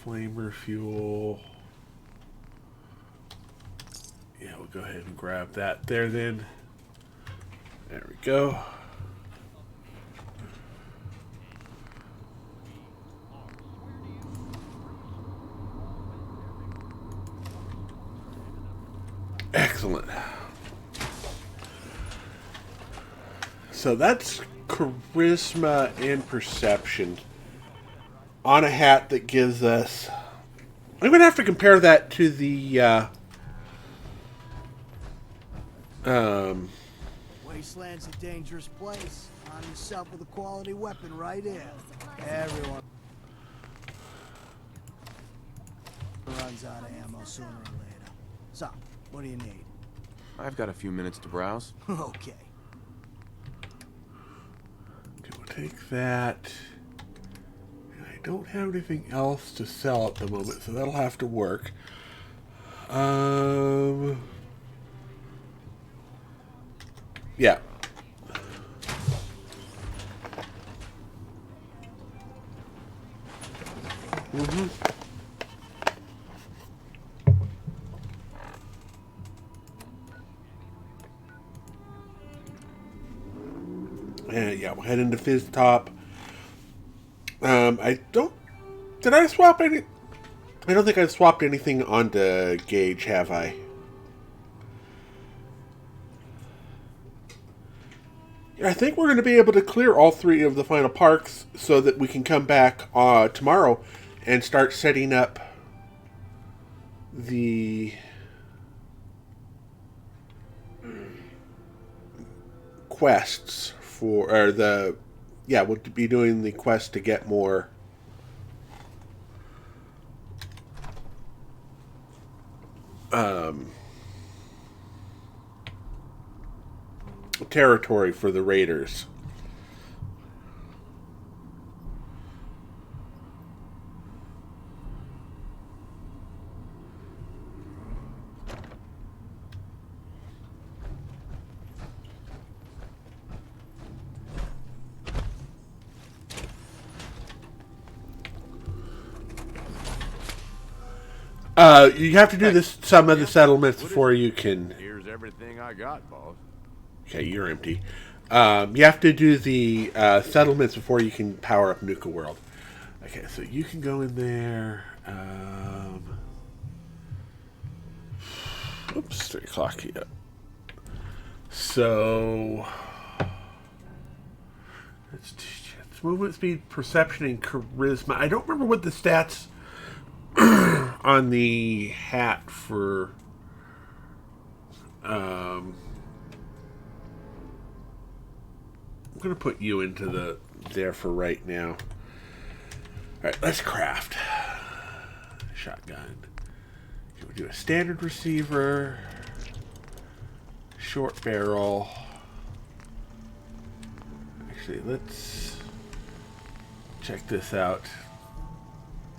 A: Flamer fuel. Yeah, we'll go ahead and grab that there then. There we go. Excellent. So that's charisma and perception on a hat that gives us... I'm going to have to compare that to the...
Q: Wasteland's a dangerous place. Arm yourself with a quality weapon right here. Everyone runs out of ammo sooner or later. So, what do you need?
M: I've got a few minutes to browse.
Q: Okay.
A: Okay, we'll take that. And I don't have anything else to sell at the moment, so that'll have to work. Yeah. And yeah, we'll head into Fizz Top. I don't... Did I swap any... I don't think I swapped anything onto Gauge, have I? I think we're going to be able to clear all 3 of the final parks so that we can come back tomorrow and start setting up the quests for, or the, yeah, we'll be doing the quest to get more territory for the raiders. You have to do this, some of the settlements before you can...
J: Here's everything I got, boss.
A: Okay, you're empty. You have to do the settlements before you can power up Nuka World. Okay, so you can go in there. Oops, 3 o'clock here. So... it's movement speed, perception, and charisma. I don't remember what the stats on the hat for... I'm going to put you into there for right now. Alright, let's craft. Shotgun. Okay, we'll do a standard receiver. Short barrel. Actually, let's check this out.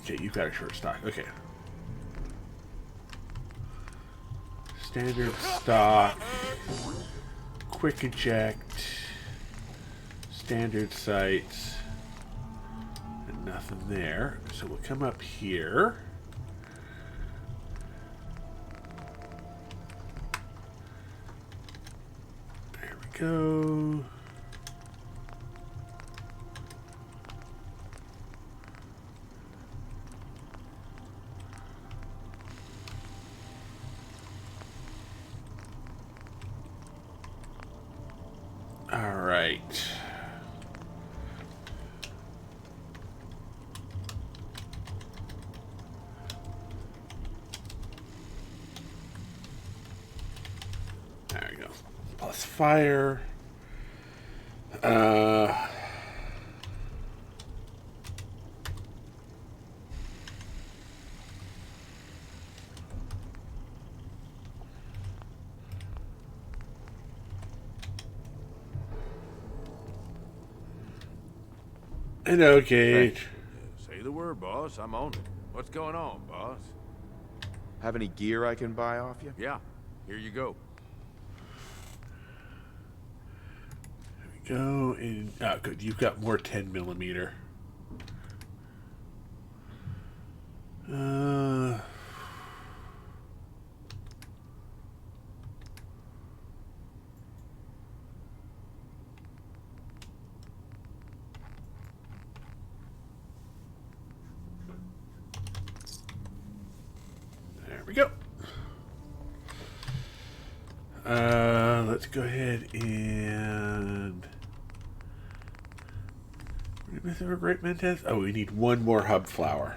A: Okay, you've got a short stock. Okay. Standard stock. Quick eject. Standard sights. And nothing there. So we'll come up here. There we go. All right. There we go. Plus fire. Hello, Gage.
J: Say the word, boss. I'm on it. What's going on, boss?
M: Have any gear I can buy off you?
J: Yeah. Here you go.
A: There we go. And, oh, good. You've got more 10 millimeter. There we go. Let's go ahead and... Great Mendez. Oh, we need one more hub flower.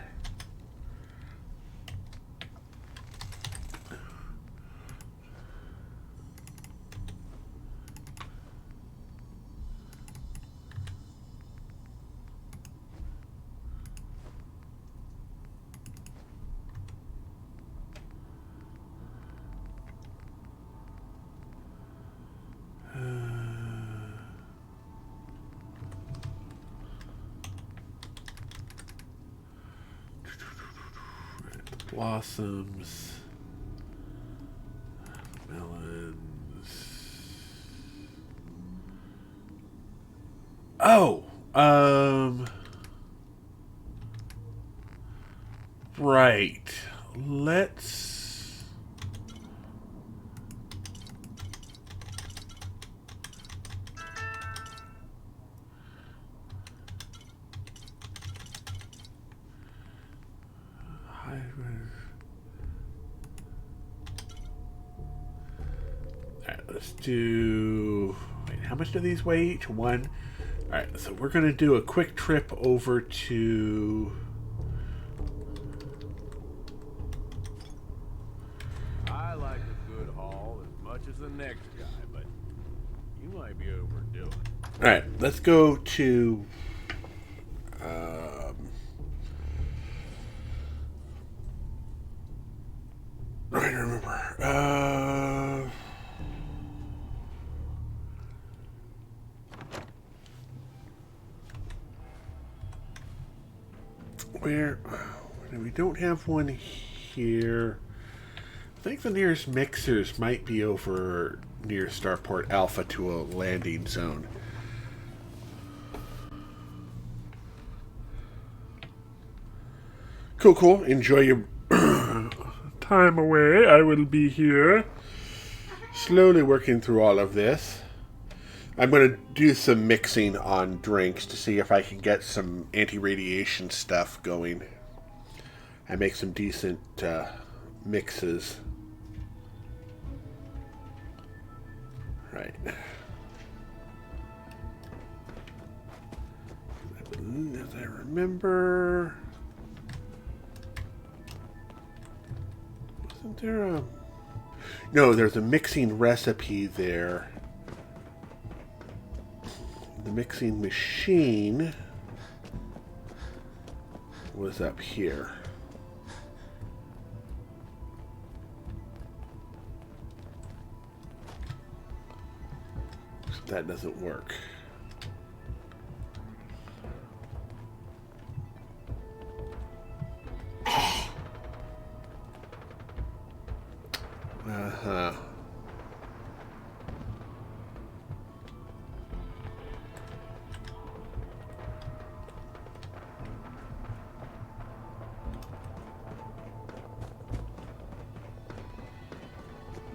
A: Blossoms, melons. Oh, right. Let's. Alright, let's do... Wait, how much do these weigh each? One. Alright, so we're going to do a quick trip over to...
J: I like a good haul as much as the next guy, but you might be overdoing it.
A: Alright, let's go to... I don't remember. Where we don't have one here. I think the nearest mixers might be over near Starport Alpha to a landing zone. Cool, cool. Enjoy your time away. I will be here. Slowly working through all of this. I'm going to do some mixing on drinks to see if I can get some anti-radiation stuff going. I make some decent mixes. Right. As I remember... Wasn't there a... No, there's a mixing recipe there. The mixing machine was up here. So that doesn't work. Uh-huh.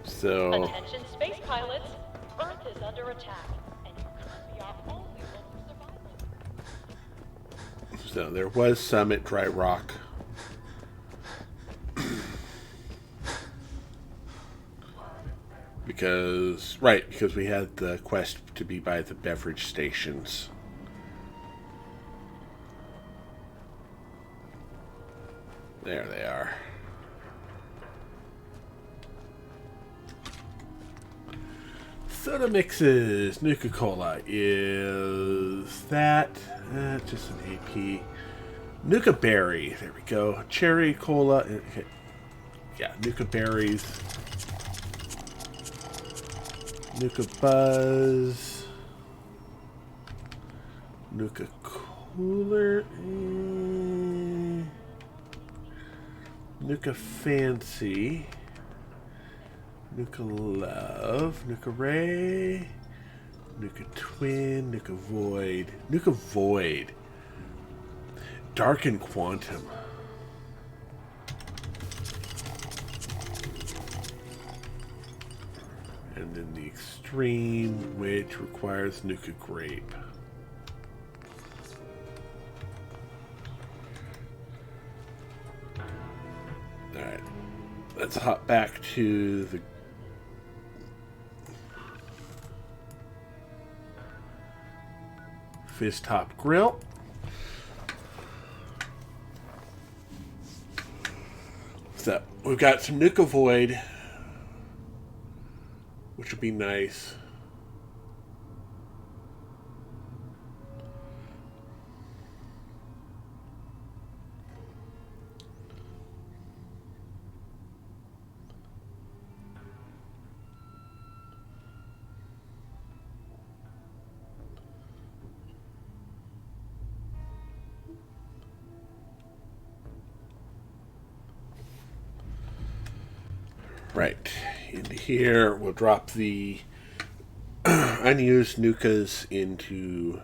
A: So...
F: Attention space pilots, Earth is under attack, and you could be our only hope for survival.
A: So there was some at Dry Rock. Because we had the quest to be by the beverage stations. There they are. Soda mixes. Nuka Cola is that just an AP. Nuka Berry. There we go. Cherry Cola. Okay. Yeah, Nuka Berries. Nuka Buzz. Nuka Cooler. Nuka Fancy. Nuka Love, Nuka Ray, Nuka Twin, Nuka Void. Nuka Void. Dark and Quantum. And then the Extreme, which requires Nuka Grape. Alright. Let's hop back to the Fizz Top Grill. So, we've got some Nuka Void, which would be nice. Right, into here, we'll drop the unused Nukas into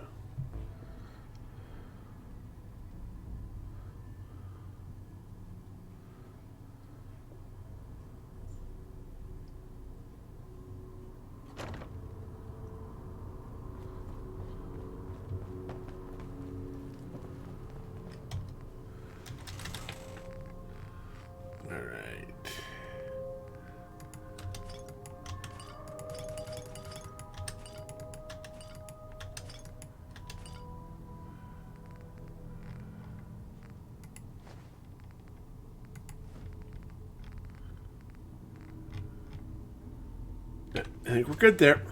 A: I think we're good there.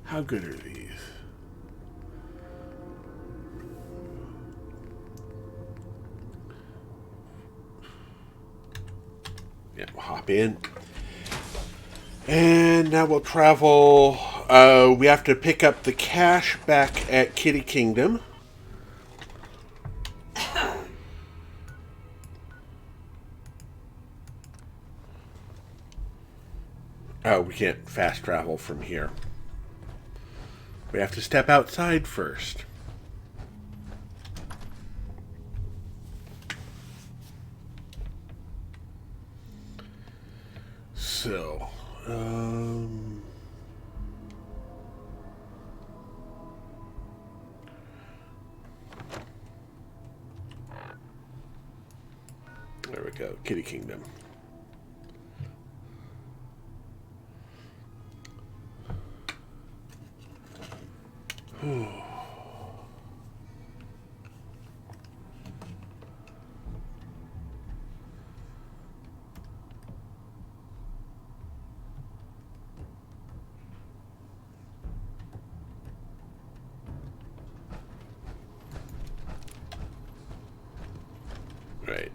A: How good are these? Yeah, we'll hop in. And now we'll travel. We have to pick up the cash back at Kitty Kingdom. Oh, we can't fast travel from here. We have to step outside first. So, there we go, Kitty Kingdom. Right.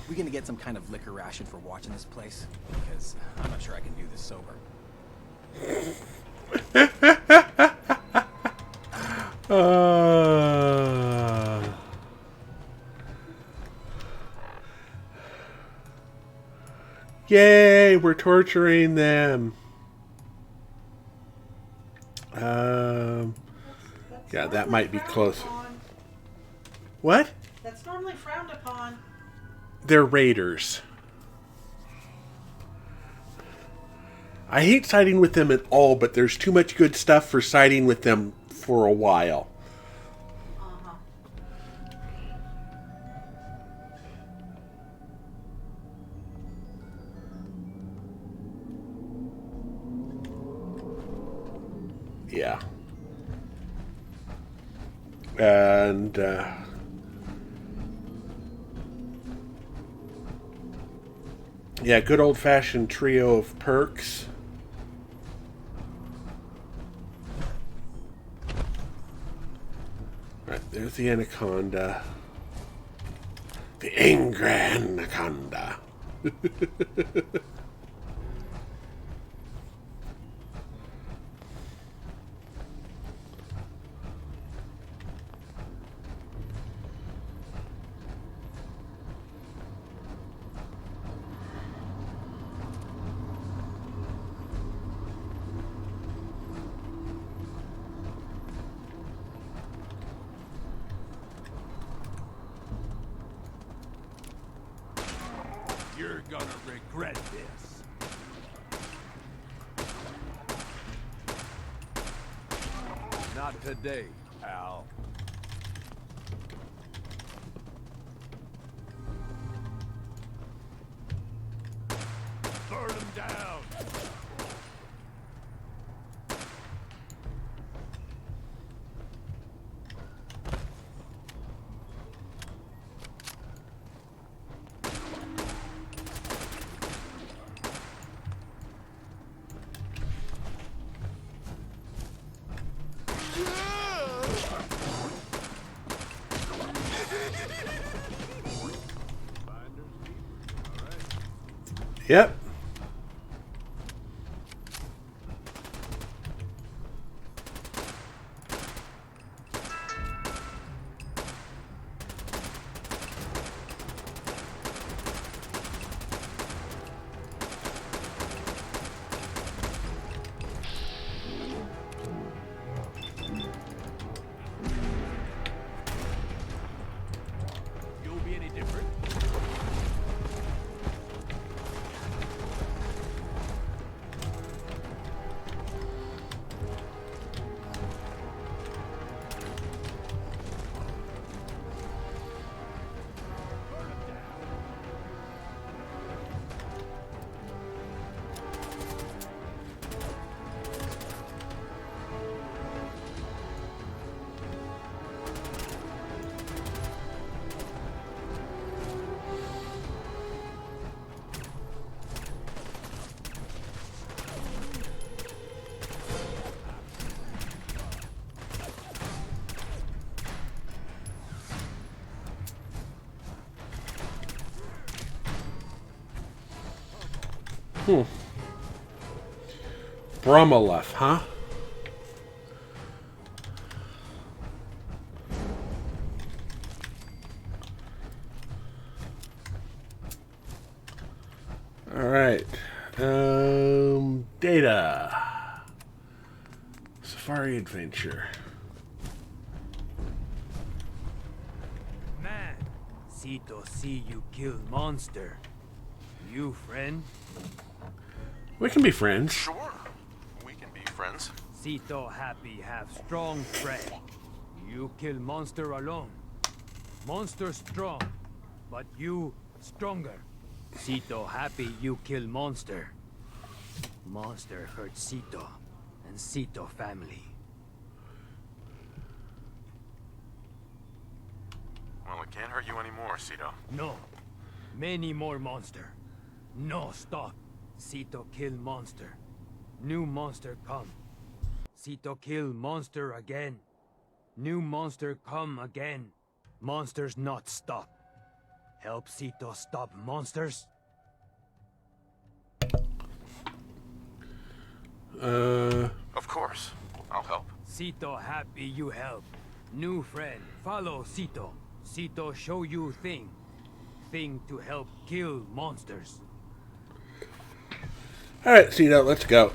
E: We gonna get some kind of liquor ration for watching this place? Because I'm not sure I can do this sober.
A: Yay, we're torturing them. Yeah, that might be close. What?
B: That's normally frowned upon.
A: They're raiders. I hate siding with them at all, but there's too much good stuff for siding with them for a while. Yeah. And, yeah, good old-fashioned trio of perks. Alright, there's the anaconda. The angry anaconda.
L: You're gonna regret this. Not today, pal. Burn him down!
A: Yep.
L: You'll be any different?
A: Bromelef, huh? Alright. Data. Safari Adventure.
R: Man, Cito see you kill monster. You friend?
A: We can be friends.
C: Sure, we can be friends.
R: Cito happy have strong friend. You kill monster alone. Monster strong, but you stronger. Cito happy you kill monster. Monster hurt Cito and Cito family.
C: Well, it can't hurt you anymore, Cito.
R: No. Many more monster. No stop. Cito kill monster. New monster come. Cito kill monster again. New monster come again. Monsters not stop. Help Cito stop monsters?
C: Of course. I'll help.
R: Cito happy you help. New friend, follow Cito. Cito show you thing. Thing to help kill monsters.
A: Alright, Cito, let's go.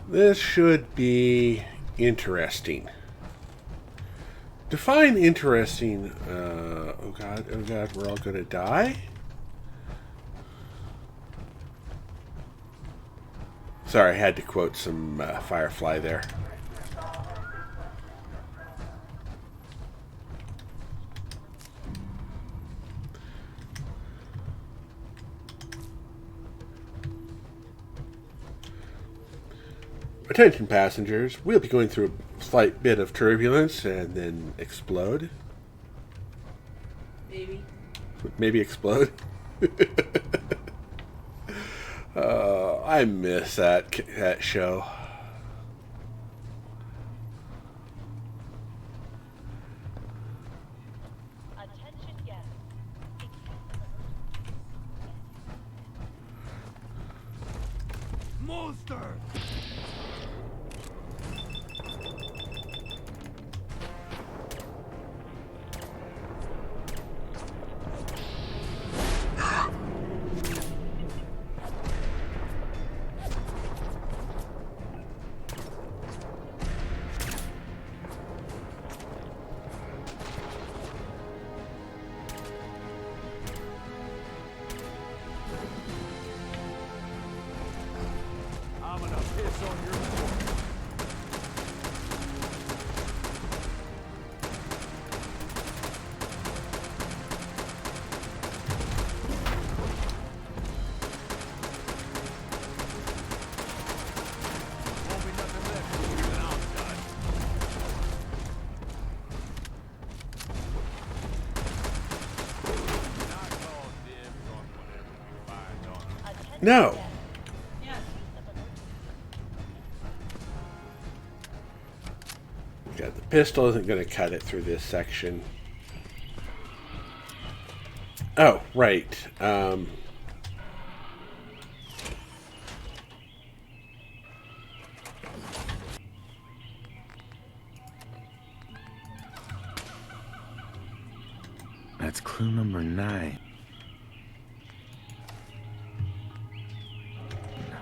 A: This should be interesting. Define interesting. Oh god, we're all gonna die? Sorry, I had to quote some Firefly there. Attention passengers, we'll be going through a slight bit of turbulence and then explode. Maybe explode. I miss that show.
F: Attention guests.
R: Monster! I'm gonna piss on your floor. Won't be nothing left of you when I'm done. Not call dibs on whatever we find on it.
A: No. Yeah, the pistol isn't going to cut it through this section. Oh, right.
M: That's clue number 9.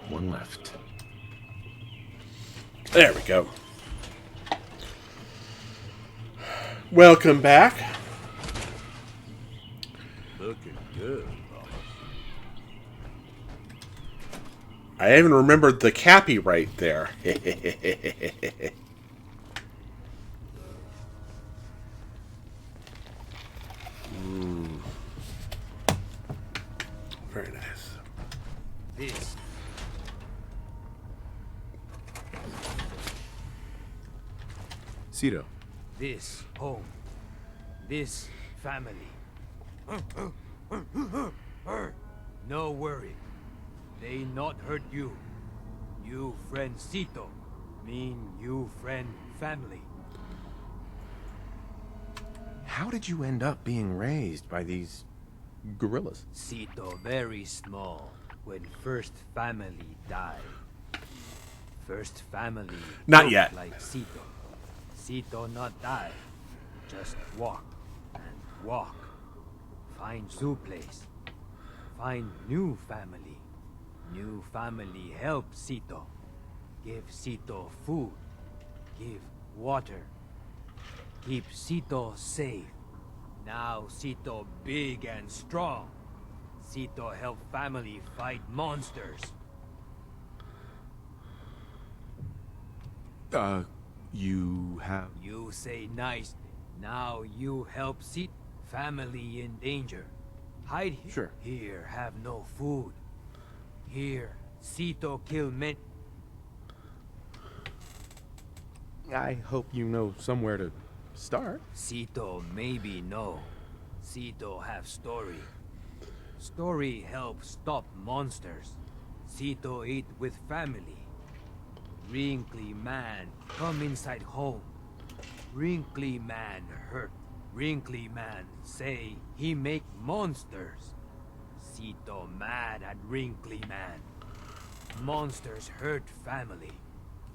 M: One left.
A: There we go. Welcome back.
D: Looking good, boss.
A: I even remembered the Cappy right there. Very nice.
R: This.
M: Cito.
R: This home. This family. No worry. They not hurt you. You friend Cito. Mean you friend family.
M: How did you end up being raised by these gorillas?
R: Cito very small when first family died. First family
A: Not
R: looked
A: yet.
R: like Cito. Cito not die. Just walk and walk. Find zoo place. Find new family. New family help Cito. Give Cito food. Give water. Keep Cito safe. Now Cito big and strong. Cito help family fight monsters.
M: You have...
R: You say nice. Now you help Cito. Family in danger. Hide here.
M: Sure.
R: Here have no food. Here, Cito kill men.
M: I hope you know somewhere to start.
R: Cito maybe no. Cito have story. Story help stop monsters. Cito eat with family. Wrinkly man come inside home. Wrinkly man hurt. Wrinkly man say he make monsters. Cito mad at Wrinkly man. Monsters hurt family.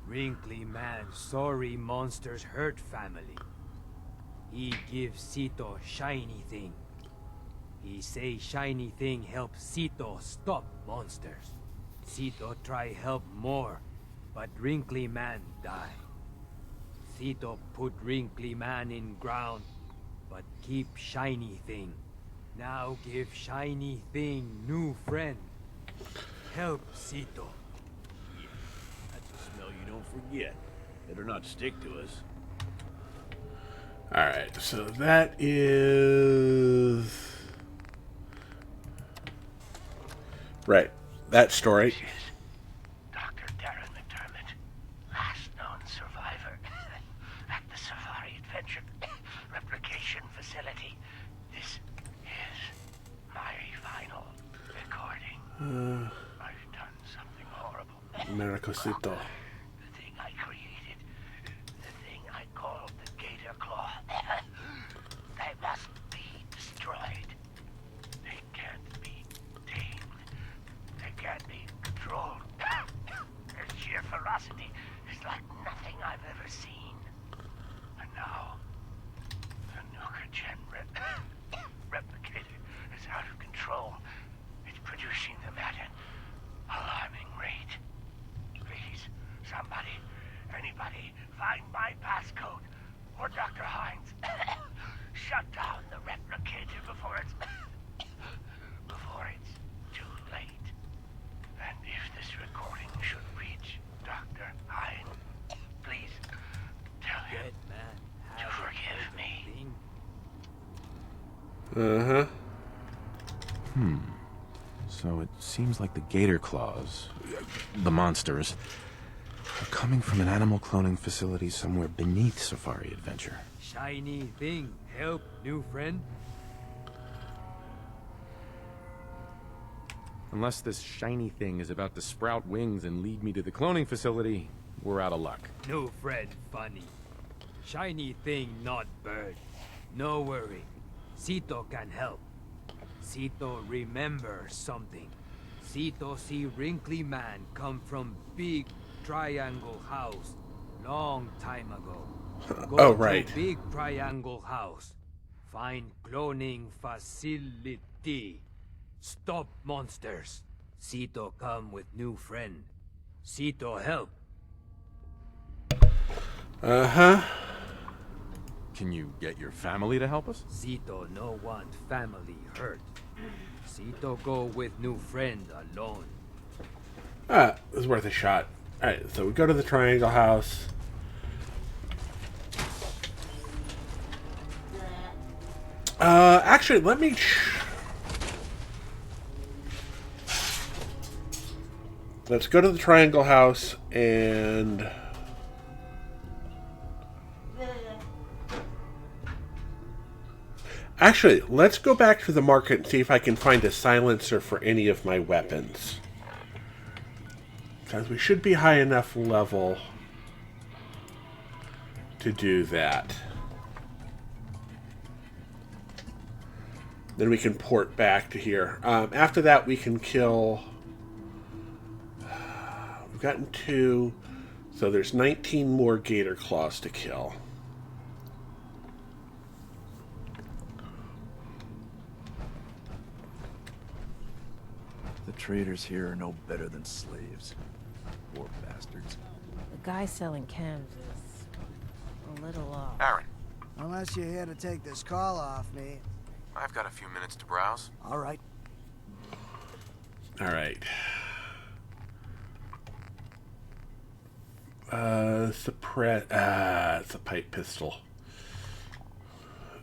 R: Wrinkly man sorry monsters hurt family. He give Cito shiny thing. He say shiny thing help Cito stop monsters. Cito try help more, but Wrinkly man die. Cito put Wrinkly man in ground, but keep shiny thing. Now give shiny thing new friend. Help Cito.
D: That's a smell you don't forget. Better not stick to us.
A: Alright, so that is... Right, that story.
K: Dr. Darren McDermott, last known survivor at the Safari Adventure Replication Facility. This is my final recording. I've done something horrible.
A: Maricosito.
K: The thing I created. The thing I called the Gator Claw. They must be destroyed. They can't be tamed. They can't be controlled. Their sheer ferocity is like nothing I've ever seen. And now, the Nuka Gen replicator is out of control. It's producing them at an alarming rate. Please, somebody, anybody, find my passcode or Dr. Hines. Shut down the replicator before it's too late. And if this recording should reach Dr. Hines, please tell him to forgive me.
A: Uh-huh.
M: So it seems like the gator claws, the monsters, are coming from an animal cloning facility somewhere beneath Safari Adventure.
R: Shiny thing, help, new friend?
M: Unless this shiny thing is about to sprout wings and lead me to the cloning facility, we're out of luck.
R: New friend, funny. Shiny thing, not bird. No worry. Cito can help. Cito remember something. Cito see wrinkly man come from big triangle house long time ago. Go
A: Oh, right.
R: to big triangle house. Find cloning facility. Stop monsters. Cito come with new friend. Cito help.
A: Uh-huh.
M: Can you get your family to help us?
R: Cito no want family hurt. Cito go with new friend alone.
A: It was worth a shot. Alright, so we go to the Triangle House. Actually, let me... Let's go to the Triangle House and... Actually, let's go back to the market and see if I can find a silencer for any of my weapons. Because we should be high enough level to do that. Then we can port back to here. After that, we can kill... We've gotten 2, so there's 19 more gator claws to kill.
P: The traders here are no better than slaves. Poor bastards.
O: The guy selling chems is a little off.
C: Aaron,
Q: Unless you're here to take this call off me.
C: I've got a few minutes to browse.
Q: All right.
A: Alright. Suppress... it's a pipe pistol.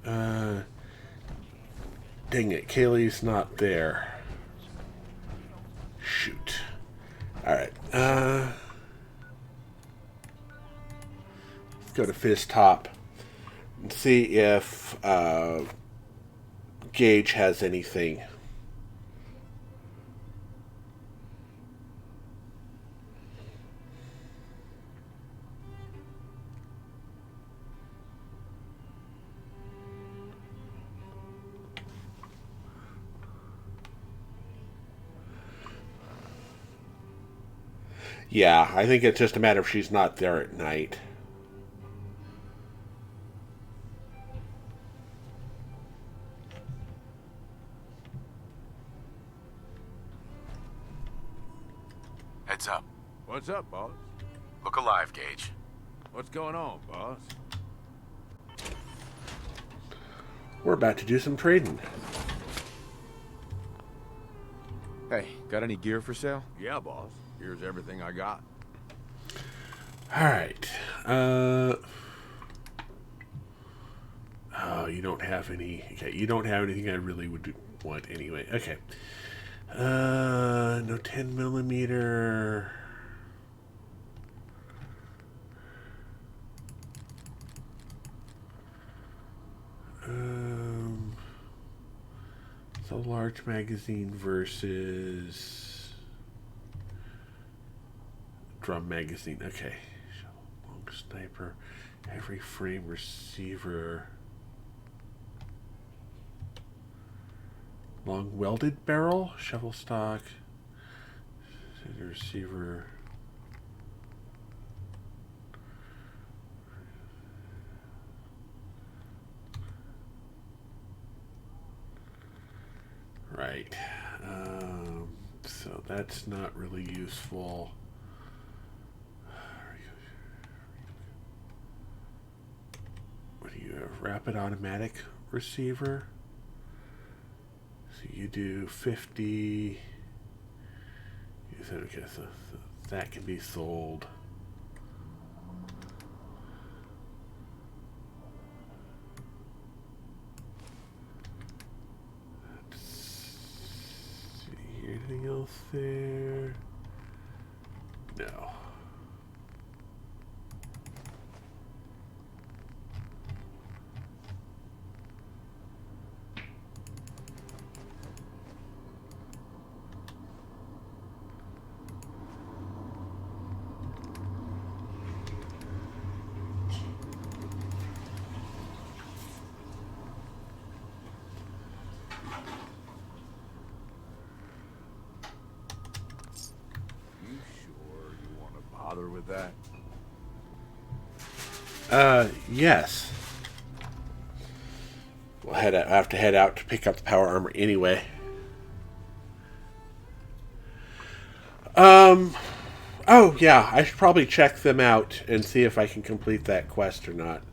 A: Dang it, Kaylee's not there. Shoot. Alright, let's go to Fizz Top and see if Gage has anything. Yeah, I think it's just a matter of she's not there at night.
C: Heads up.
J: What's up, boss?
C: Look alive, Gage.
J: What's going on, boss?
A: We're about to do some trading.
M: Hey, got any gear for sale?
J: Yeah, boss. Here's everything I got.
A: Alright. Oh, you don't have any... Okay, you don't have anything I really would want anyway. Okay. No 10 millimeter... So large magazine versus... Drum magazine. Okay. Long sniper. Every frame receiver. Long welded barrel. Shovel stock. Receiver. Right. So that's not really useful. What do you have? Rapid automatic receiver. So you do 50. You said, okay, so that can be sold. Anything else there? No.
J: Bother with that?
A: Yes. We'll I have to head out to pick up the power armor anyway. Oh, yeah, I should probably check them out and see if I can complete that quest or not.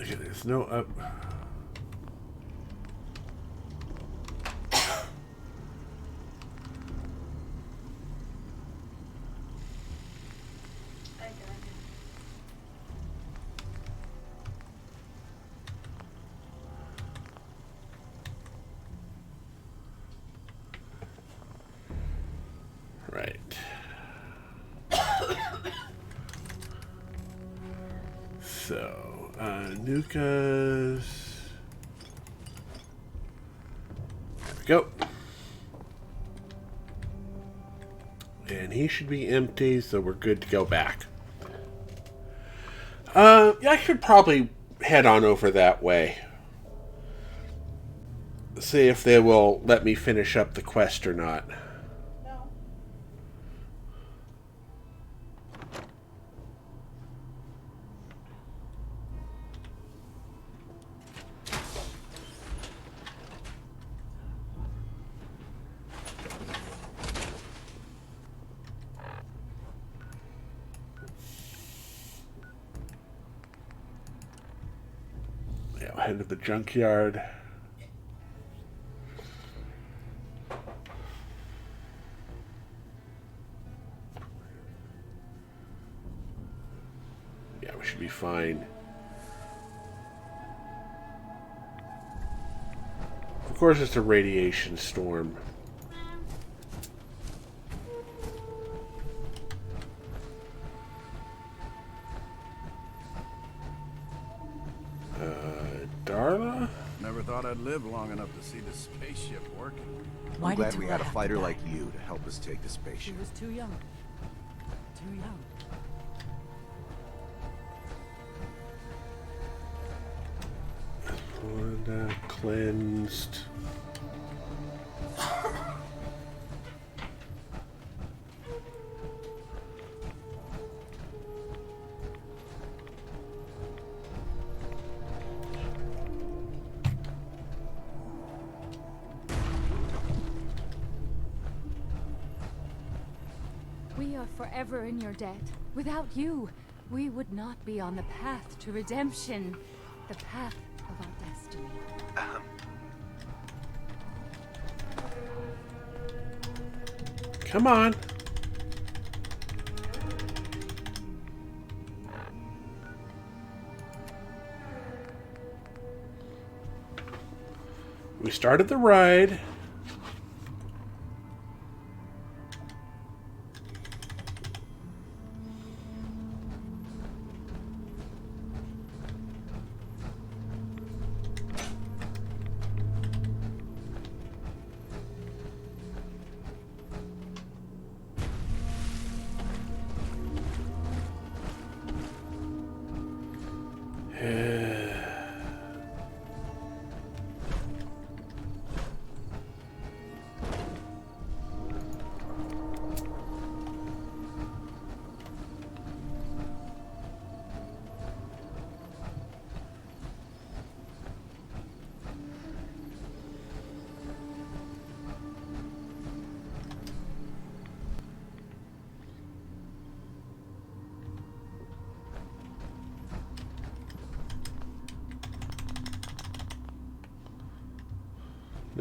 A: Okay, there's no up. Right. So, Nuka's. There we go. And he should be empty, so we're good to go back. Yeah, I should probably head on over that way. See if they will let me finish up the quest or not. Yeah, I'll head to the junkyard. Yeah, we should be fine. Of course, it's a radiation storm. Darla?
J: Never thought I'd live long enough to see the spaceship working.
E: I'm glad we had a fighter like you to help us take the spaceship.
O: She was too young. Too young.
A: Florida cleansed.
N: We are forever in your debt. Without you, we would not be on the path to redemption. The path of our destiny.
A: Come on. We started the ride.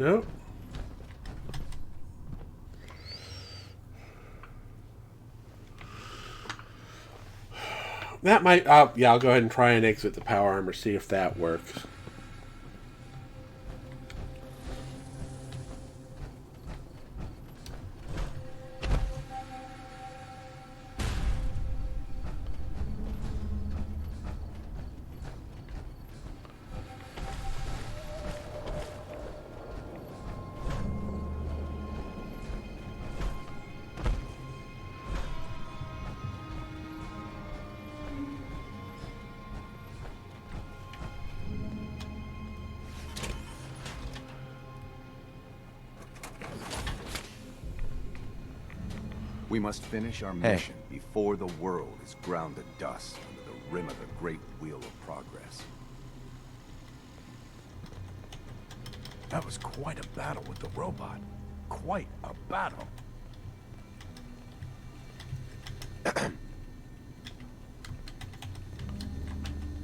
S: Nope. That might... yeah, I'll go ahead and try and exit the power armor, see if that works.
P: We must finish our mission before the world is ground to dust under the rim of the great wheel of progress.
J: That was quite a battle with the robot. Quite a battle.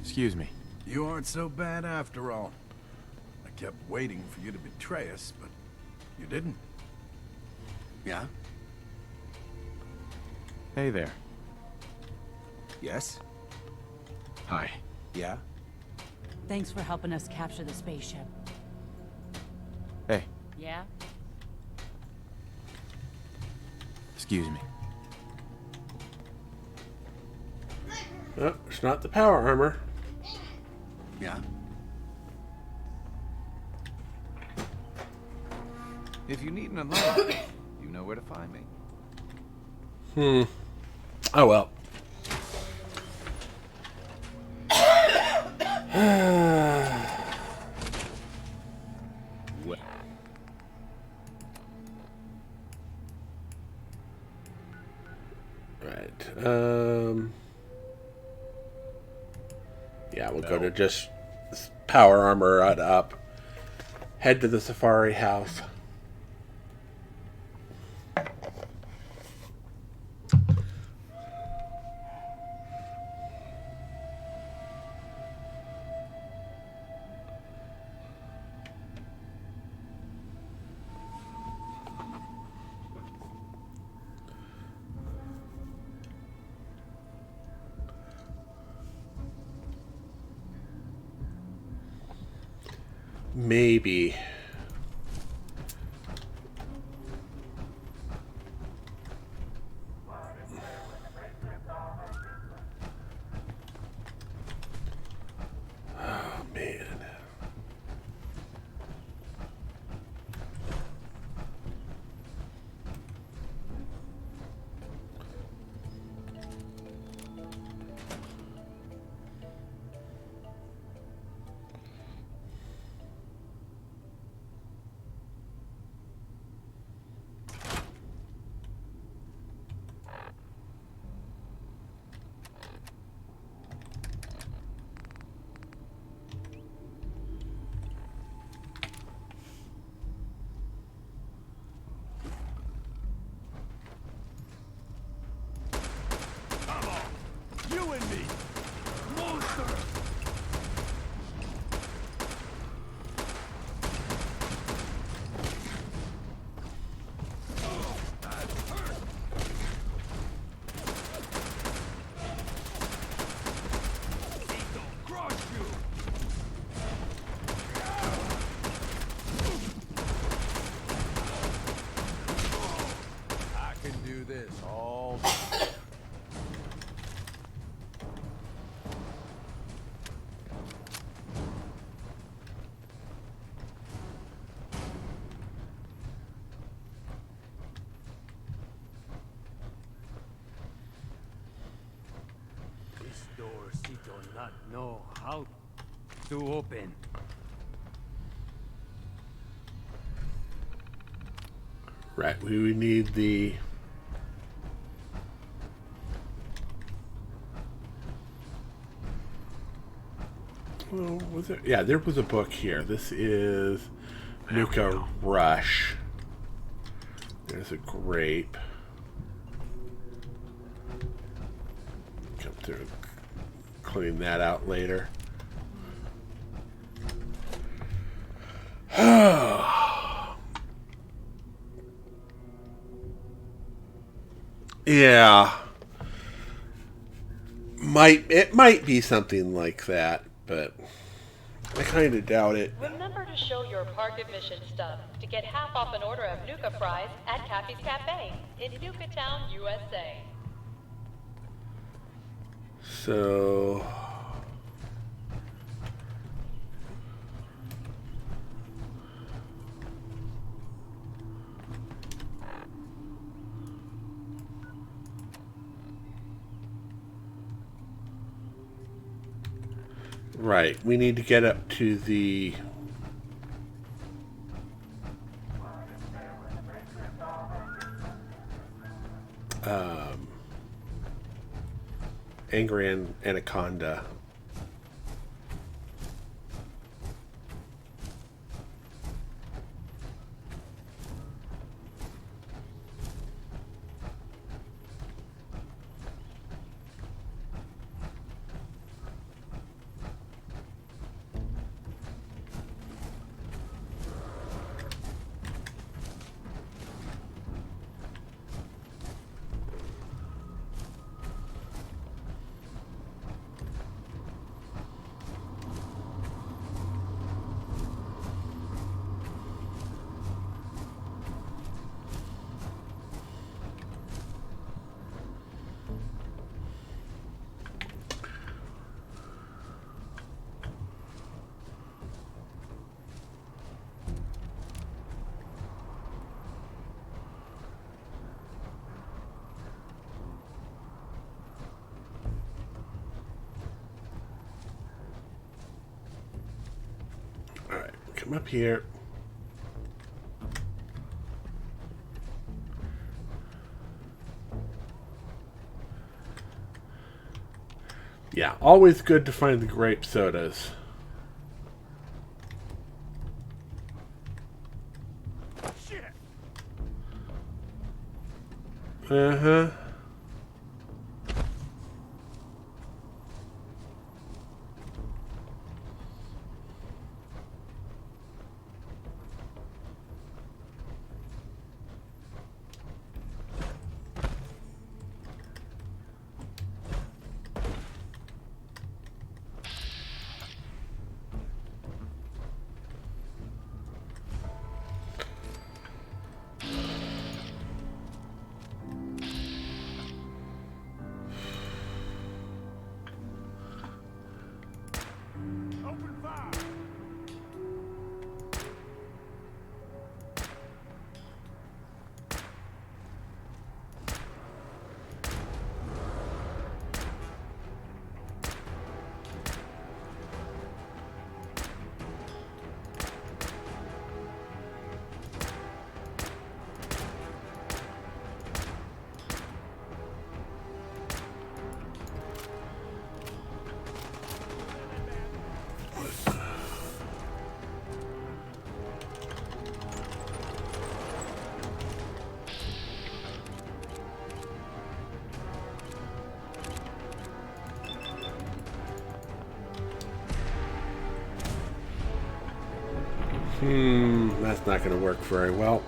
M: Excuse me.
J: You aren't so bad after all. I kept waiting for you to betray us, but you didn't.
P: Yeah?
M: Hey there.
P: Yes?
M: Hi.
P: Yeah?
T: Thanks for helping us capture the spaceship.
M: Hey.
T: Yeah?
M: Excuse me.
S: Oh, it's not the power armor.
P: Yeah? If you need an alarm, you know where to find me.
S: Oh well. Right. Yeah, we'll go to just power armor up. Head to the safari house. Maybe. Oh, man.
J: You and me! Monster! I can do this all day.
R: This door Cito not know how to open.
S: Right, we would need the... Well, was it? Yeah, there was a book here. This is Nuka Rush. There's a grape. Come through, clean that out later. Yeah. It might be something like that, but I kind of doubt it.
F: Remember to show your park admission stub to get half off an order of Nuka fries at Cappy's Cafe in Nuka Town, USA.
S: So... Right, we need to get up to the... Angry Anaconda. Alright, come up here. Yeah, always good to find the grape sodas.
J: Shit.
S: Uh-huh.
J: Open fire.
S: That's not going to work very well.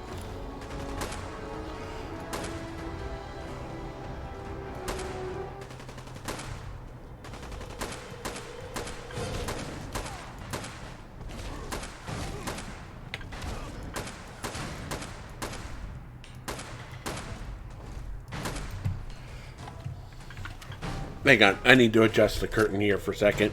S: Hang on, I need to adjust the curtain here for a second.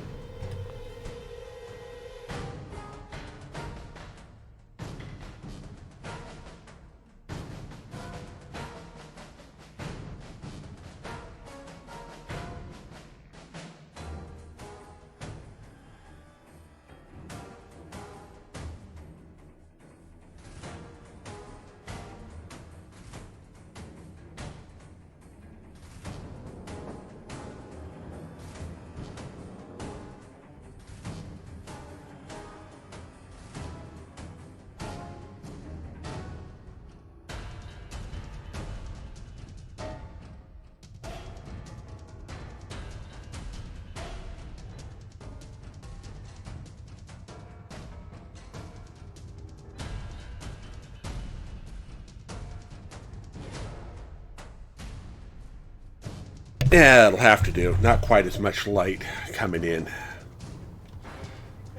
S: Yeah, it'll have to do. Not quite as much light coming in.
B: Could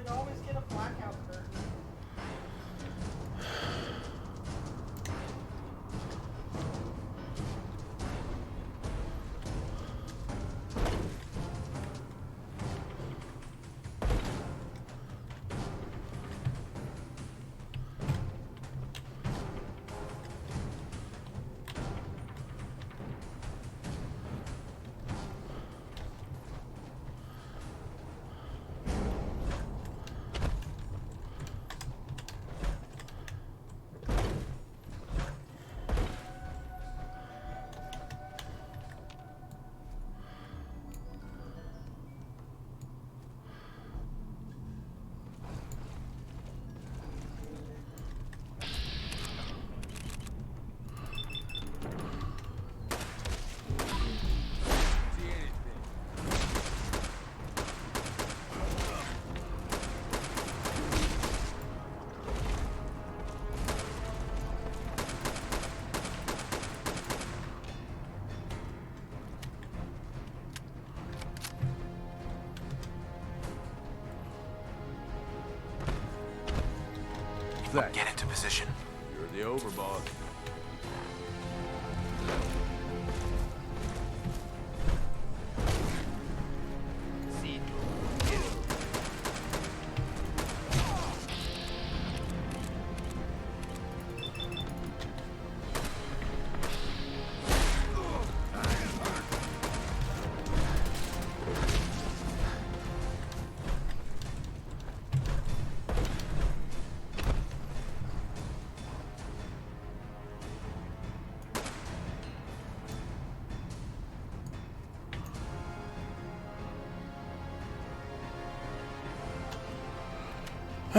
B: always get a blackout curtain.
C: Get into position.
J: You're the overboss.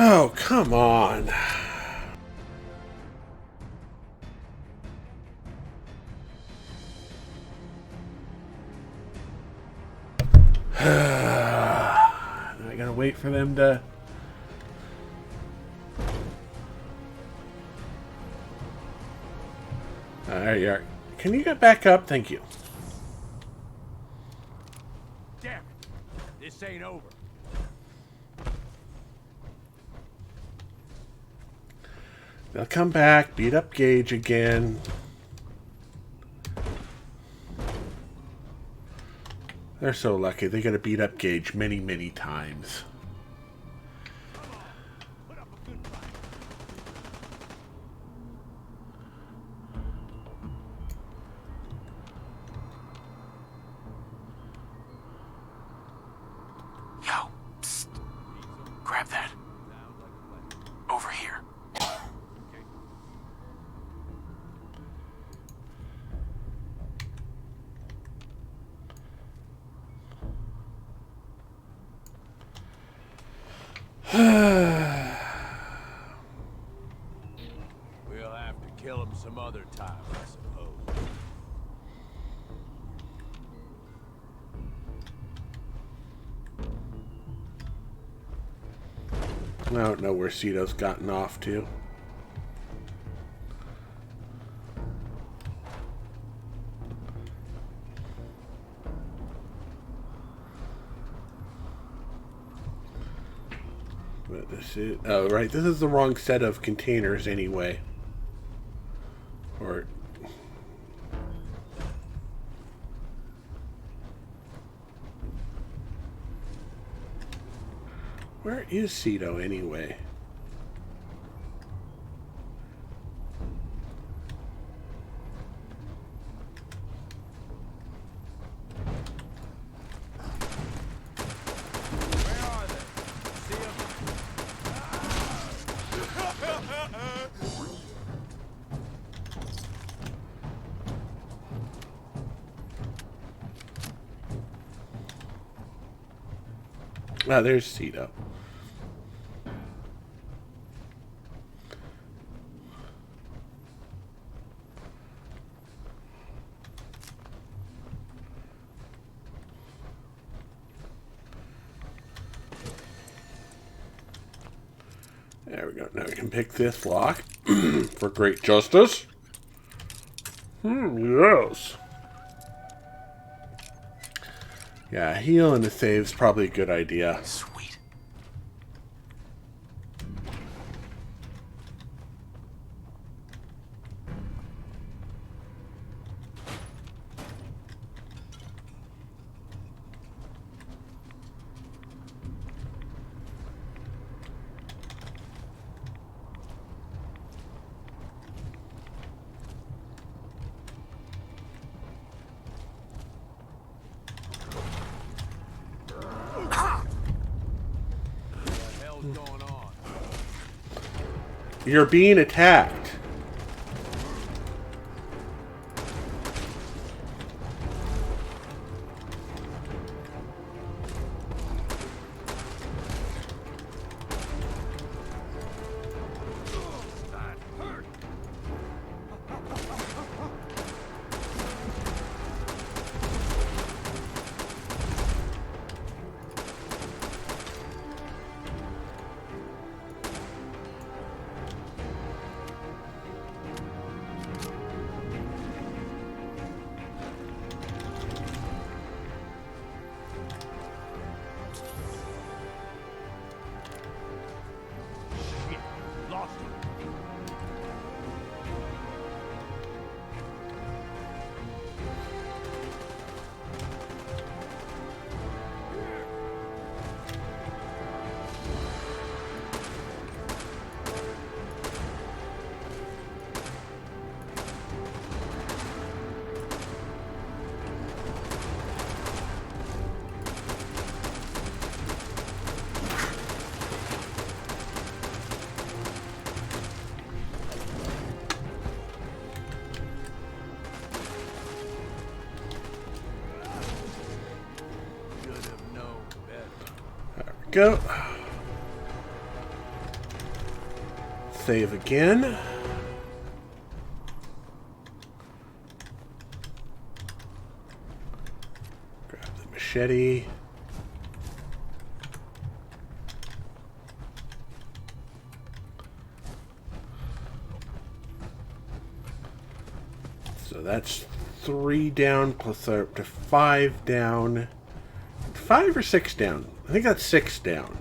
S: Oh, come on. I gotta wait for them to... There you are. Can you get back up? Thank you.
J: Damn it. This ain't over.
S: They'll come back, beat up Gage again. They're so lucky. They gotta beat up Gage many, many times.
C: Yo, psst. Grab that. Over here.
J: We'll have to kill him some other time, I suppose.
S: I don't know where Cito's gotten off to. But this is... Oh, right. This is the wrong set of containers anyway. Or... Where is Cito anyway? Ah, there's Cito. There we go. Now we can pick this lock for great justice. Yes. Yeah, heal and a save's probably a good idea.
C: Sweet.
S: You're being attacked. Go. Save again. Grab the machete. So that's 3 down plus up to 5 down. 5 or 6 down? I think that's 6 down.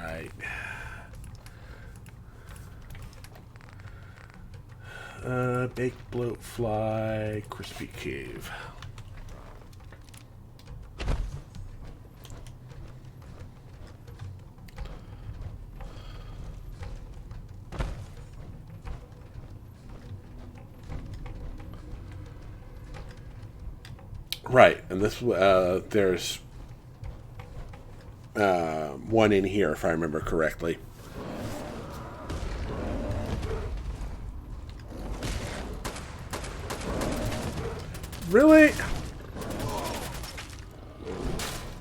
S: Right. Baked bloatfly, crispy cave. Right, and this there's one in here, if I remember correctly. Really?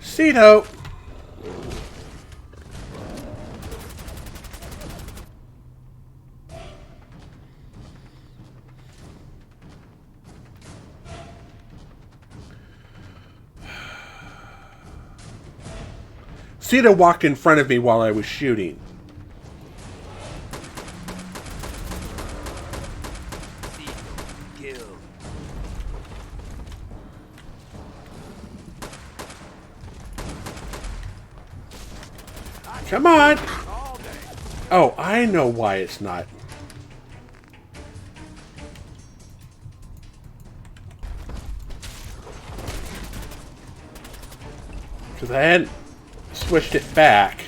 S: Cito! Cito walked in front of me while I was shooting. Come on! Oh, I know why it's not. Because I hadn't switched it back.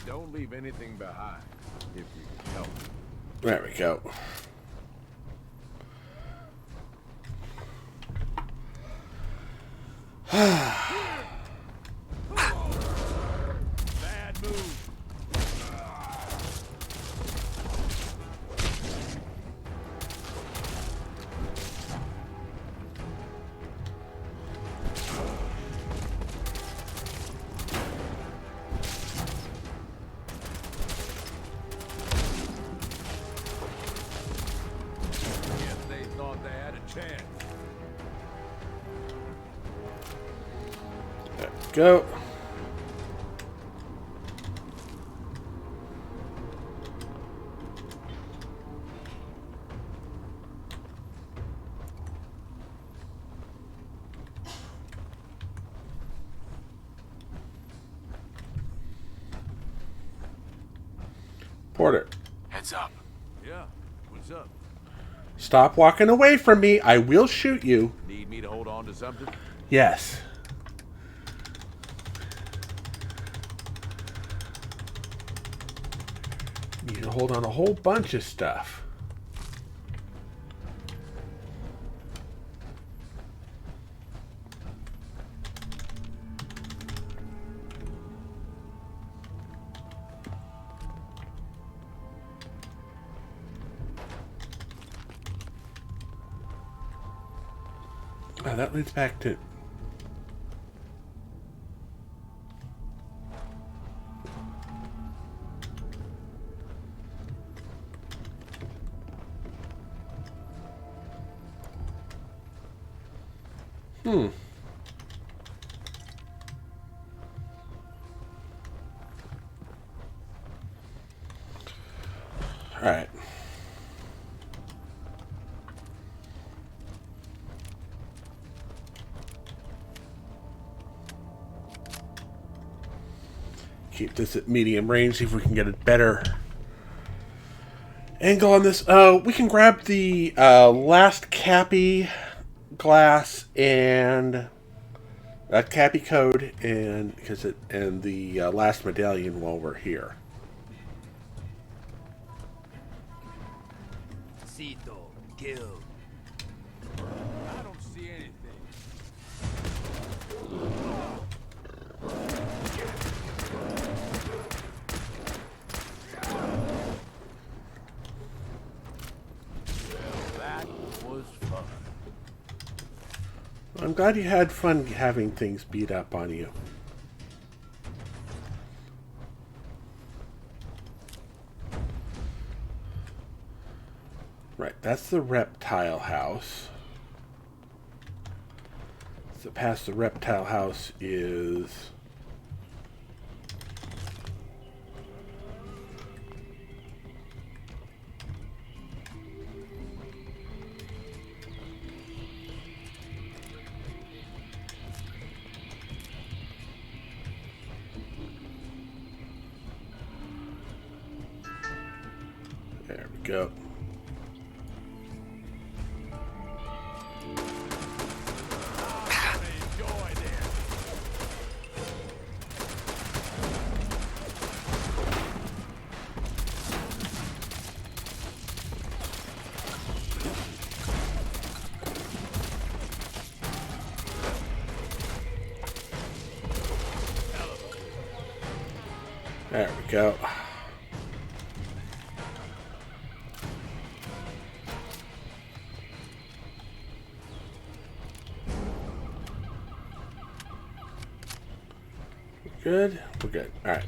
J: Don't leave anything behind if you can help.
S: There we go.
J: Bad move.
S: go. Porter.
C: Heads up.
J: Yeah, what's up?
S: Stop walking away from me. I will shoot you.
J: Need me to hold on to something?
S: Yes. Need to hold on a whole bunch of stuff. Oh, that leads back to... All right. Keep this at medium range, see if we can get a better angle on this. We can grab the last Cappy glass and Cappy code and the last medallion while we're here.
R: Cito, kill.
J: I don't see anything.
L: That was fun.
S: I'm glad you had fun having things beat up on you. Right, that's the reptile house. So past the reptile house is... There we go. There we go. Good? We're good. Alright.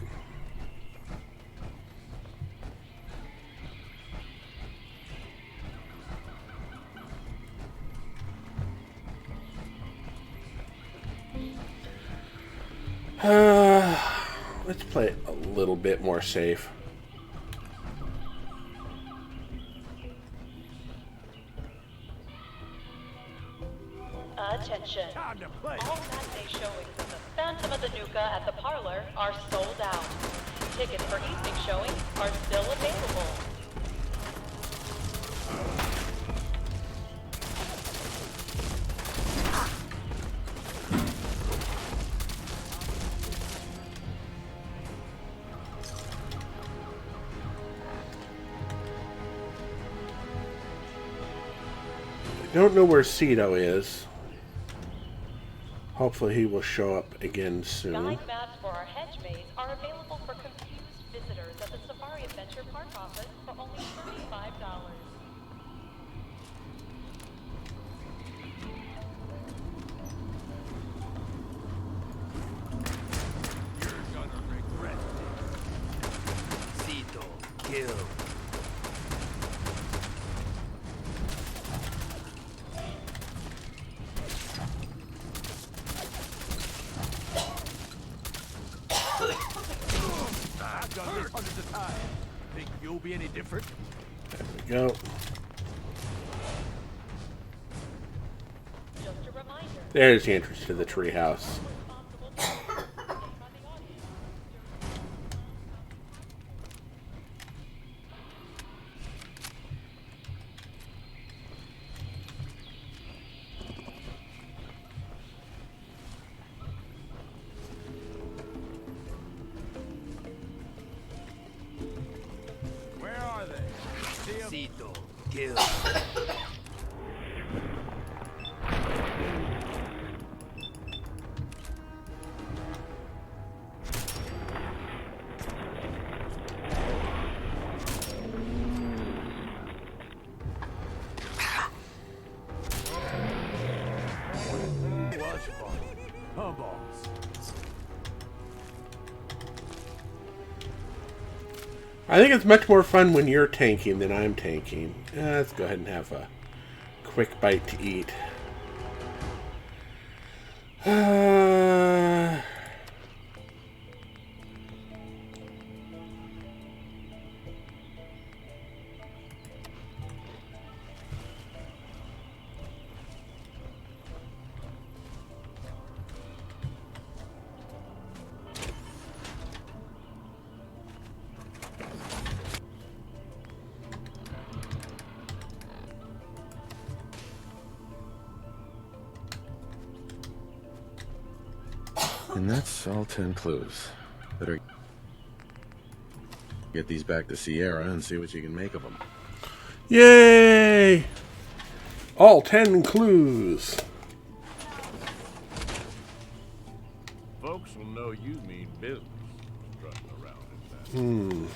S: Let's play it a little bit more safe.
F: Attention. All matinee showings of the Phantom of the Nuka at the Parlor are sold out. Tickets for evening showings are still available.
S: I don't know where Cito is. Hopefully he will show up again soon.
F: Guide maps for our hedge maze are available for confused visitors at the Safari Adventure Park office for only $35.
R: You're gonna regret it. Cito, kill.
L: done this hundreds of times. Think you'll be any different?
S: There we go. There's the entrance to the treehouse.
L: Where are they? Cito, kill.
S: I think it's much more fun when you're tanking than I'm tanking. Let's go ahead and have a quick bite to eat.
M: And that's all 10 clues. Better get these back to Sierra and see what you can make of them.
S: Yay! All 10 clues.
D: Folks will know you mean business strutting around in that.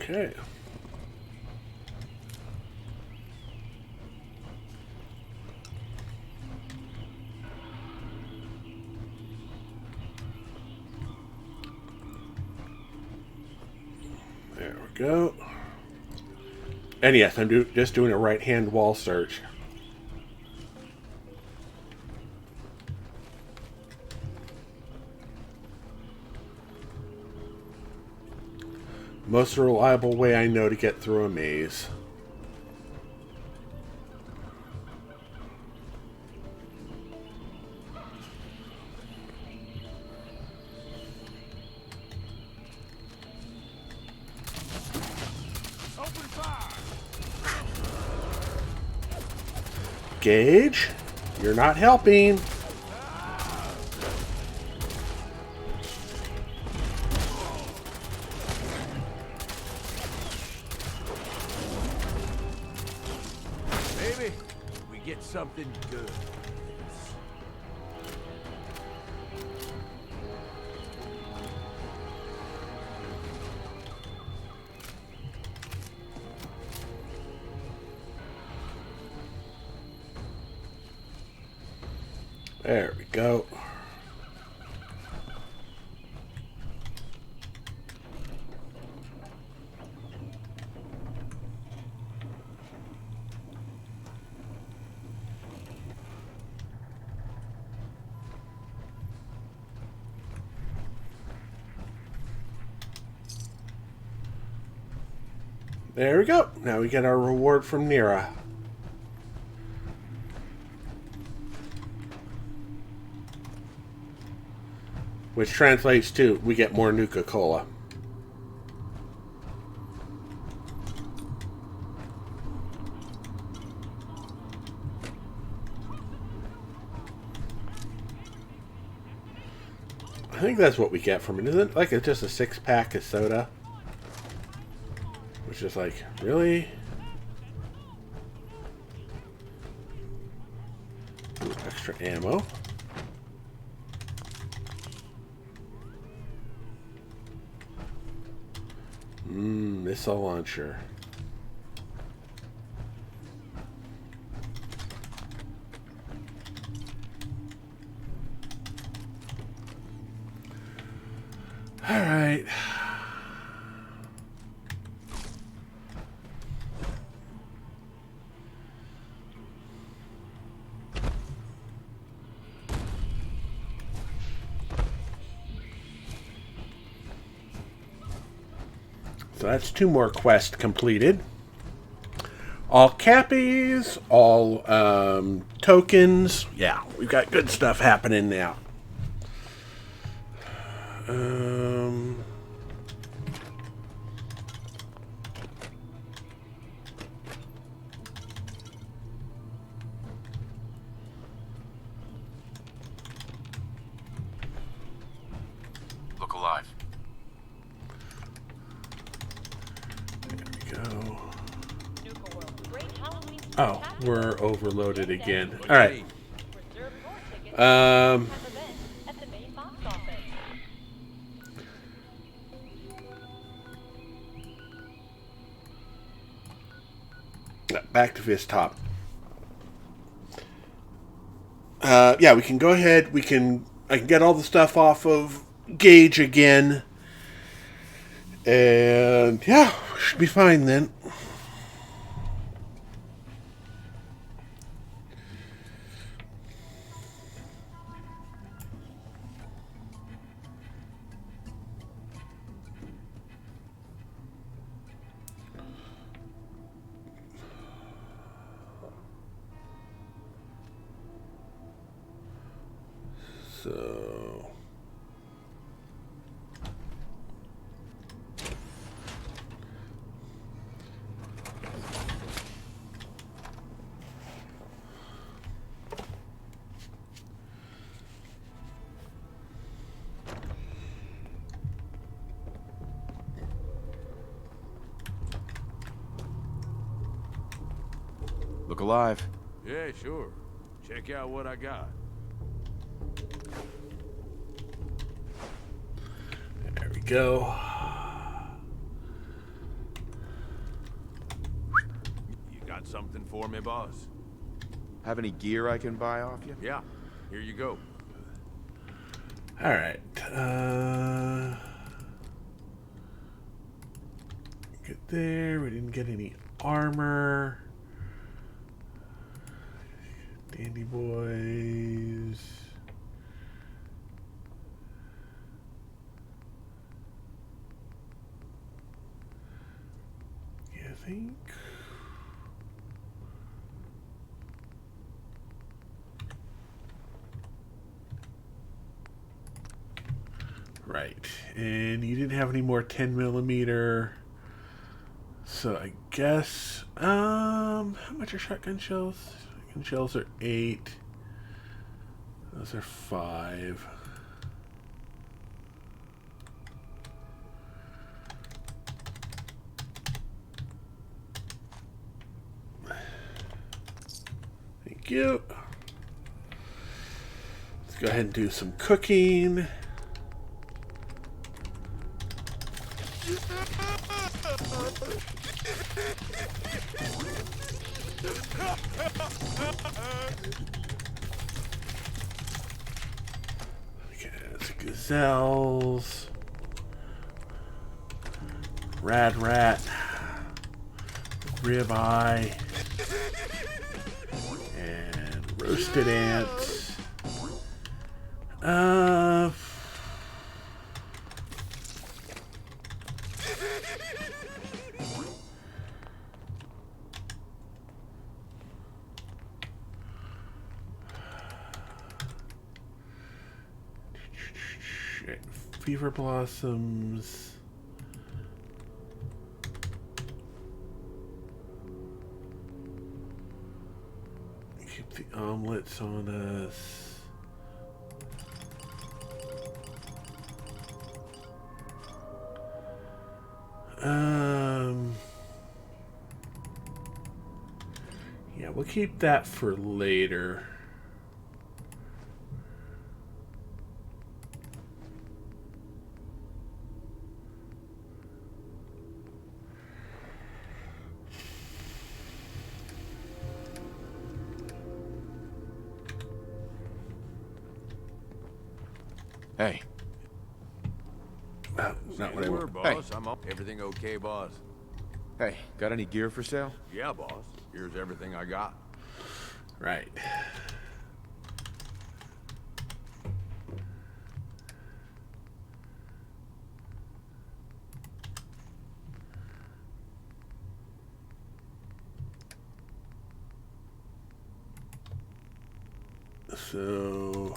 S: Okay. There we go. And yes, I'm just doing a right-hand wall search. Most reliable way I know to get through a maze.
L: Open fire!
S: Gage, you're not helping.
L: Maybe we get something good.
S: There we go. There we go. Now we get our reward from Nira. Which translates to, we get more Nuka Cola. I think that's what we get from it. Isn't it like it's just a 6-pack of soda? Which is like, really? Ooh, extra ammo. Missile launcher. All right. So that's 2 more quests completed. All cappies, all tokens. Yeah, we've got good stuff happening now.
C: Look alive.
S: Oh, we're overloaded again. All right. Um, back to Fist Top. Yeah, we can go ahead. I can get all the stuff off of Gage again. And yeah, should be fine then. So
M: Look alive.
D: Yeah, sure. Check out what I got.
S: there we go.
D: You got something for me, boss?
M: Have any gear I can buy off you?
D: Yeah, here you go.
S: All right. Get there. We didn't get any armor. Dandy boys. Yeah, I think. Right. And you didn't have any more 10mm. So I guess how much are shotgun shells? Shotgun shells are 8. Those are 5. Thank you. Let's go ahead and do some cooking. Okay, that's gazelles. Rat, ribeye, and roasted ants. Fever blossoms. Keep the omelets on us. Yeah, we'll keep that for later.
M: Hey.
S: Not what I want.
D: Boss. I'm up. Everything okay, boss?
M: Hey, got any gear for sale?
D: Yeah, boss. Here's everything I got.
S: Right. So...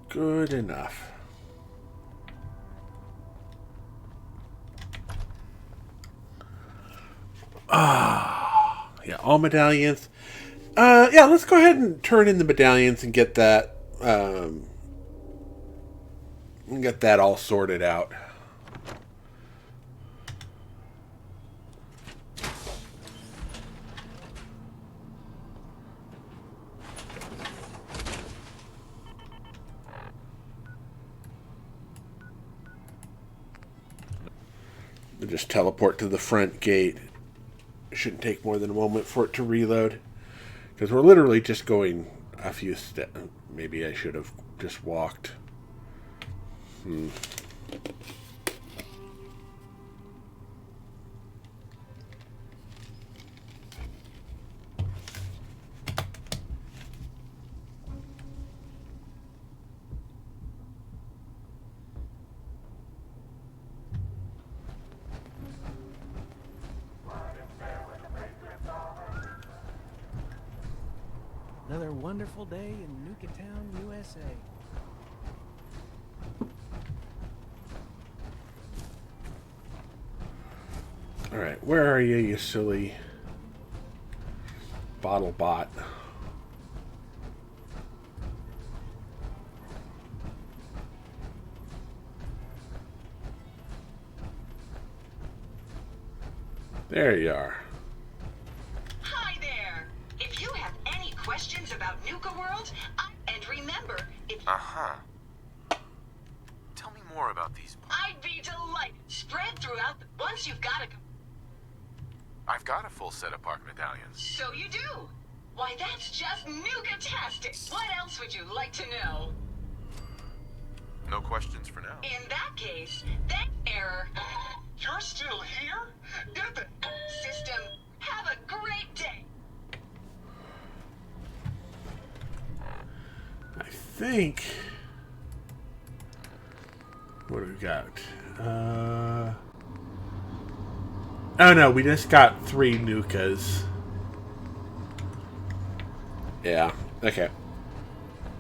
S: good enough. Yeah, all medallions. Yeah, let's go ahead and turn in the medallions and get that all sorted out. We'll just teleport to the front gate. It shouldn't take more than a moment for it to reload. Because we're literally just going a few steps. Maybe I should have just walked.
E: Another wonderful day in Nuka Town, USA.
S: Alright, where are you, you silly bottle bot? There you are.
K: Hi there. If you have any questions about Nuka World, and remember, if
C: Tell me more about these.
K: I'd be delighted. Spread throughout. Once you've got a.
C: I've got a full set of park medallions.
K: So you do. Why, that's just Nuka-tastic. What else would you like to know?
C: No questions for now.
K: In that case, that error. You're still here? Get the system. Have a great day.
S: I think... what do we got? Oh no, we just got 3 Nukas. Yeah, okay.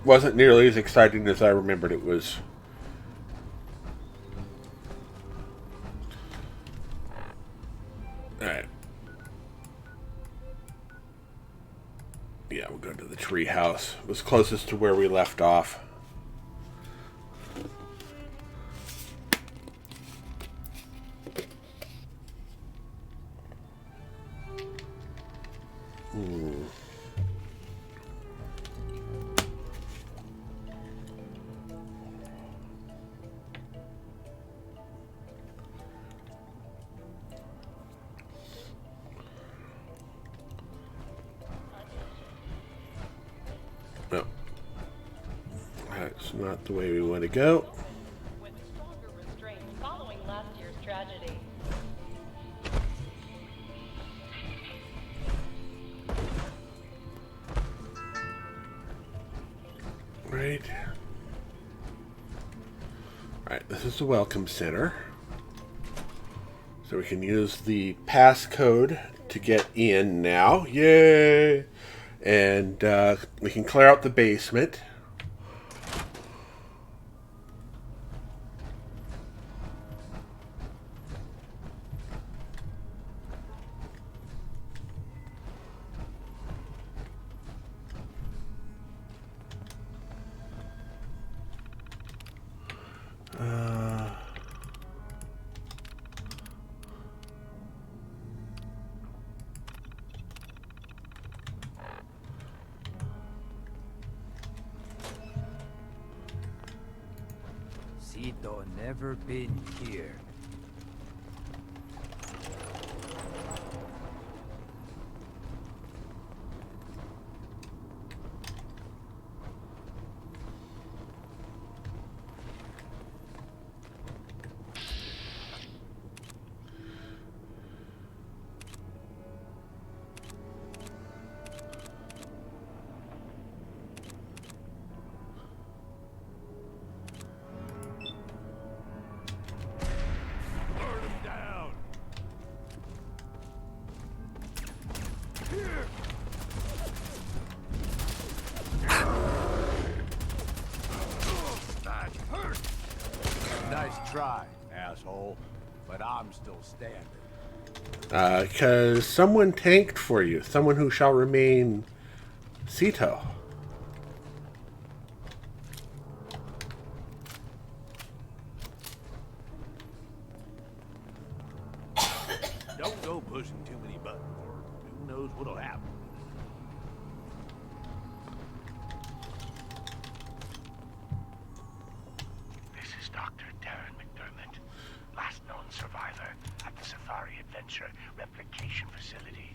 S: Wasn't nearly as exciting as I remembered it was. Alright. Yeah, we'll go to the tree house. It was closest to where we left off. No. That's not the way we want to go.
F: With stronger restraints following last year's tragedy.
S: Right. Alright, this is the Welcome Center. So we can use the passcode to get in now. Yay! And we can clear out the basement.
R: Cito never been here.
J: but I'm still standing.
S: Because someone tanked for you. Someone who shall remain Cito.
L: Don't go pushing too many buttons, or who knows what'll happen.
K: This is Dr. Darren McDermott, last known survivor at the Safari Adventure Replication Facility,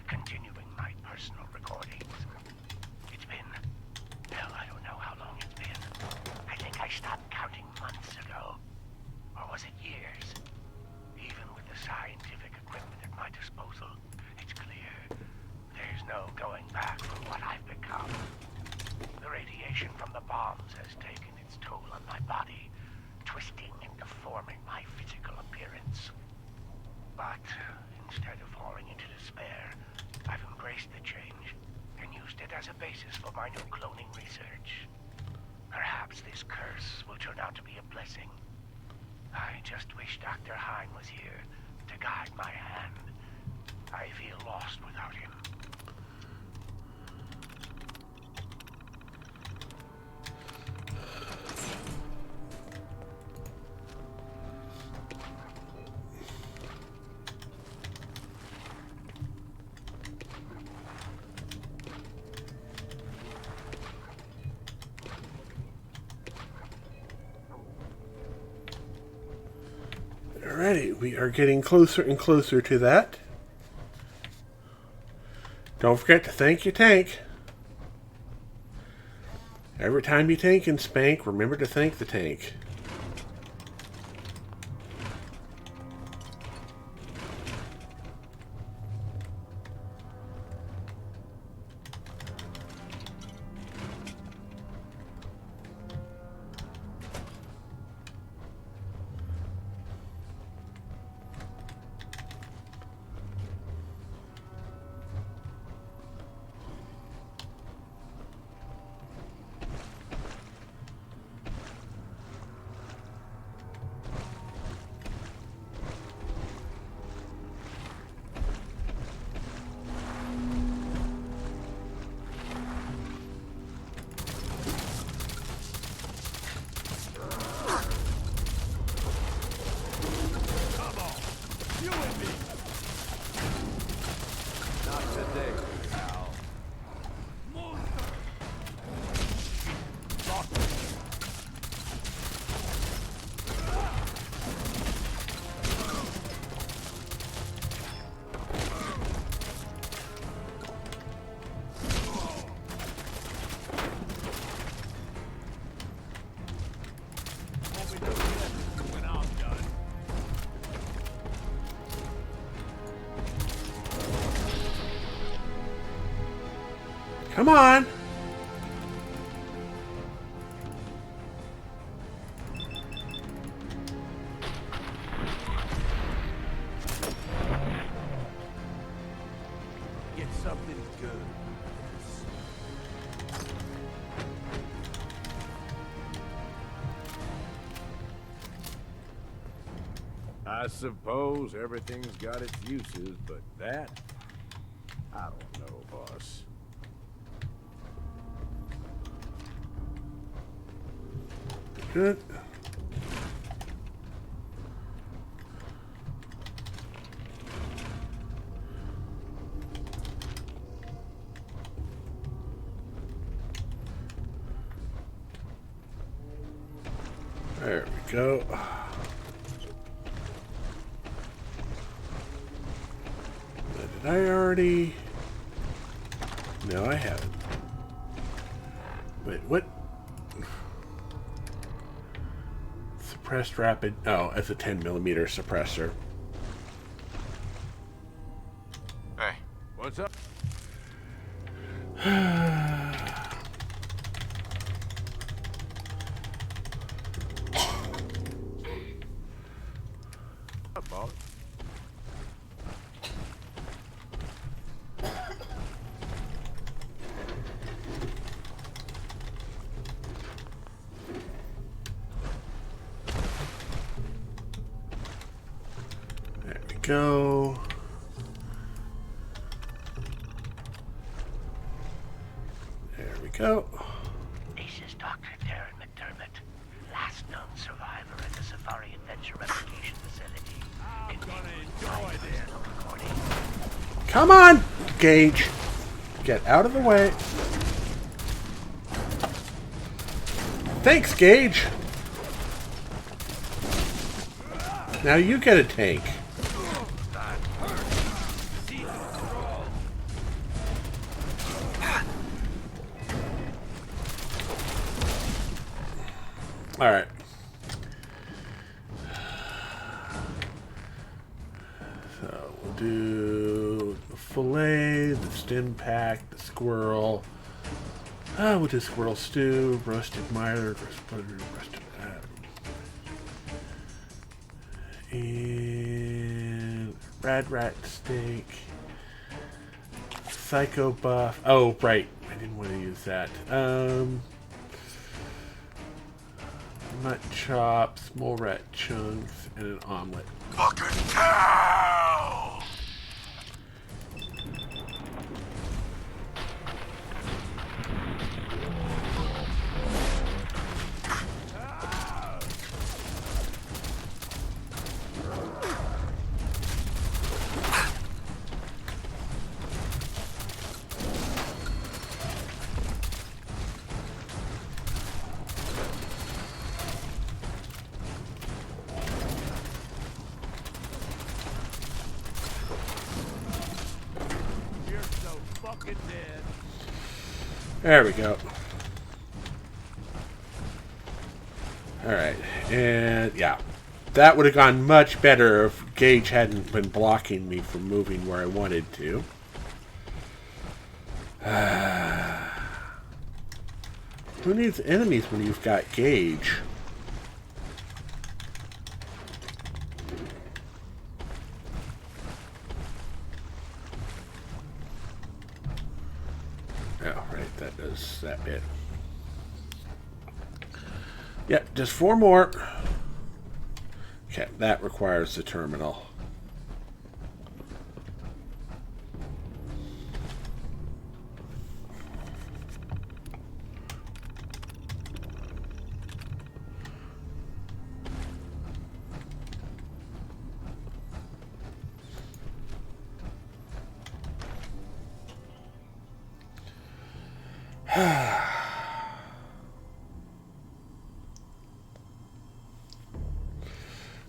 K: continuing my personal recordings. It's been, well, I don't know how long it's been. I think I stopped counting months ago. Or was it years? Even with the scientific equipment at my disposal, it's clear there's no going back from what I've become. The radiation from the bombs has taken its toll on my body, twisting and deforming my physical appearance. But instead of falling into despair, I've embraced the change and used it as a basis for my new cloning research. Perhaps this curse will turn out to be a blessing. I just wish Dr. Hine was here to guide my hand. I feel lost without him.
S: Alrighty, we are getting closer and closer to that. Don't forget to thank your tank. Every time you tank and spank, remember to thank the tank. Come on!
L: Get something good. I suppose everything's got its uses, but that, I don't know, boss.
S: Good. There we go. Did I already? No, I haven't. Wait, what? Suppressed rapid. Oh, it's a 10mm suppressor.
C: Hey.
L: What's up?
J: Boss.
S: go. There we go.
K: This is Dr. Darren McDermott, last known survivor at the Safari Adventure Replication Facility. I'm gonna enjoy this.
S: Come on, Gage. Get out of the way. Thanks, Gage. Now you get a tank. All right. So we'll do the fillet, the stim pack, the squirrel. We'll do squirrel stew, roasted Meiler, roasted butter, roasted and rat steak, psycho buff. Oh, right, I didn't want to use that. Nut chops, mole rat chunks, and an omelet.
J: Fucking cow!
S: There we go. Alright, and yeah. That would have gone much better if Gage hadn't been blocking me from moving where I wanted to. Who needs enemies when you've got Gage? Oh, right, that does that bit. Yep, just 4 more. Okay, that requires the terminal.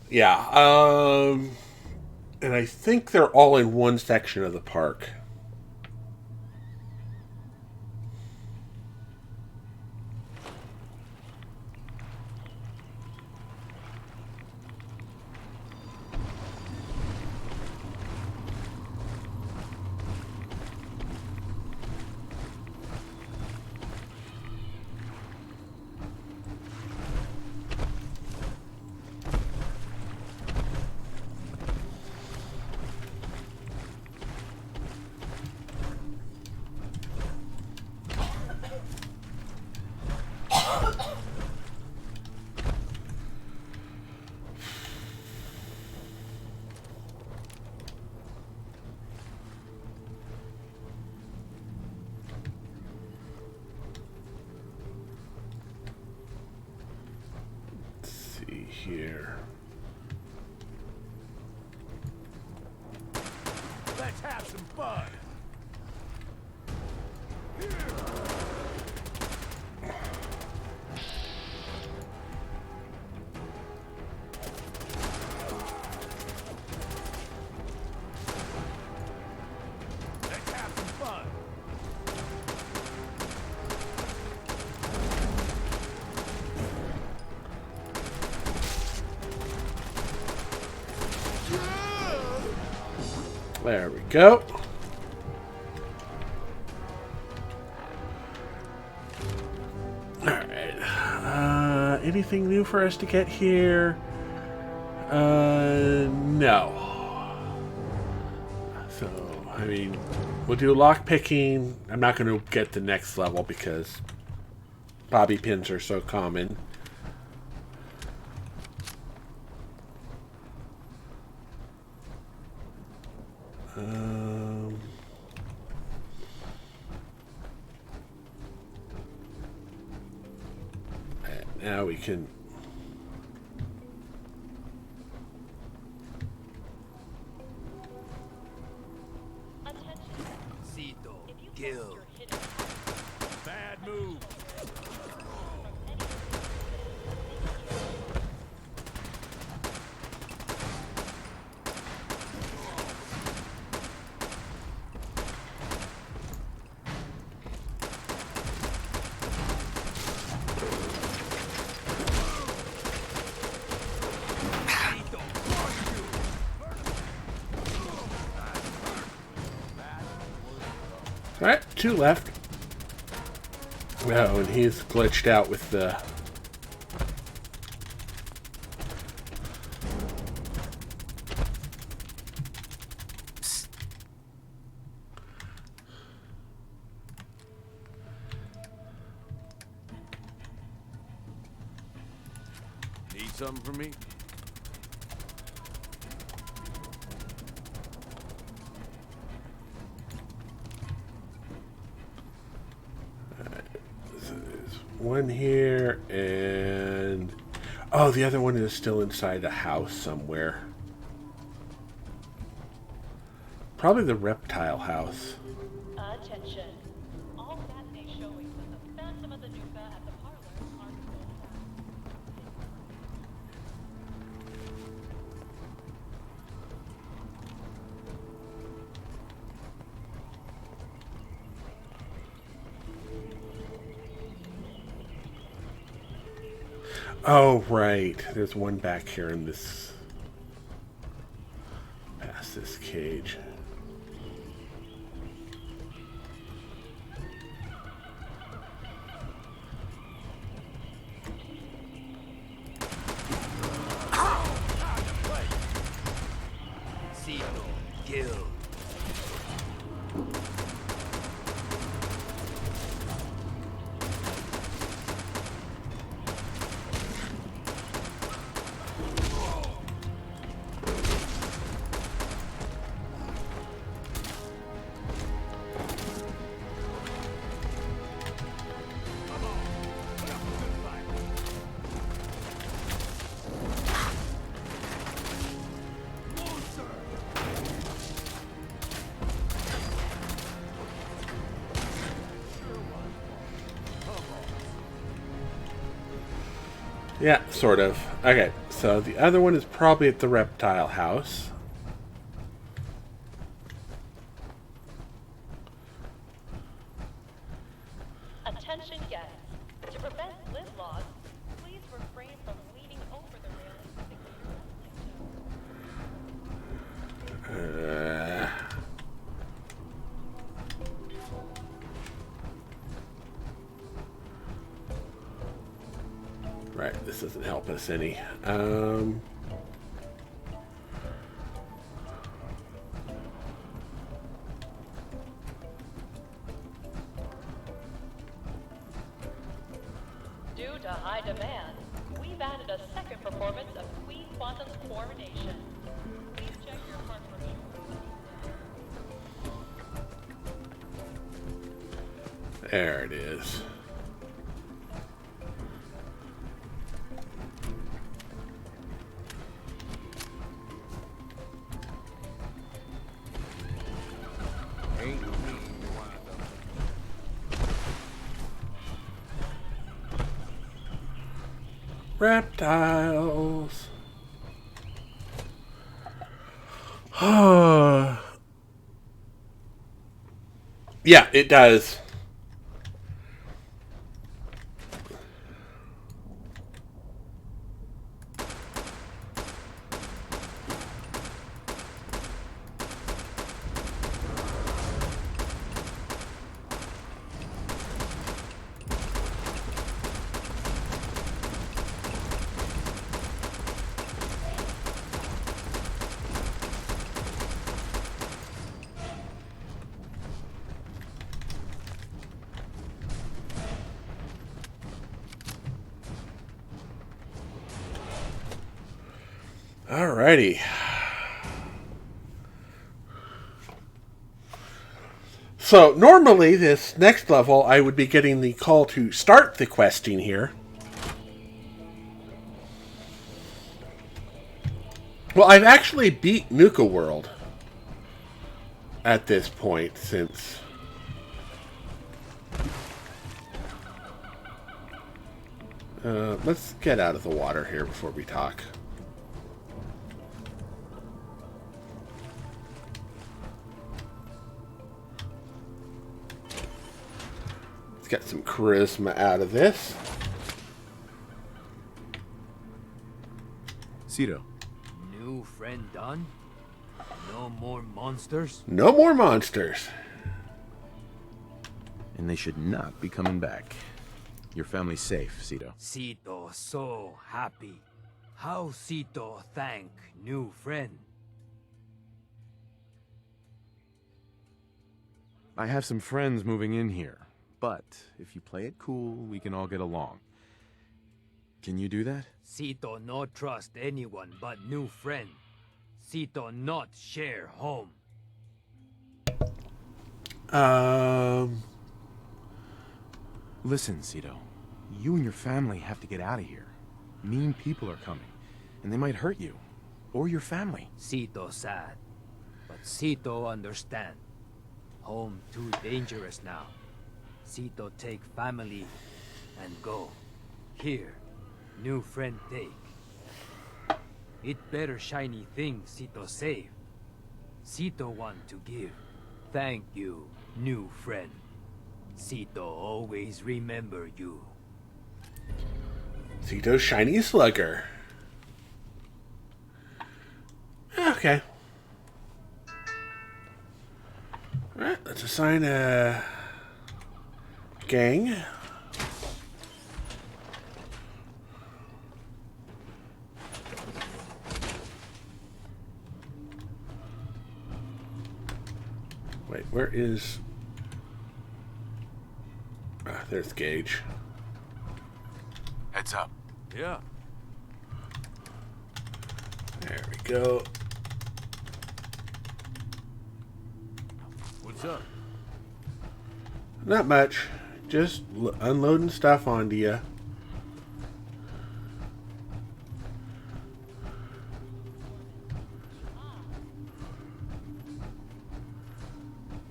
S: Yeah, and I think they're all in one section of the park. Here.
L: Let's have some fun. Let's have some fun.
S: There we go. Alright. Anything new for us to get here? No. So, I mean, we'll do lock picking. I'm not going to get the next level because bobby pins are so common. Now we can.
L: Cito, kill. Bad move.
S: Alright, 2 left. Oh, and he's glitched out with the...
J: Need something from me?
S: One here, and... Oh, the other one is still inside a house somewhere. Probably the reptile house.
F: Attention. All Saturday showings of the Phantom of the Nuka at the parlor are sold out.
S: Oh, right. There's one back here in this... past this cage.
L: Cito, kill.
S: Yeah, sort of. Okay, so the other one is probably at the reptile house.
F: Attention guests. To prevent lid loss, please refrain from leaning over the railing.
S: Right, this doesn't help us any.
F: Due to high demand, we've added a second performance of Queen Quantum's Coronation. Please check your park brochure.
S: There it is. Reptiles. Yeah, it does. Alrighty. So normally this next level I would be getting the call to start the questing here. Well, I've actually beat Nuka World at this point since... let's get out of the water here before we talk. Let's get some charisma out of this.
P: Cito.
R: New friend done? No more monsters?
S: No more monsters.
M: And they should not be coming back. Your family's safe, Cito.
R: Cito so happy. How Cito thank new friend?
M: I have some friends moving in here, but if you play it cool, we can all get along. Can you do that?
R: Cito no trust anyone but new friend. Cito not share home.
M: Listen, Cito. You and your family have to get out of here. Mean people are coming, and they might hurt you. Or your family.
R: Cito sad. But Cito understand. Home too dangerous now. Cito take family and go. Here, new friend take. It better shiny thing Cito save. Cito want to give. Thank you, new friend. Cito always remember you.
S: Cito's shiny slugger. Okay. Alright, let's assign a gang. Wait, where is... Ah, there's Gage.
C: Heads up.
L: Yeah.
S: There we go.
L: What's up?
S: Not much. Just unloading stuff onto you.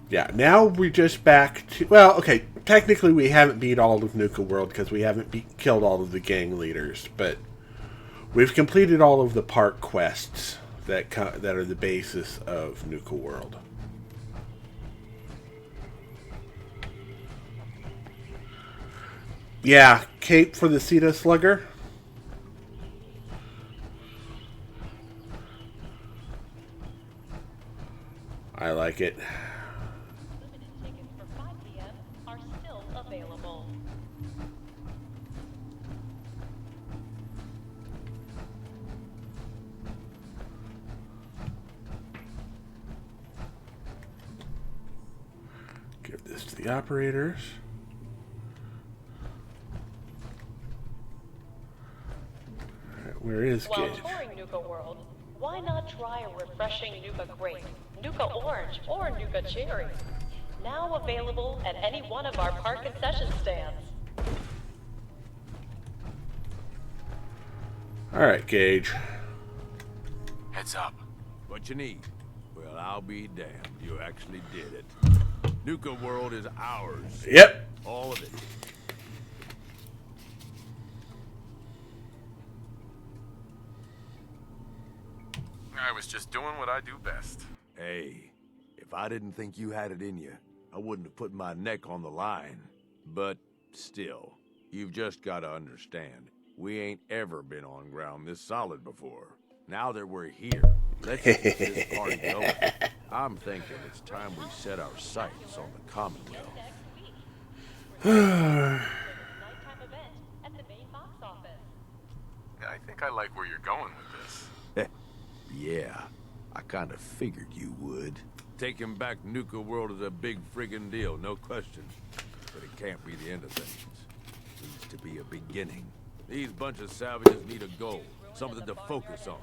S: Yeah, now we're just back to... Well, okay, technically we haven't beat all of Nuka World because we haven't killed all of the gang leaders, but we've completed all of the park quests that are the basis of Nuka World. Yeah, cape for the Cito Slugger. I like it.
F: Limited tickets for 5 p.m. are still available.
S: Give this to the operators. Where is
F: While
S: Gage?
F: touring Nuka World, why not try a refreshing Nuka Grape, Nuka Orange, or Nuka Cherry? Now available at any one of our park concession stands.
S: Alright, Gage.
C: Heads up.
L: What you need? Well, I'll be damned. You actually did it. Nuka World is ours.
S: Yep.
L: All of it.
C: I was just doing what I do best.
L: Hey, if I didn't think you had it in you, I wouldn't have put my neck on the line. But still, you've just got to understand, we ain't ever been on ground this solid before. Now that we're here, let's get this party going. I'm thinking it's time we set our sights on the Commonwealth.
F: Nighttime event at the main box office.
C: I think I like where you're going with this.
L: Yeah, I kind of figured you would. Taking back Nuka World is a big friggin' deal, no question. But it can't be the end of things. It needs to be a beginning. These bunch of savages need a goal, something to focus on.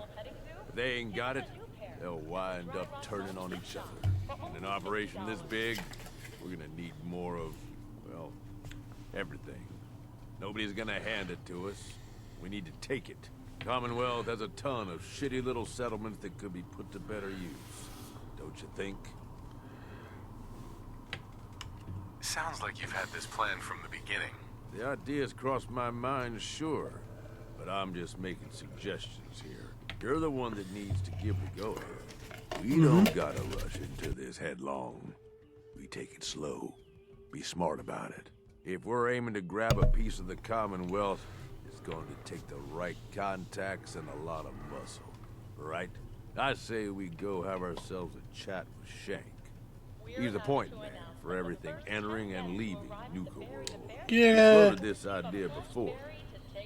L: If they ain't got it, they'll wind up turning on each other. In an operation this big, we're gonna need more of, well, everything. Nobody's gonna hand it to us. We need to take it. Commonwealth has a ton of shitty little settlements that could be put to better use. Don't you think?
C: Sounds like you've had this plan from the beginning.
L: The idea's crossed my mind, sure. But I'm just making suggestions here. You're the one that needs to give the go-ahead. We don't gotta rush into this headlong. We take it slow. Be smart about it. If we're aiming to grab a piece of the Commonwealth, it's going to take the right contacts and a lot of muscle. Right? I say we go have ourselves a chat with Shank. He's the point man for everything entering and leaving Nuka World.
S: Yeah.
L: He's floated this idea before.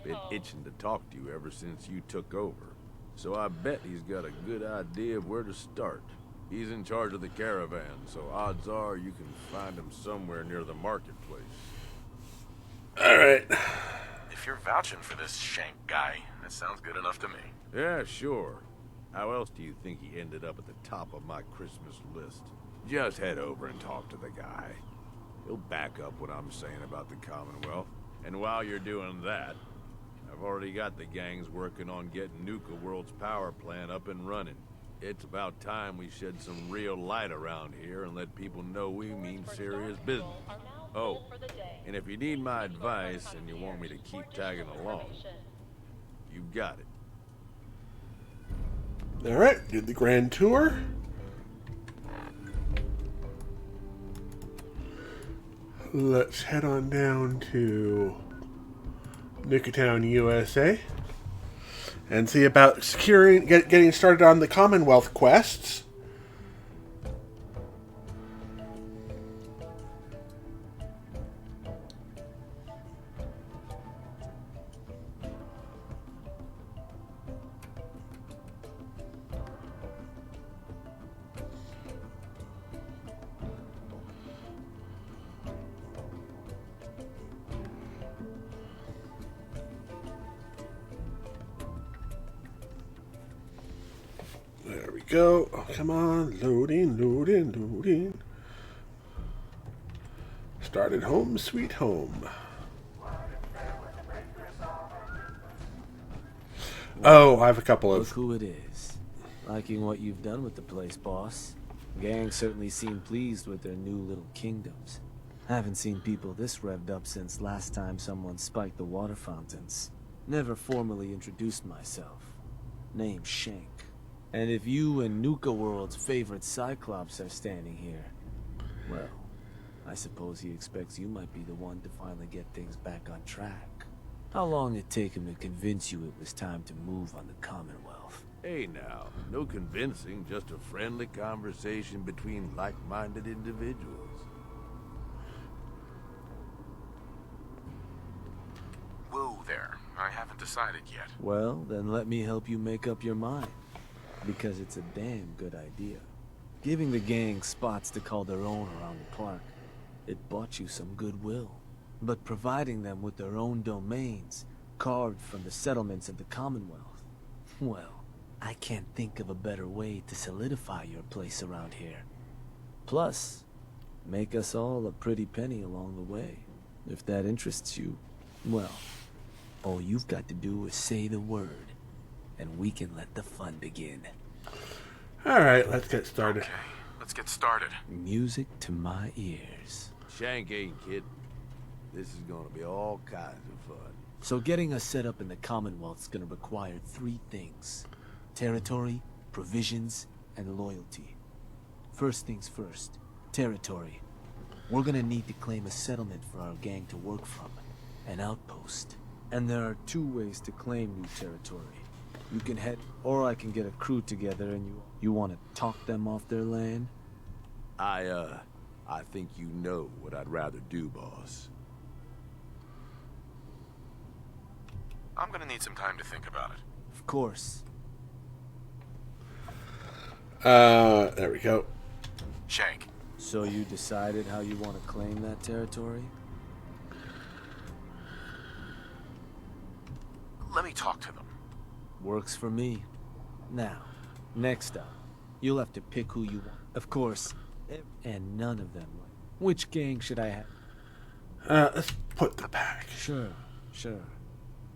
L: Been itching to talk to you ever since you took over. So I bet he's got a good idea of where to start. He's in charge of the caravan, so odds are you can find him somewhere near the marketplace.
S: Alright.
C: If you're vouching for this Shank guy, that sounds good enough to me.
L: Yeah, sure. How else do you think he ended up at the top of my Christmas list? Just head over and talk to the guy. He'll back up what I'm saying about the Commonwealth. And while you're doing that, I've already got the gangs working on getting Nuka World's power plant up and running. It's about time we shed some real light around here and let people know we mean serious business. Oh, and if you need my advice and you want me to keep tagging along, you've got it.
S: Alright, did the grand tour. Let's head on down to Nuka Town, USA, and see about securing, getting started on the Commonwealth quests. There we go. Oh, come on. Loading. Started home, sweet home. Oh, I have a couple of...
U: Look who it is. Liking what you've done with the place, boss. Gang certainly seem pleased with their new little kingdoms. Haven't seen people this revved up since last time someone spiked the water fountains. Never formally introduced myself. Name's Shank. And if you and Nuka World's favorite Cyclops are standing here, well, I suppose he expects you might be the one to finally get things back on track. How long did it take him to convince you it was time to move on the Commonwealth?
L: Hey now, no convincing, just a friendly conversation between like-minded individuals.
C: Whoa there, I haven't decided yet.
U: Well, then let me help you make up your mind. Because it's a damn good idea. Giving the gang spots to call their own around the park, it bought you some goodwill. But providing them with their own domains, carved from the settlements of the Commonwealth, well, I can't think of a better way to solidify your place around here. Plus, make us all a pretty penny along the way. If that interests you, well, all you've got to do is say the word, and we can let the fun begin.
S: Alright, let's get started.
C: Okay, let's get started.
U: Music to my ears.
L: Shank ain't kidding. This is gonna be all kinds of fun.
U: So getting us set up in the Commonwealth's gonna require 3 things. Territory, provisions, and loyalty. First things first, territory. We're gonna need to claim a settlement for our gang to work from. An outpost. And there are 2 ways to claim new territory. You can head, or I can get a crew together and you want to talk them off their land?
L: I think you know what I'd rather do, boss.
C: I'm gonna need some time to think about it.
U: Of course.
S: There we go.
C: Shank.
U: So you decided how you want to claim that territory?
C: Let me talk to them.
U: Works for me. Now, next up, you'll have to pick who you want. Of course, and none of them Which gang should I have?
S: Let's put the pack.
U: Sure.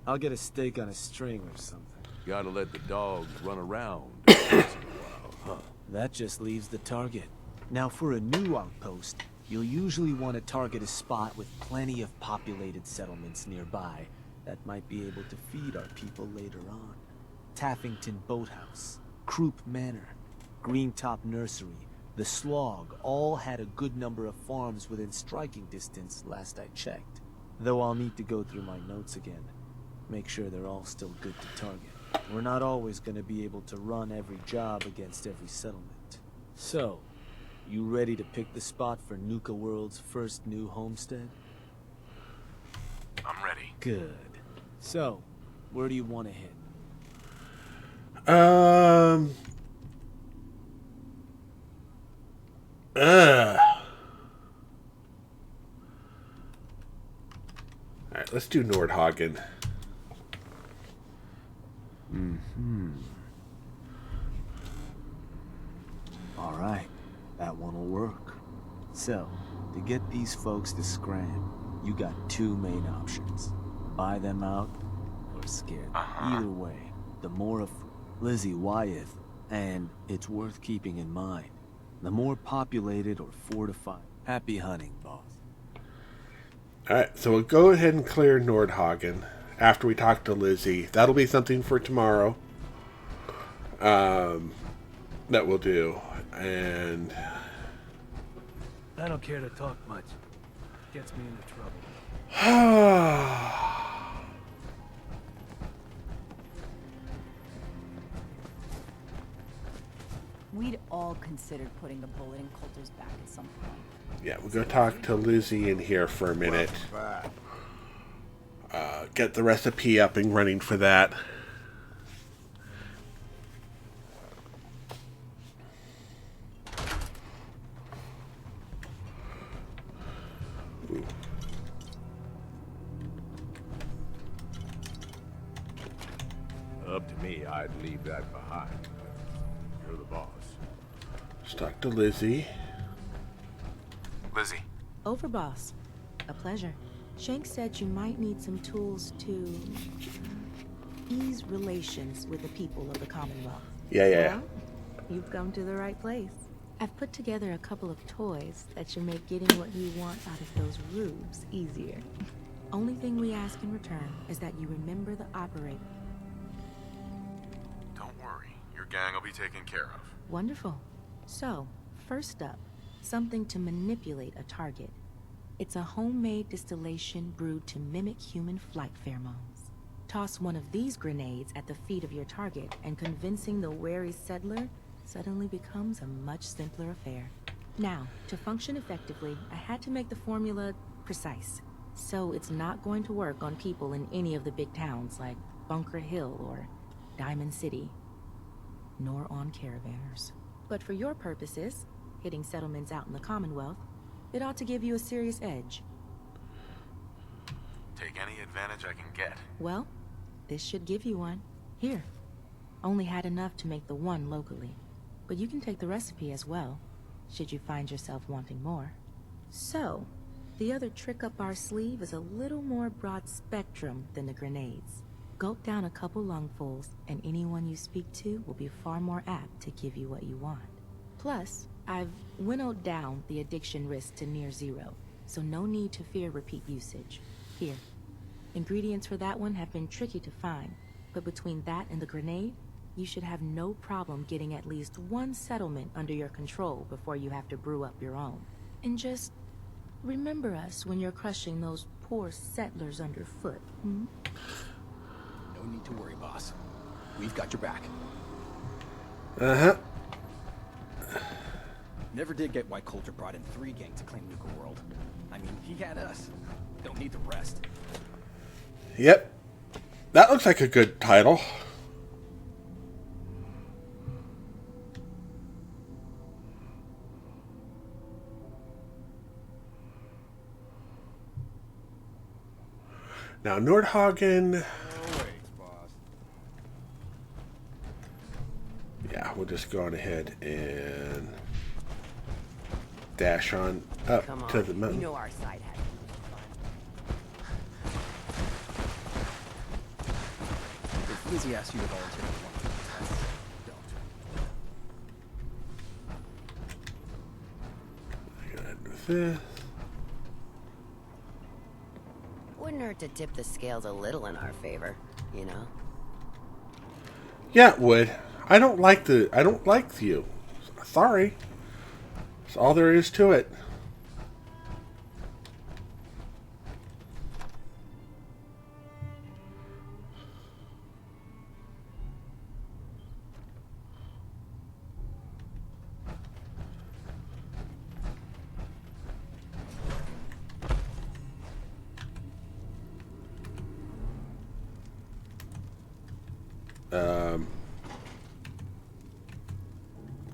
U: I'll get a steak on a string or something.
L: Gotta let the dogs run around huh?
U: That just leaves the target. Now for a new outpost, you'll usually want to target a spot with plenty of populated settlements nearby that might be able to feed our people later on. Taffington Boathouse, Croup Manor, Greentop Nursery, the Slog all had a good number of farms within striking distance last I checked. Though I'll need to go through my notes again. Make sure they're all still good to target. We're not always going to be able to run every job against every settlement. So, you ready to pick the spot for Nuka World's first new homestead?
C: I'm ready.
U: Good. So, where do you want to hit?
S: Alright, let's do Nordhagen.
U: Alright, that one will work. So, to get these folks to scram, you got two main options. Buy them out, or scare them. Either way, the more of Lizzie Wyeth, and it's worth keeping in mind, the more populated or fortified. Happy hunting, boss.
S: Alright, so we'll go ahead and clear Nordhagen after we talk to Lizzie. That'll be something for tomorrow. That we'll do. And
U: I don't care to talk much. Gets me into trouble.
T: We'd all considered putting the bullet in Coulter's back at some point.
S: yeah, we'll go talk to Lizzie in here for a minute. Get the recipe up and running for that.
L: Up to me, I'd leave that behind. You're the boss.
S: Let's talk to Lizzie.
C: Lizzie.
O: Over, boss. A pleasure. Shank said you might need some tools to ease relations with the people of the Commonwealth.
S: Yeah.
O: Well, you've come to the right place. I've put together a couple of toys that should make getting what you want out of those rubes easier. Only thing we ask in return is that you remember the operator.
C: Don't worry. Your gang will be taken care of.
O: Wonderful. So, first up, something to manipulate a target. It's a homemade distillation brewed to mimic human flight pheromones. Toss one of these grenades at the feet of your target, and convincing the wary settler suddenly becomes a much simpler affair. Now, to function effectively, I had to make the formula precise. So it's not going to work on people in any of the big towns like Bunker Hill or Diamond City, nor on caravanners. But for your purposes, hitting settlements out in the Commonwealth, it ought to give you a serious edge.
C: Take any advantage I can get.
O: Well, this should give you one. Here. Only had enough to make the one locally. But you can take the recipe as well, should you find yourself wanting more. So, the other trick up our sleeve is a little more broad spectrum than the grenades. Gulp down a couple lungfuls, and anyone you speak to will be far more apt to give you what you want. Plus, I've winnowed down the addiction risk to near zero, so no need to fear repeat usage. Here. Ingredients for that one have been tricky to find, but between that and the grenade, you should have no problem getting at least one settlement under your control before you have to brew up your own. And just remember us when you're crushing those poor settlers underfoot, hmm?
E: No need to worry, boss. We've got your back.
S: Uh-huh.
E: Never did get why Coulter brought in 3 gangs to claim Nuka World. I mean, he had us. Don't need the rest.
S: Yep. That looks like a good title. Now, Nordhagen... Yeah, we'll just go on ahead and dash on up
H: Come
S: to
H: on,
S: the mountain.
H: you know our side has
E: If Lizzie asks you to volunteer for one of the tests, don't.
S: I gotta do this.
H: Wouldn't hurt to tip the scales a little in our favor, you know?
S: Yeah, it would. I don't like you. Sorry. That's all there is to it.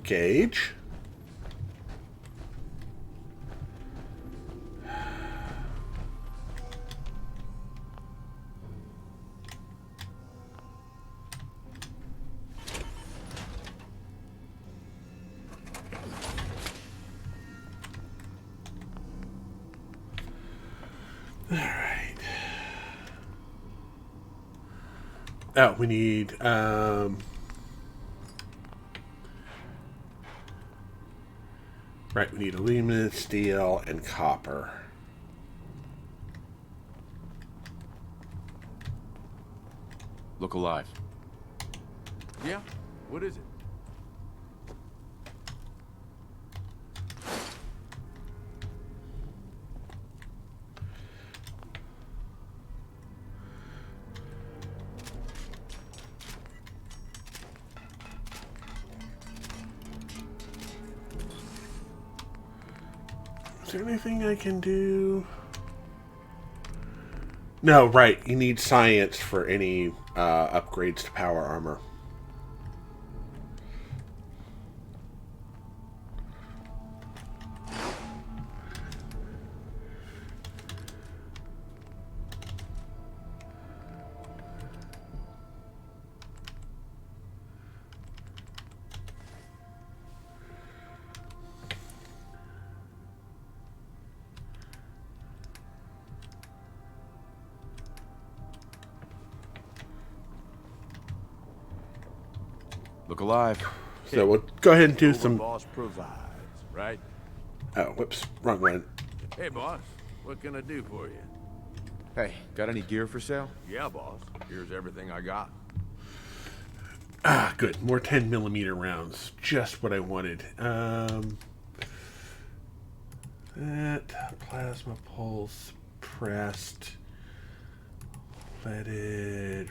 S: Gauge. All right. Oh, we need right, we need aluminum, steel, and copper.
M: Look alive.
J: Yeah? What is it?
S: Is there anything I can do? No, right. You need science for any upgrades to power armor.
M: Look alive.
S: So we'll go ahead and do
J: Over
S: some.
J: boss provides, right?
S: Oh, whoops, wrong one.
J: Hey, boss. What can I do for you?
M: Hey, got any gear for sale?
J: Yeah, boss. Here's everything I got.
S: Ah, good. More 10mm rounds. Just what I wanted. That plasma pulse pressed, leaded.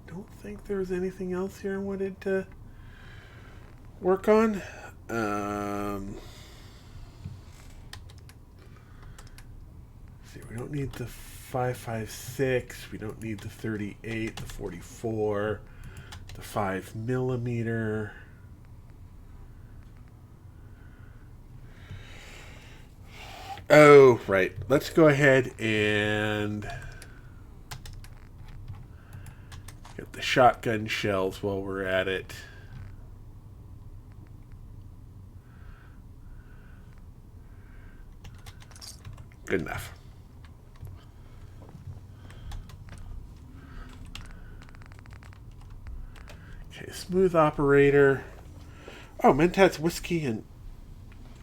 S: Don't think there was anything else here I wanted to work on. See, we don't need the 5.56. We don't need the 38, the 44, the 5mm. Oh, right. Let's go ahead and get the shotgun shells while we're at it. Good enough. Okay, smooth operator. Oh, Mentat's whiskey and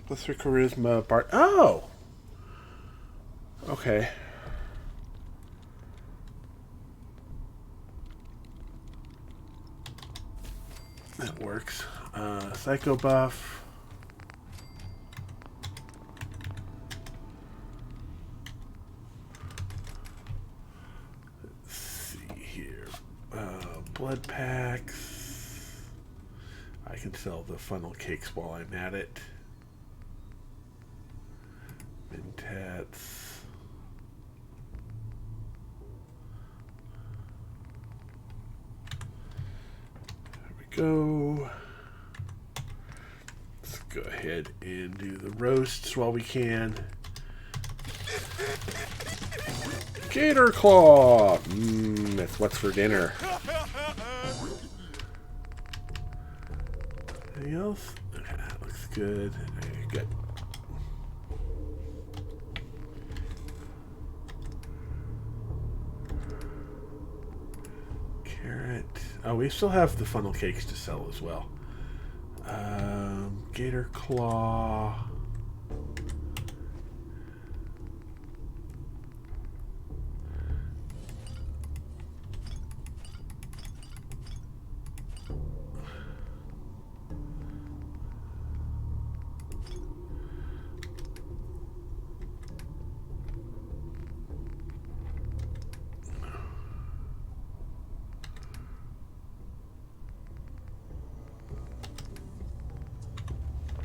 S: Blister Charisma bar. Oh! Okay. That works. Psycho buff. Let's see here. Blood packs. I can sell the funnel cakes while I'm at it. Mentats. Go. Let's go ahead and do the roasts while we can. Gator Claw! That's what's for dinner. Anything else? Okay, that looks good. Okay, good. Carrot. Oh, we still have the funnel cakes to sell as well. Gator Claw.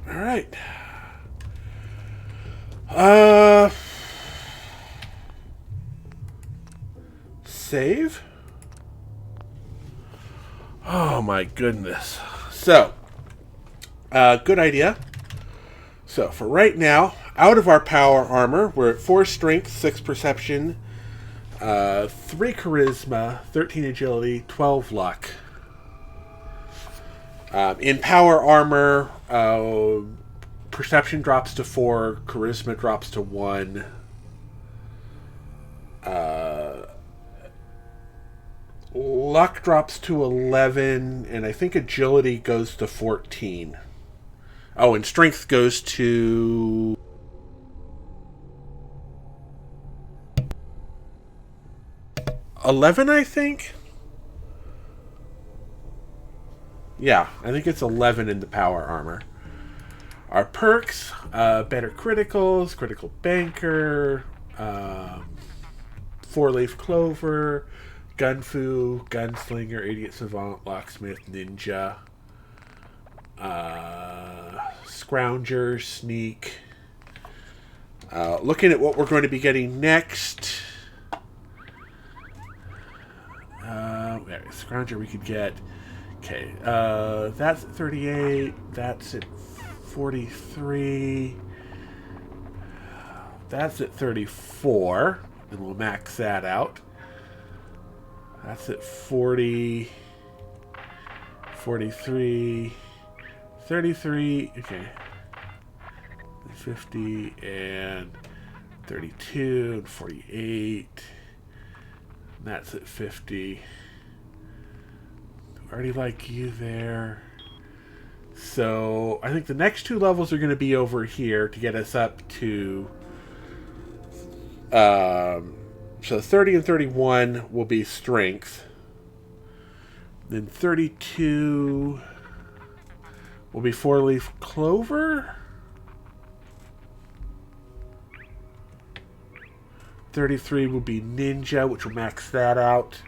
S: All right. Save. Oh my goodness. So, good idea. So for right now, out of our power armor, we're at 4 strength, 6 perception, 3 charisma, 13 agility, 12 luck. In power armor, perception drops to 4, charisma drops to 1. Luck drops to 11, and I think agility goes to 14. Oh, and strength goes to 11, I think. Yeah, I think it's 11 in the power armor. Our perks, better criticals, critical banker, 4-leaf clover, gunfu, gunslinger, idiot savant, locksmith, ninja, scrounger, sneak. Looking at what we're going to be getting next. Scrounger we could get. Okay, that's at 38. That's at 43. That's at 34. And we'll max that out. That's at 40. 43. 33. Okay. 50 and 32 and 48. And that's at 50. Already like you there. So I think the next 2 levels are going to be over here to get us up to so 30 and 31 will be strength. Then 32 will be 4-leaf clover. 33 will be ninja, which will max that out.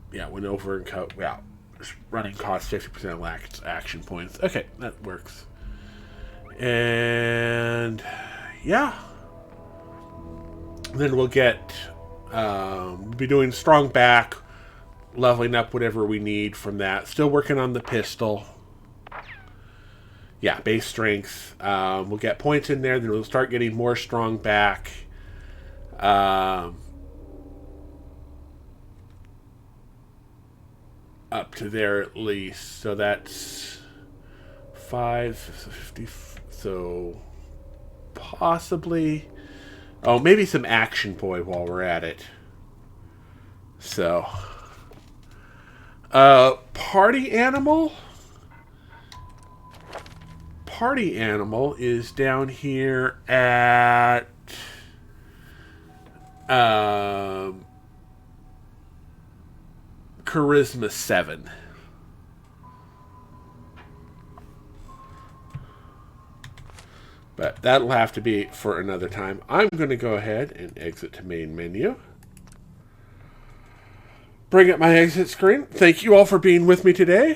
S: Yeah, went over and cut. Yeah, running cost 50% lacks action points. Okay, that works. And yeah, then we'll get. We'll be doing strong back, leveling up whatever we need from that. Still working on the pistol. Yeah, base strength. We'll get points in there. Then we'll start getting more strong back. Up to there at least. So that's 50. So possibly. Oh, maybe some action boy while we're at it. So. Party animal. Party animal is down here at charisma 7. But that'll have to be for another time. I'm going to go ahead and exit to main menu. Bring up my exit screen. Thank you all for being with me today.